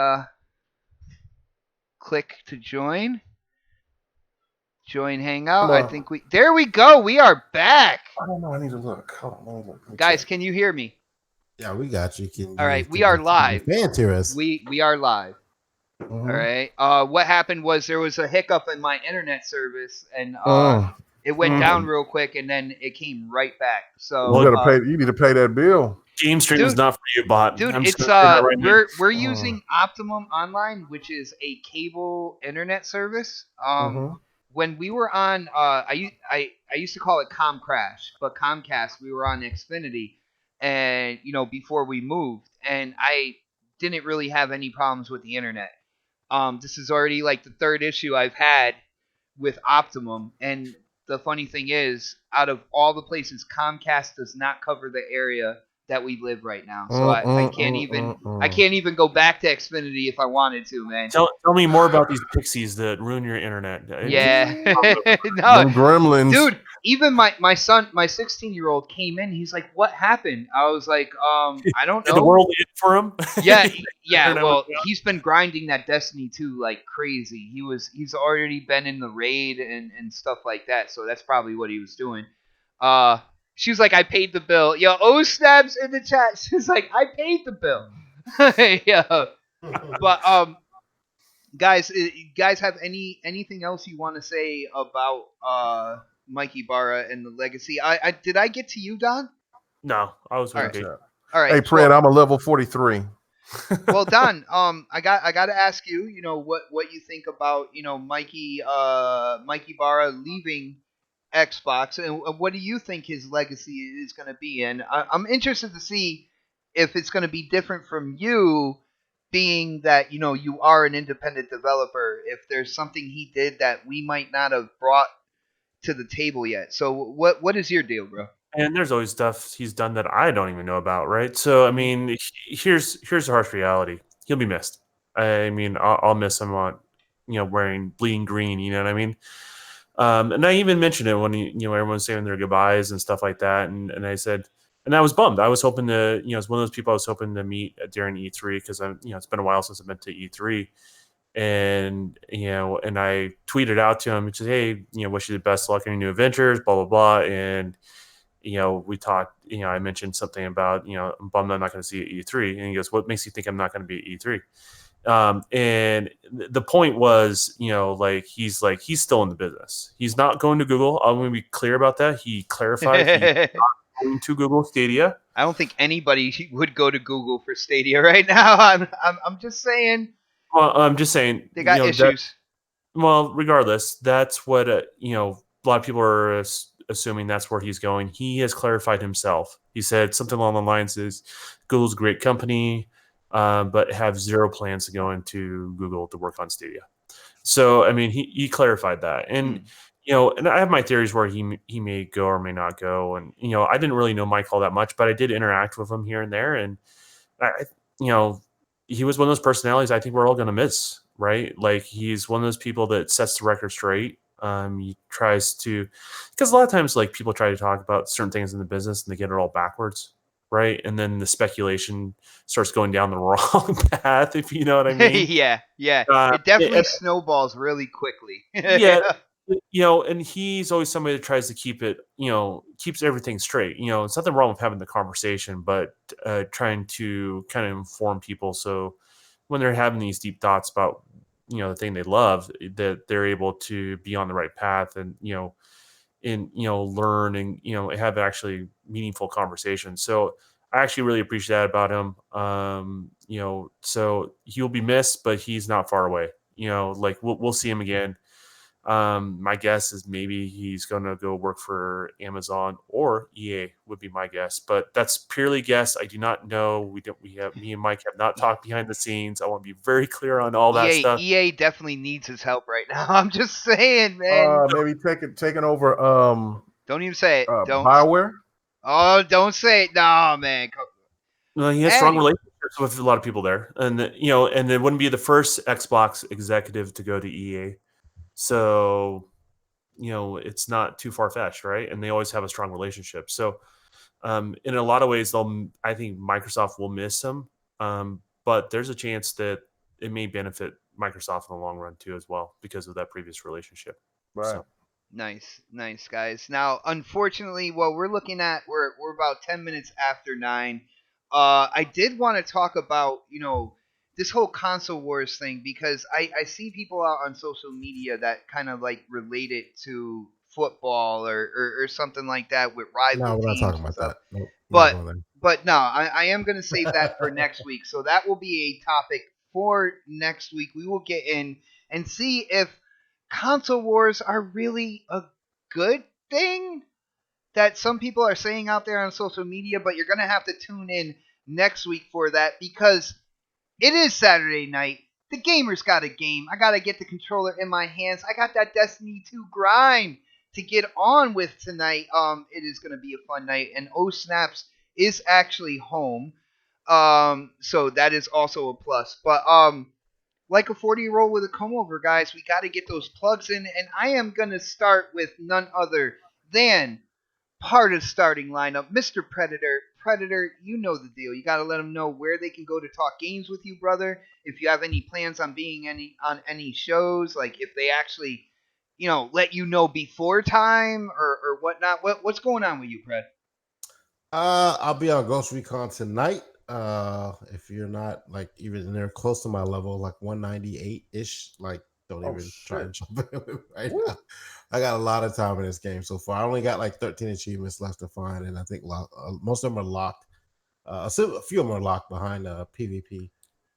click to join. Join hangout. I think there we go. We are back. I don't know. I need to look. Hold on. Let me look. Guys, can you hear me? Yeah, we got you. All right, we are live. Fans hear us. We are live. All right. What happened was there was a hiccup in my internet service, and It went down real quick, and then it came right back. So you gotta pay. You need to pay that bill. Game Stream is not for you, bot. Dude, I'm it's just gonna say that right now. we're using Optimum Online, which is a cable internet service. When we were on, I used to call it Comcrash, but Comcast, we were on Xfinity, and before we moved, and I didn't really have any problems with the internet. This is already like the third issue I've had with Optimum, and the funny thing is, out of all the places, Comcast does not cover the area that we live right now. So I can't even go back to Xfinity if I wanted to, man. Tell me more about these pixies that ruin your internet. Yeah. No, gremlins. Dude, even my son, my 16-year-old came in. He's like, "What happened?" I was like, I don't know. Did the world end for him? Yeah. Well, he's been grinding that Destiny 2 like crazy. He's already been in the raid and stuff like that. So that's probably what he was doing. She was like, "I paid the bill." Yo, snaps in the chat. She's like, "I paid the bill." Yeah. But guys, have anything else you want to say about Mike Ybarra and the legacy? Did I get to you, Don? No, I was waiting. All right. Hey, Fred, I'm a level 43. Well, Don, I got to ask you, what you think about, Mike Ybarra leaving Xbox, and what do you think his legacy is going to be? And I'm interested to see if it's going to be different from you, being that you are an independent developer. If there's something he did that we might not have brought to the table yet. So what is your deal, bro? And there's always stuff he's done that I don't even know about, right? So I mean, here's the harsh reality: he'll be missed. I mean, I'll miss him on, wearing bleeding green. You know what I mean? And I even mentioned it when everyone's saying their goodbyes and stuff like that, and I said, and I was bummed. I was hoping to, it's one of those people I was hoping to meet during E3 because it's been a while since I've been to E3, and and I tweeted out to him, which is, hey, wish you the best luck in your new adventures, blah blah blah, and we talked. I mentioned something about I'm bummed I'm not going to see you at E3, and he goes, what makes you think I'm not going to be at E3? And the point was, he's still in the business. He's not going to Google. I'm going to be clear about that. He clarified he's not going to Google Stadia. I don't think anybody would go to Google for Stadia right now. I'm just saying. Well, I'm just saying they got issues. Regardless, that's what a lot of people are assuming that's where he's going. He has clarified himself. He said something along the lines is Google's a great company, but have zero plans to go into Google to work on Stadia. So, I mean, he clarified that. And, and I have my theories where he may go or may not go. And, I didn't really know Mike all that much, but I did interact with him here and there. And, he was one of those personalities I think we're all going to miss, right? Like, he's one of those people that sets the record straight. He tries to, because a lot of times, like, people try to talk about certain things in the business and they get it all backwards. Right. And then the speculation starts going down the wrong path, if you know what I mean. Yeah. It definitely snowballs really quickly. Yeah. And he's always somebody that tries to keep it, keeps everything straight. It's nothing wrong with having the conversation, but trying to kind of inform people. So when they're having these deep thoughts about, the thing they love, that they're able to be on the right path and, learn and have actually meaningful conversations. So I actually really appreciate that about him. So he'll be missed, but he's not far away. We'll see him again. My guess is maybe he's gonna go work for Amazon or EA would be my guess, but that's purely guess. I do not know. Me and Mike have not talked behind the scenes. I want to be very clear on all that stuff. EA definitely needs his help right now. I'm just saying, man. Maybe taking over. Don't even say it. Don't. BioWare. Oh, don't say it. No, man. Well, he has strong relationships with a lot of people there, and and it wouldn't be the first Xbox executive to go to EA. So, it's not too far-fetched, right? And they always have a strong relationship. So, in a lot of ways, I think Microsoft will miss him. But there's a chance that it may benefit Microsoft in the long run too, as well, because of that previous relationship. Right. So. Nice, guys. Now, unfortunately, we're looking at we're about 10 minutes after 9. I did want to talk about this whole console wars thing, because I see people out on social media that kind of like relate it to football or something like that with rival No, we're not teams talking and about stuff. that. Nope, not But going there. but no, I am going to save that for next week. So that will be a topic for next week. We will get in and see if console wars are really a good thing that some people are saying out there on social media, but you're going to have to tune in next week for that because it is Saturday night. The gamer's got a game. I got to get the controller in my hands. I got that Destiny 2 grind to get on with tonight. It is going to be a fun night. And Oh Snaps is actually home. So that is also a plus. But like a 40-year-old with a comb over, guys, we got to get those plugs in. And I am going to start with none other than part of starting lineup, Mr. Predator. Predator, you know the deal. You got to let them know where they can go to talk games with you, brother. If you have any plans on being on any shows, like if they actually, let you know before time or whatnot. What's going on with you, Pred? I'll be on Ghost Recon tonight. If you're not like even there close to my level, like 198-ish, like don't even try to jump in right now. I got a lot of time in this game so far. I only got like 13 achievements left to find, and I think most of them are locked. A few of them are locked behind PvP.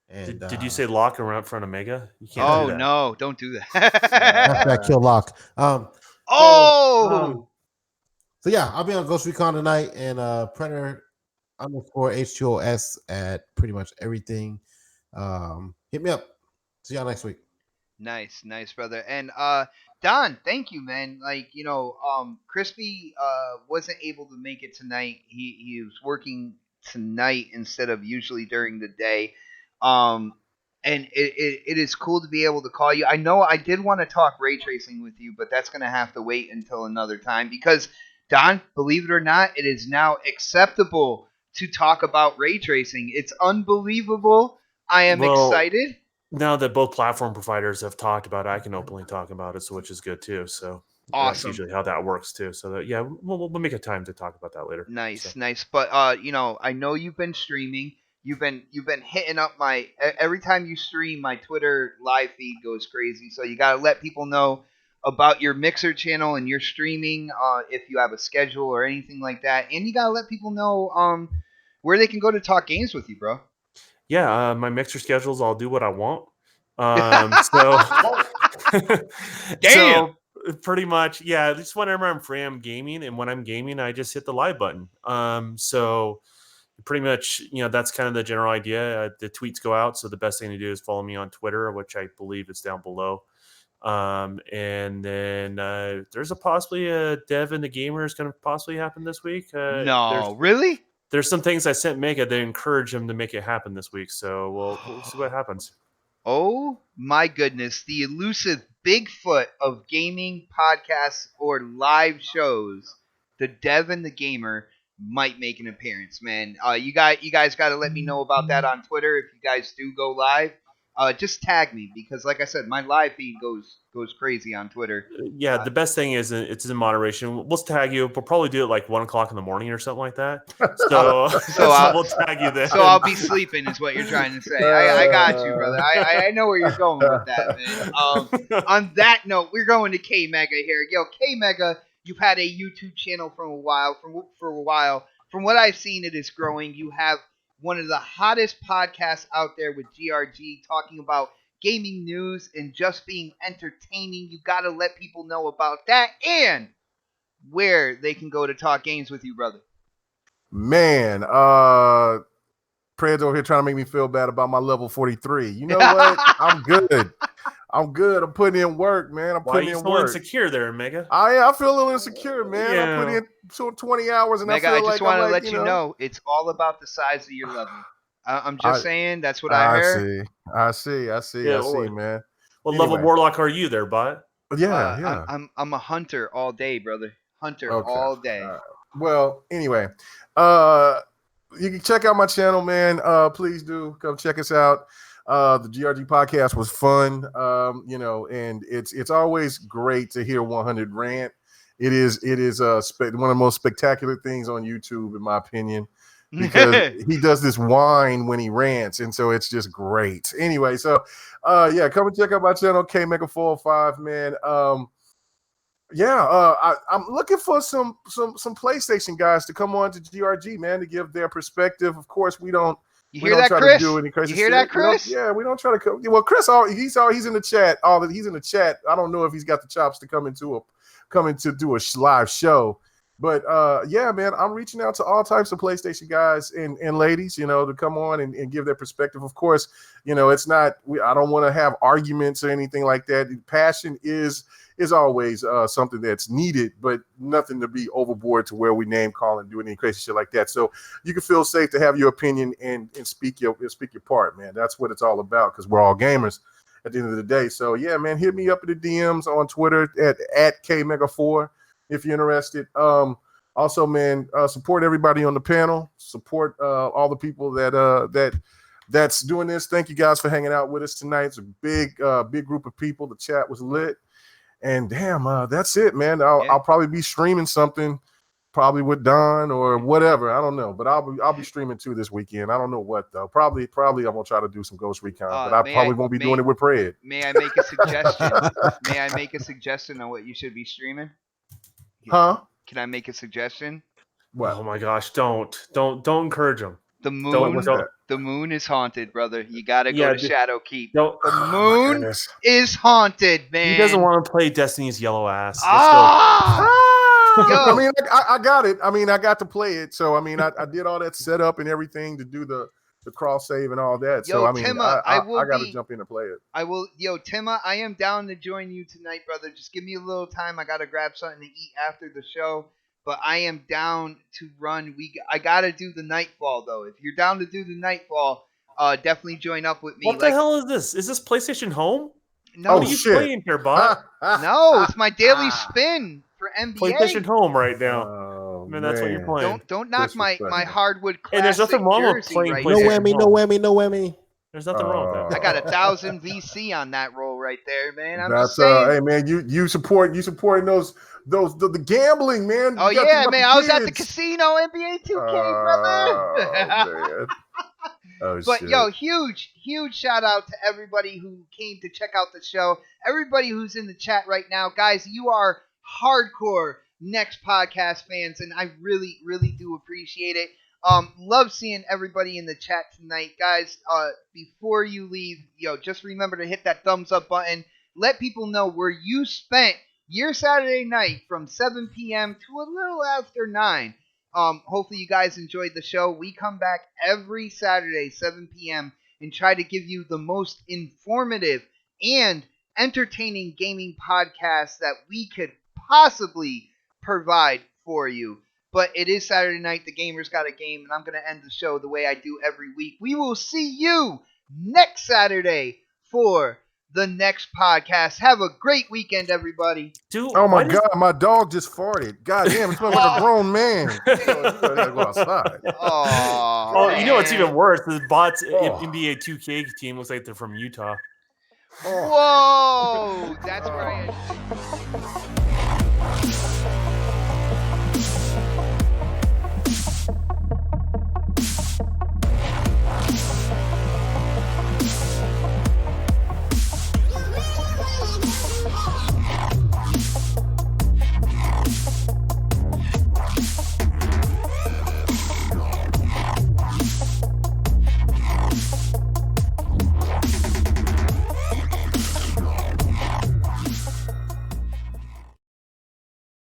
And did you say lock around in front of Mega? You can't oh do that. no, don't do that. That's that kill lock. So yeah, I'll be on Ghost Recon tonight, and Predator _H2OS at pretty much everything. Hit me up. See y'all next week. Nice, brother. And Don, thank you, man. Like, Crispy wasn't able to make it tonight. He was working tonight instead of usually during the day. And it is cool to be able to call you. I know I did want to talk ray tracing with you, but that's going to have to wait until another time because, Don, believe it or not, it is now acceptable to talk about ray tracing. It's unbelievable. I am excited. Now that both platform providers have talked about it, I can openly talk about it, so which is good too. So awesome. That's usually how that works too. So that, yeah, we'll make a time to talk about that later. Nice. But I know you've been streaming. You've been hitting up every time you stream, my Twitter live feed goes crazy. So you gotta let people know about your Mixer channel and your streaming, if you have a schedule or anything like that, and you gotta let people know where they can go to talk games with you, bro. Yeah, my Mixer schedules, I'll do what I want. Damn. So pretty much, yeah, just whenever I'm free, I'm gaming, and when I'm gaming, I just hit the live button. So pretty much, that's kind of the general idea. The tweets go out, so the best thing to do is follow me on Twitter, which I believe is down below. And then there's possibly a Dev and the Gamer is going to possibly happen this week. No, really? There's some things I sent Mega to encourage him to make it happen this week. So we'll see what happens. Oh my goodness. The elusive Bigfoot of gaming podcasts or live shows, the Dev and the Gamer, might make an appearance, man. You guys got to let me know about that on Twitter. If you guys do go live, just tag me because, like I said, my live feed goes crazy on Twitter. Yeah, the best thing is it's in moderation. We'll tag you. We'll probably do it like 1:00 in the morning or something like that. So we'll tag you then. So I'll be sleeping, is what you're trying to say. I got you, brother. I know where you're going with that, man. On that note, we're going to K Mega here. Yo, K Mega, you've had a YouTube channel for a while. From what I've seen, it is growing. You have one of the hottest podcasts out there with GRG talking about gaming news and just being entertaining. You got to let people know about that and where they can go to talk games with you, brother. Man, Pred's over here trying to make me feel bad about my level 43. You know what? I'm good. I'm putting in work, man. Why are you feeling insecure there, Mega? I feel a little insecure, man. Yeah. I put in 20 hours, and Mega, I feel I just want to let you know it's all about the size of your level. I'm just saying that's what I heard. I see, man. What level warlock are you there, bot? Yeah. I'm a hunter all day, brother. All day. Well, anyway, you can check out my channel, man. Please do come check us out. The GRG podcast was fun, and it's always great to hear 100 rant. It is one of the most spectacular things on YouTube, in my opinion, because he does this whine when he rants, and so it's just great. Anyway, so come and check out my channel, KMega405, man. Yeah, I'm looking for some PlayStation guys to come on to GRG, man, to give their perspective. Of course, we don't try to do any crazy shit. You hear that, Chris? We don't try to. Well, Chris, he's in the chat. He's in the chat. I don't know if he's got the chops to come into do a live show. But yeah, man, I'm reaching out to all types of PlayStation guys and ladies, to come on and give their perspective. Of course, it's not. I don't want to have arguments or anything like that. Passion is always something that's needed, but nothing to be overboard to where we name call and do any crazy shit like that. So you can feel safe to have your opinion and speak your part, man. That's what it's all about, because we're all gamers at the end of the day. So yeah, man, hit me up in the DMs on Twitter at KMega4 if you're interested. Also, man, support everybody on the panel. Support all the people that's doing this. Thank you guys for hanging out with us tonight. It's a big group of people. The chat was lit. And damn, that's it, man. I'll probably be streaming something, probably with Don or whatever. I don't know, but I'll be streaming too this weekend. I don't know what though. Probably I'm gonna try to do some Ghost Recon, but I probably won't be doing it with Pred. May I make a suggestion? May I make a suggestion on what you should be streaming? Huh? Can I make a suggestion? Well, oh my gosh, don't encourage them. The moon is haunted, brother. You gotta go to Shadowkeep. The moon is haunted, man. He doesn't want to play Destiny's yellow ass. I mean, I got it. I mean, I got to play it. So I mean, I did all that setup and everything to do the cross save and all that. So I mean, Timma, I got to jump in and play it. Timma, I am down to join you tonight, brother. Just give me a little time. I gotta grab something to eat after the show. But I am down to run. I gotta do the Nightfall though. If you're down to do the Nightfall, definitely join up with me. What the hell is this? Is this PlayStation Home? No, what are you playing here, bot? No, it's my daily spin for NBA. PlayStation Home right now. Oh, man, that's what you're playing. Don't knock my hardwood classic. And there's nothing wrong with playing right PlayStation No whammy. There's nothing wrong with that. I got 1,000 VC on that roll right there, man. I'm that's just saying. Hey man, you supporting those the gambling, man. Oh yeah, man. I was at the casino, NBA 2K, brother. But shit. huge shout out to everybody who came to check out the show. Everybody who's in the chat right now, guys, you are hardcore Next Podcast fans, and I really, really do appreciate it. Love seeing everybody in the chat tonight, guys. Before you leave, just remember to hit that thumbs up button. Let people know where you spent your Saturday night from 7 p.m. to a little after 9. Hopefully you guys enjoyed the show. We come back every Saturday, 7 p.m. and try to give you the most informative and entertaining gaming podcast that we could possibly provide for you. But it is Saturday night. The gamers got a game, and I'm going to end the show the way I do every week. We will see you next Saturday for the next podcast. Have a great weekend, everybody. Dude, oh my God, my dog just farted. God damn, it smells like a grown man. You gotta go outside. Oh, you know what's even worse? The bots NBA 2K team looks like they're from Utah. Whoa, that's where I am.